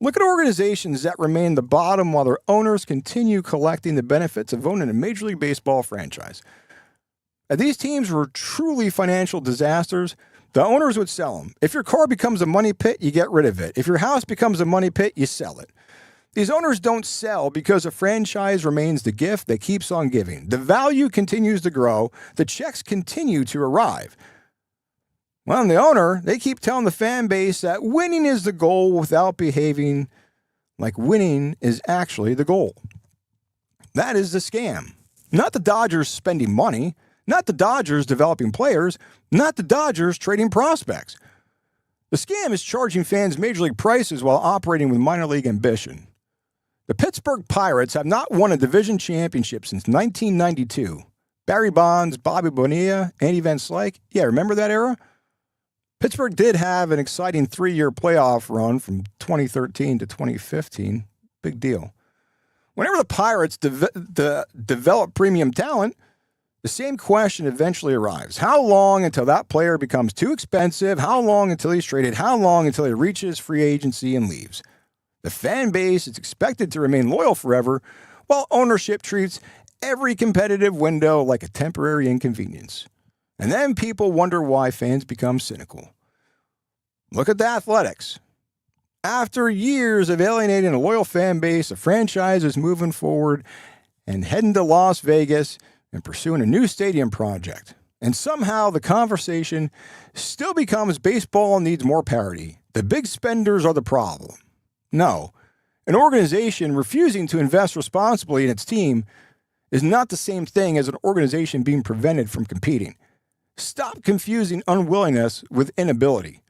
Look at organizations that remain the bottom while their owners continue collecting the benefits of owning a Major League Baseball franchise. If these teams were truly financial disasters, the owners would sell them. If your car becomes a money pit, you get rid of it. If your house becomes a money pit, you sell it. These owners don't sell because a franchise remains the gift that keeps on giving. The value continues to grow. The checks continue to arrive. Well, the owner, they keep telling the fan base that winning is the goal without behaving like winning is actually the goal. That is the scam. Not the Dodgers spending money, not the Dodgers developing players, not the Dodgers trading prospects. The scam is charging fans major league prices while operating with minor league ambition. The Pittsburgh Pirates have not won a division championship since 1992. Barry Bonds, Bobby Bonilla, Andy Van Slyke. Yeah, remember that era? Pittsburgh did have an exciting 3-year playoff run from 2013 to 2015. Big deal. Whenever the Pirates develop premium talent, the same question eventually arrives. How long until that player becomes too expensive? How long until he's traded? How long until he reaches free agency and leaves? The fan base is expected to remain loyal forever, while ownership treats every competitive window like a temporary inconvenience. And then people wonder why fans become cynical. Look at the Athletics. After years of alienating a loyal fan base, the franchise is moving forward and heading to Las Vegas and pursuing a new stadium project. And somehow the conversation still becomes baseball needs more parity. The big spenders are the problem. No, an organization refusing to invest responsibly in its team is not the same thing as an organization being prevented from competing. Stop confusing unwillingness with inability.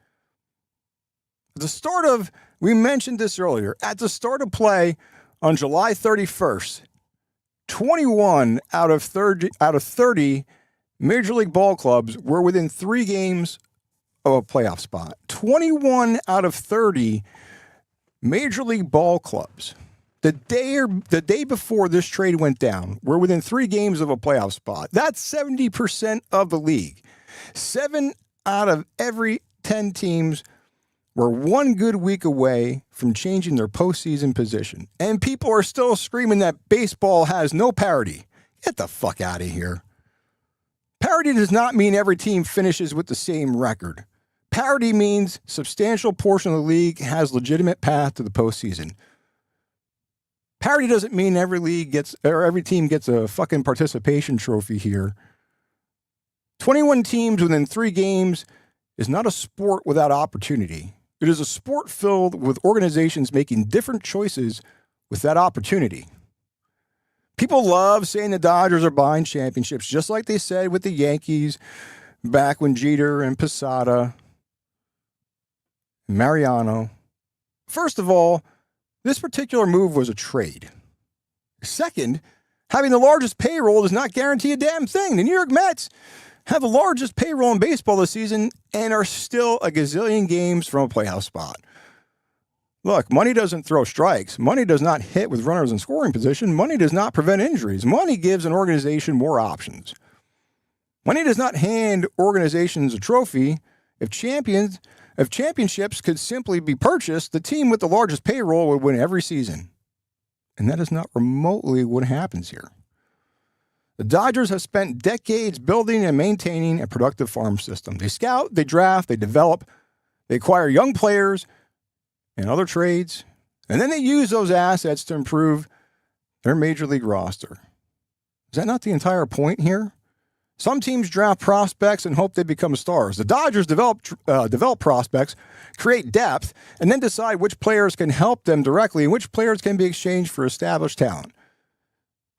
We mentioned this earlier, at the start of play on July 31st, 21 out of 30 Major League ball clubs were within 3 games of a playoff spot. 21 out of 30 Major League ball clubs, the day before this trade went down, were within 3 games of a playoff spot. That's 70% of the league. 7 out of every 10 teams were 1 good week away from changing their postseason position. And people are still screaming that baseball has no parity. Get the fuck out of here. Parity does not mean every team finishes with the same record. Parity means substantial portion of the league has legitimate path to the postseason. Parity doesn't mean every team gets a fucking participation trophy here. 21 teams within 3 games is not a sport without opportunity. It is a sport filled with organizations making different choices with that opportunity. People love saying the Dodgers are buying championships, just like they said with the Yankees back when Jeter and Posada, Mariano. First of all, this particular move was a trade. Second, having the largest payroll does not guarantee a damn thing. The New York Mets have the largest payroll in baseball this season and are still a gazillion games from a playoff spot. Look, money doesn't throw strikes. Money does not hit with runners in scoring position. Money does not prevent injuries. Money gives an organization more options. Money does not hand organizations a trophy. If championships could simply be purchased, the team with the largest payroll would win every season. And that is not remotely what happens here. The Dodgers have spent decades building and maintaining a productive farm system. They scout, they draft, they develop, they acquire young players and other trades, and then they use those assets to improve their major league roster. Is that not the entire point here? Some teams draft prospects and hope they become stars. The Dodgers develop prospects, create depth, and then decide which players can help them directly and which players can be exchanged for established talent.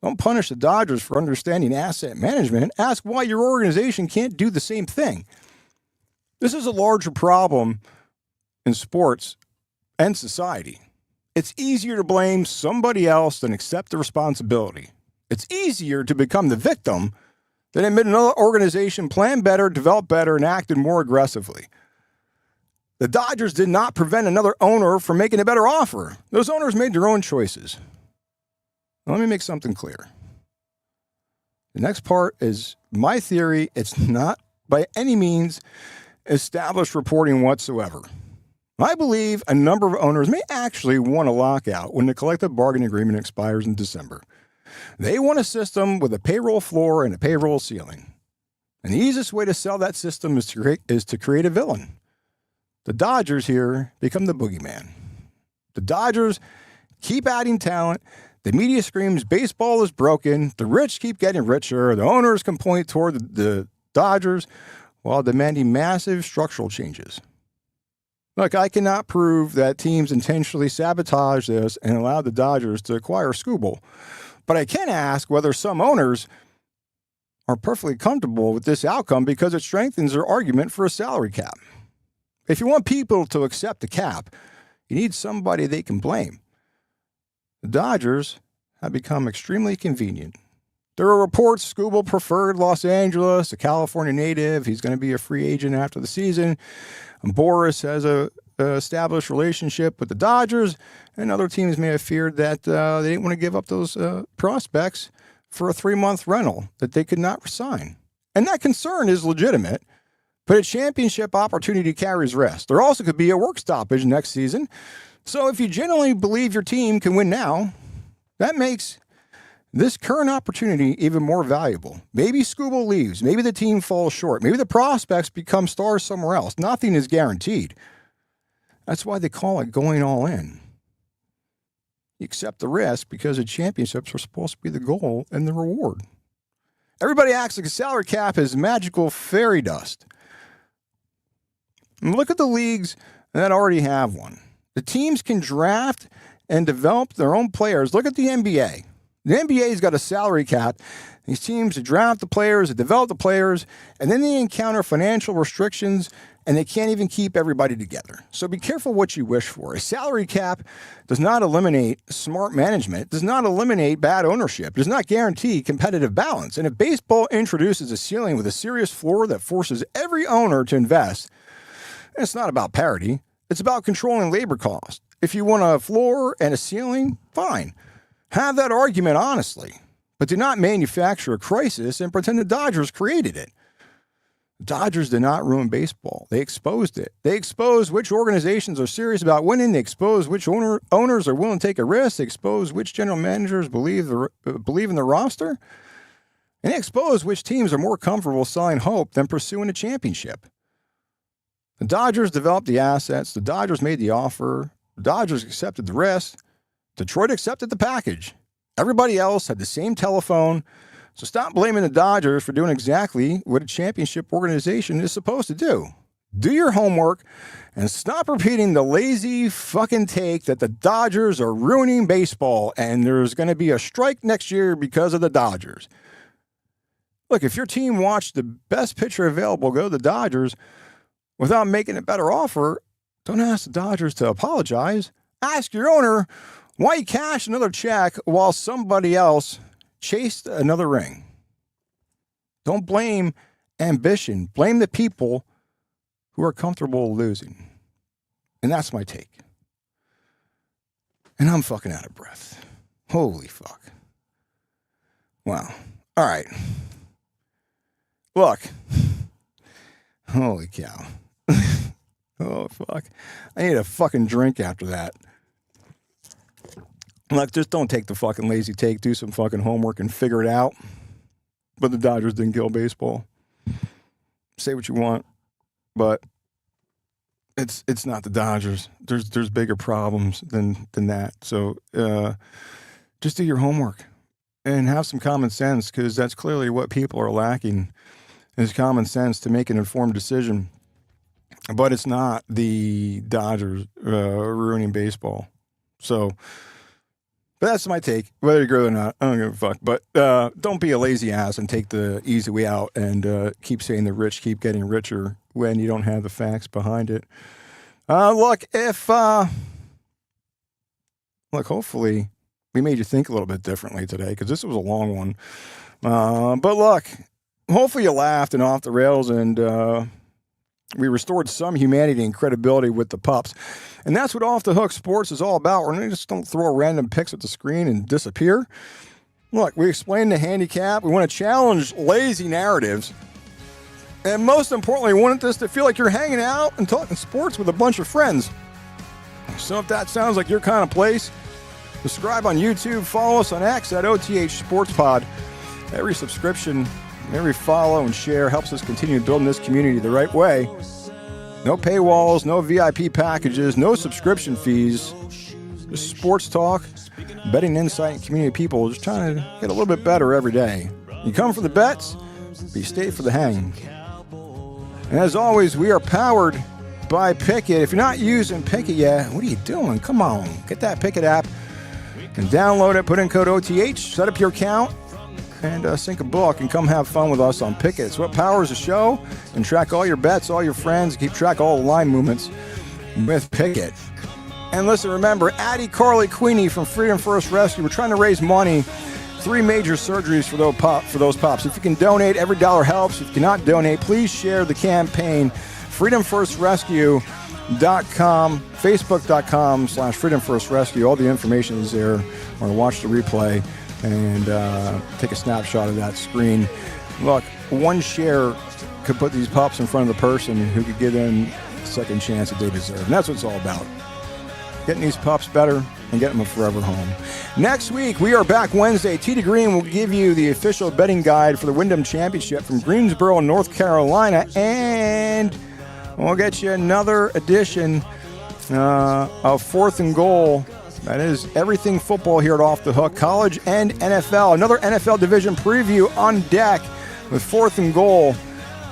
Don't punish the Dodgers for understanding asset management. Ask why your organization can't do the same thing. This is a larger problem in sports and society. It's easier to blame somebody else than accept the responsibility. It's easier to become the victim than admit another organization planned better, developed better, and acted more aggressively. The Dodgers did not prevent another owner from making a better offer. Those owners made their own choices. Now, let me make something clear. The next part is my theory. It's not by any means established reporting whatsoever. I believe a number of owners may actually want a lockout when the collective bargaining agreement expires in December. They want a system with a payroll floor and a payroll ceiling. And the easiest way to sell that system is to create a villain. The Dodgers here become the boogeyman. The Dodgers keep adding talent. The media screams baseball is broken. The rich keep getting richer. The owners can point toward the Dodgers while demanding massive structural changes. Look, I cannot prove that teams intentionally sabotage this and allow the Dodgers to acquire Skubal. But I can ask whether some owners are perfectly comfortable with this outcome because it strengthens their argument for a salary cap. If you want people to accept the cap, you need somebody they can blame. The Dodgers have become extremely convenient. There are reports Skubal preferred Los Angeles, a California native. He's going to be a free agent after the season. And Boris has a established relationship with the Dodgers, and other teams may have feared that they didn't want to give up those prospects for a 3-month rental that they could not resign. And that concern is legitimate, but a championship opportunity carries risk. There also could be a work stoppage next season. So if you genuinely believe your team can win now, that makes this current opportunity even more valuable. Maybe Skubal leaves. Maybe the team falls short. Maybe the prospects become stars somewhere else. Nothing is guaranteed. That's why they call it going all in. You accept the risk because the championships are supposed to be the goal and the reward. Everybody acts like a salary cap is magical fairy dust. And look at the leagues that already have one. The teams can draft and develop their own players. Look at the NBA. The NBA's got a salary cap. These teams draft the players, they develop the players, and then they encounter financial restrictions, and they can't even keep everybody together. So be careful what you wish for. A salary cap does not eliminate smart management, does not eliminate bad ownership, does not guarantee competitive balance. And if baseball introduces a ceiling with a serious floor that forces every owner to invest, it's not about parity. It's about controlling labor costs. If you want a floor and a ceiling, fine. Have that argument honestly, but do not manufacture a crisis and pretend the Dodgers created it. The Dodgers did not ruin baseball. They exposed it. They exposed which organizations are serious about winning. They exposed which owners are willing to take a risk. They exposed which general managers believe in the roster. And they exposed which teams are more comfortable selling hope than pursuing a championship. The Dodgers developed the assets. The Dodgers made the offer. The Dodgers accepted the risk. Detroit accepted the package. Everybody else had the same telephone. So stop blaming the Dodgers for doing exactly what a championship organization is supposed to do. Do your homework and stop repeating the lazy fucking take that the Dodgers are ruining baseball and there's going to be a strike next year because of the Dodgers. Look, if your team watched the best pitcher available go to the Dodgers without making a better offer, don't ask the Dodgers to apologize. Ask your owner why you cash another check while somebody else chased another ring. Don't blame ambition. Blame the people who are comfortable losing. And that's my take. And I'm fucking out of breath. Holy fuck. Wow. All right. Look. Holy cow. Oh, fuck. I need a fucking drink after that. Look, just don't take the fucking lazy take. Do some fucking homework and figure it out. But the Dodgers didn't kill baseball. Say what you want, but it's not the Dodgers. There's bigger problems than that. So just do your homework and have some common sense, because that's clearly what people are lacking, is common sense to make an informed decision. But it's not the Dodgers ruining baseball. So. But that's my take. Whether you agree or not, I don't give a fuck. But don't be a lazy ass and take the easy way out and keep saying the rich keep getting richer when you don't have the facts behind it. Look, hopefully we made you think a little bit differently today, because this was a long one. But look, hopefully you laughed and off the rails, and we restored some humanity and credibility with the Pups. And that's what Off the Hook Sports is all about. We're just don't throw random picks at the screen and disappear. Look, we explained the handicap. We want to challenge lazy narratives. And most importantly, we wanted this to feel like you're hanging out and talking sports with a bunch of friends. So if that sounds like your kind of place, subscribe on YouTube, follow us on X at OTH Sports Pod. Every subscription, every follow and share helps us continue building this community the right way. No paywalls, no VIP packages, no subscription fees. Just sports talk, betting insight, and community people just trying to get a little bit better every day. You come for the bets, but you stay for the hang. And as always, we are powered by Pickett. If you're not using Pickett yet, what are you doing? Come on, get that Pickett app and download it, put in code OTH, set up your account, and sink a book and come have fun with us on Pickett. It's what powers the show, and track all your bets, all your friends, keep track of all the line movements with Pickett. And listen, remember, Addie, Carly, Queenie from Freedom First Rescue, we're trying to raise money, 3 major surgeries for those pups. If you can donate, every dollar helps. If you cannot donate, please share the campaign. FreedomFirstRescue.com, Facebook.com/FreedomFirstRescue. All the information is there. Or watch the replay and take a snapshot of that screen. Look, one share could put these pups in front of the person who could give them the second chance that they deserve. And that's what it's all about. getting these pups better and getting them a forever home. Next week, we are back Wednesday. Tee to Green will give you the official betting guide for the Wyndham Championship from Greensboro, North Carolina, and we'll get you another edition of 4th and Goal. That is everything football here at Off the Hook, college and NFL. Another NFL division preview on deck with 4th and Goal.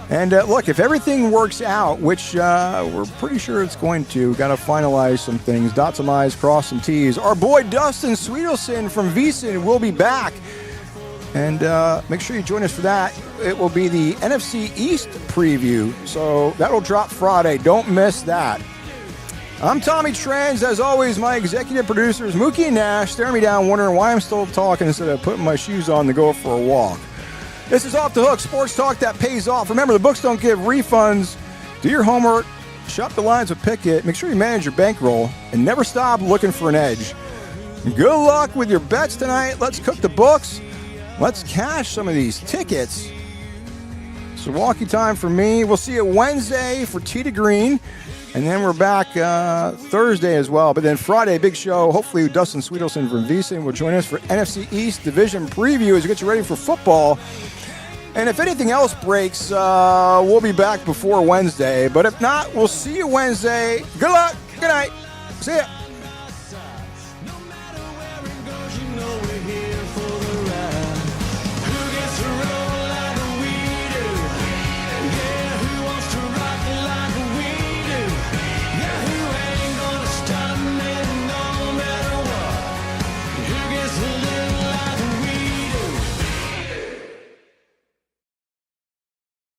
And look, if everything works out, which we're pretty sure it's going to, got to finalize some things, dot some I's, cross some T's. Our boy Dustin Sweetelson from VSiN will be back. And make sure you join us for that. It will be the NFC East preview. So that'll drop Friday. Don't miss that. I'm Tommy Trans. As always, my executive producers, Mookie and Nash, staring me down wondering why I'm still talking instead of putting my shoes on to go for a walk. This is Off the Hook, sports talk that pays off. Remember, the books don't give refunds. Do your homework, shop the lines with Pickett, make sure you manage your bankroll, and never stop looking for an edge. Good luck with your bets tonight. Let's cook the books. Let's cash some of these tickets. So walkie time for me. We'll see you Wednesday for Tee to Green. And then we're back Thursday as well. But then Friday, big show. Hopefully Dustin Sweetelson from VSiN will join us for NFC East Division preview as we get you ready for football. And if anything else breaks, we'll be back before Wednesday. But if not, we'll see you Wednesday. Good luck. Good night. See ya.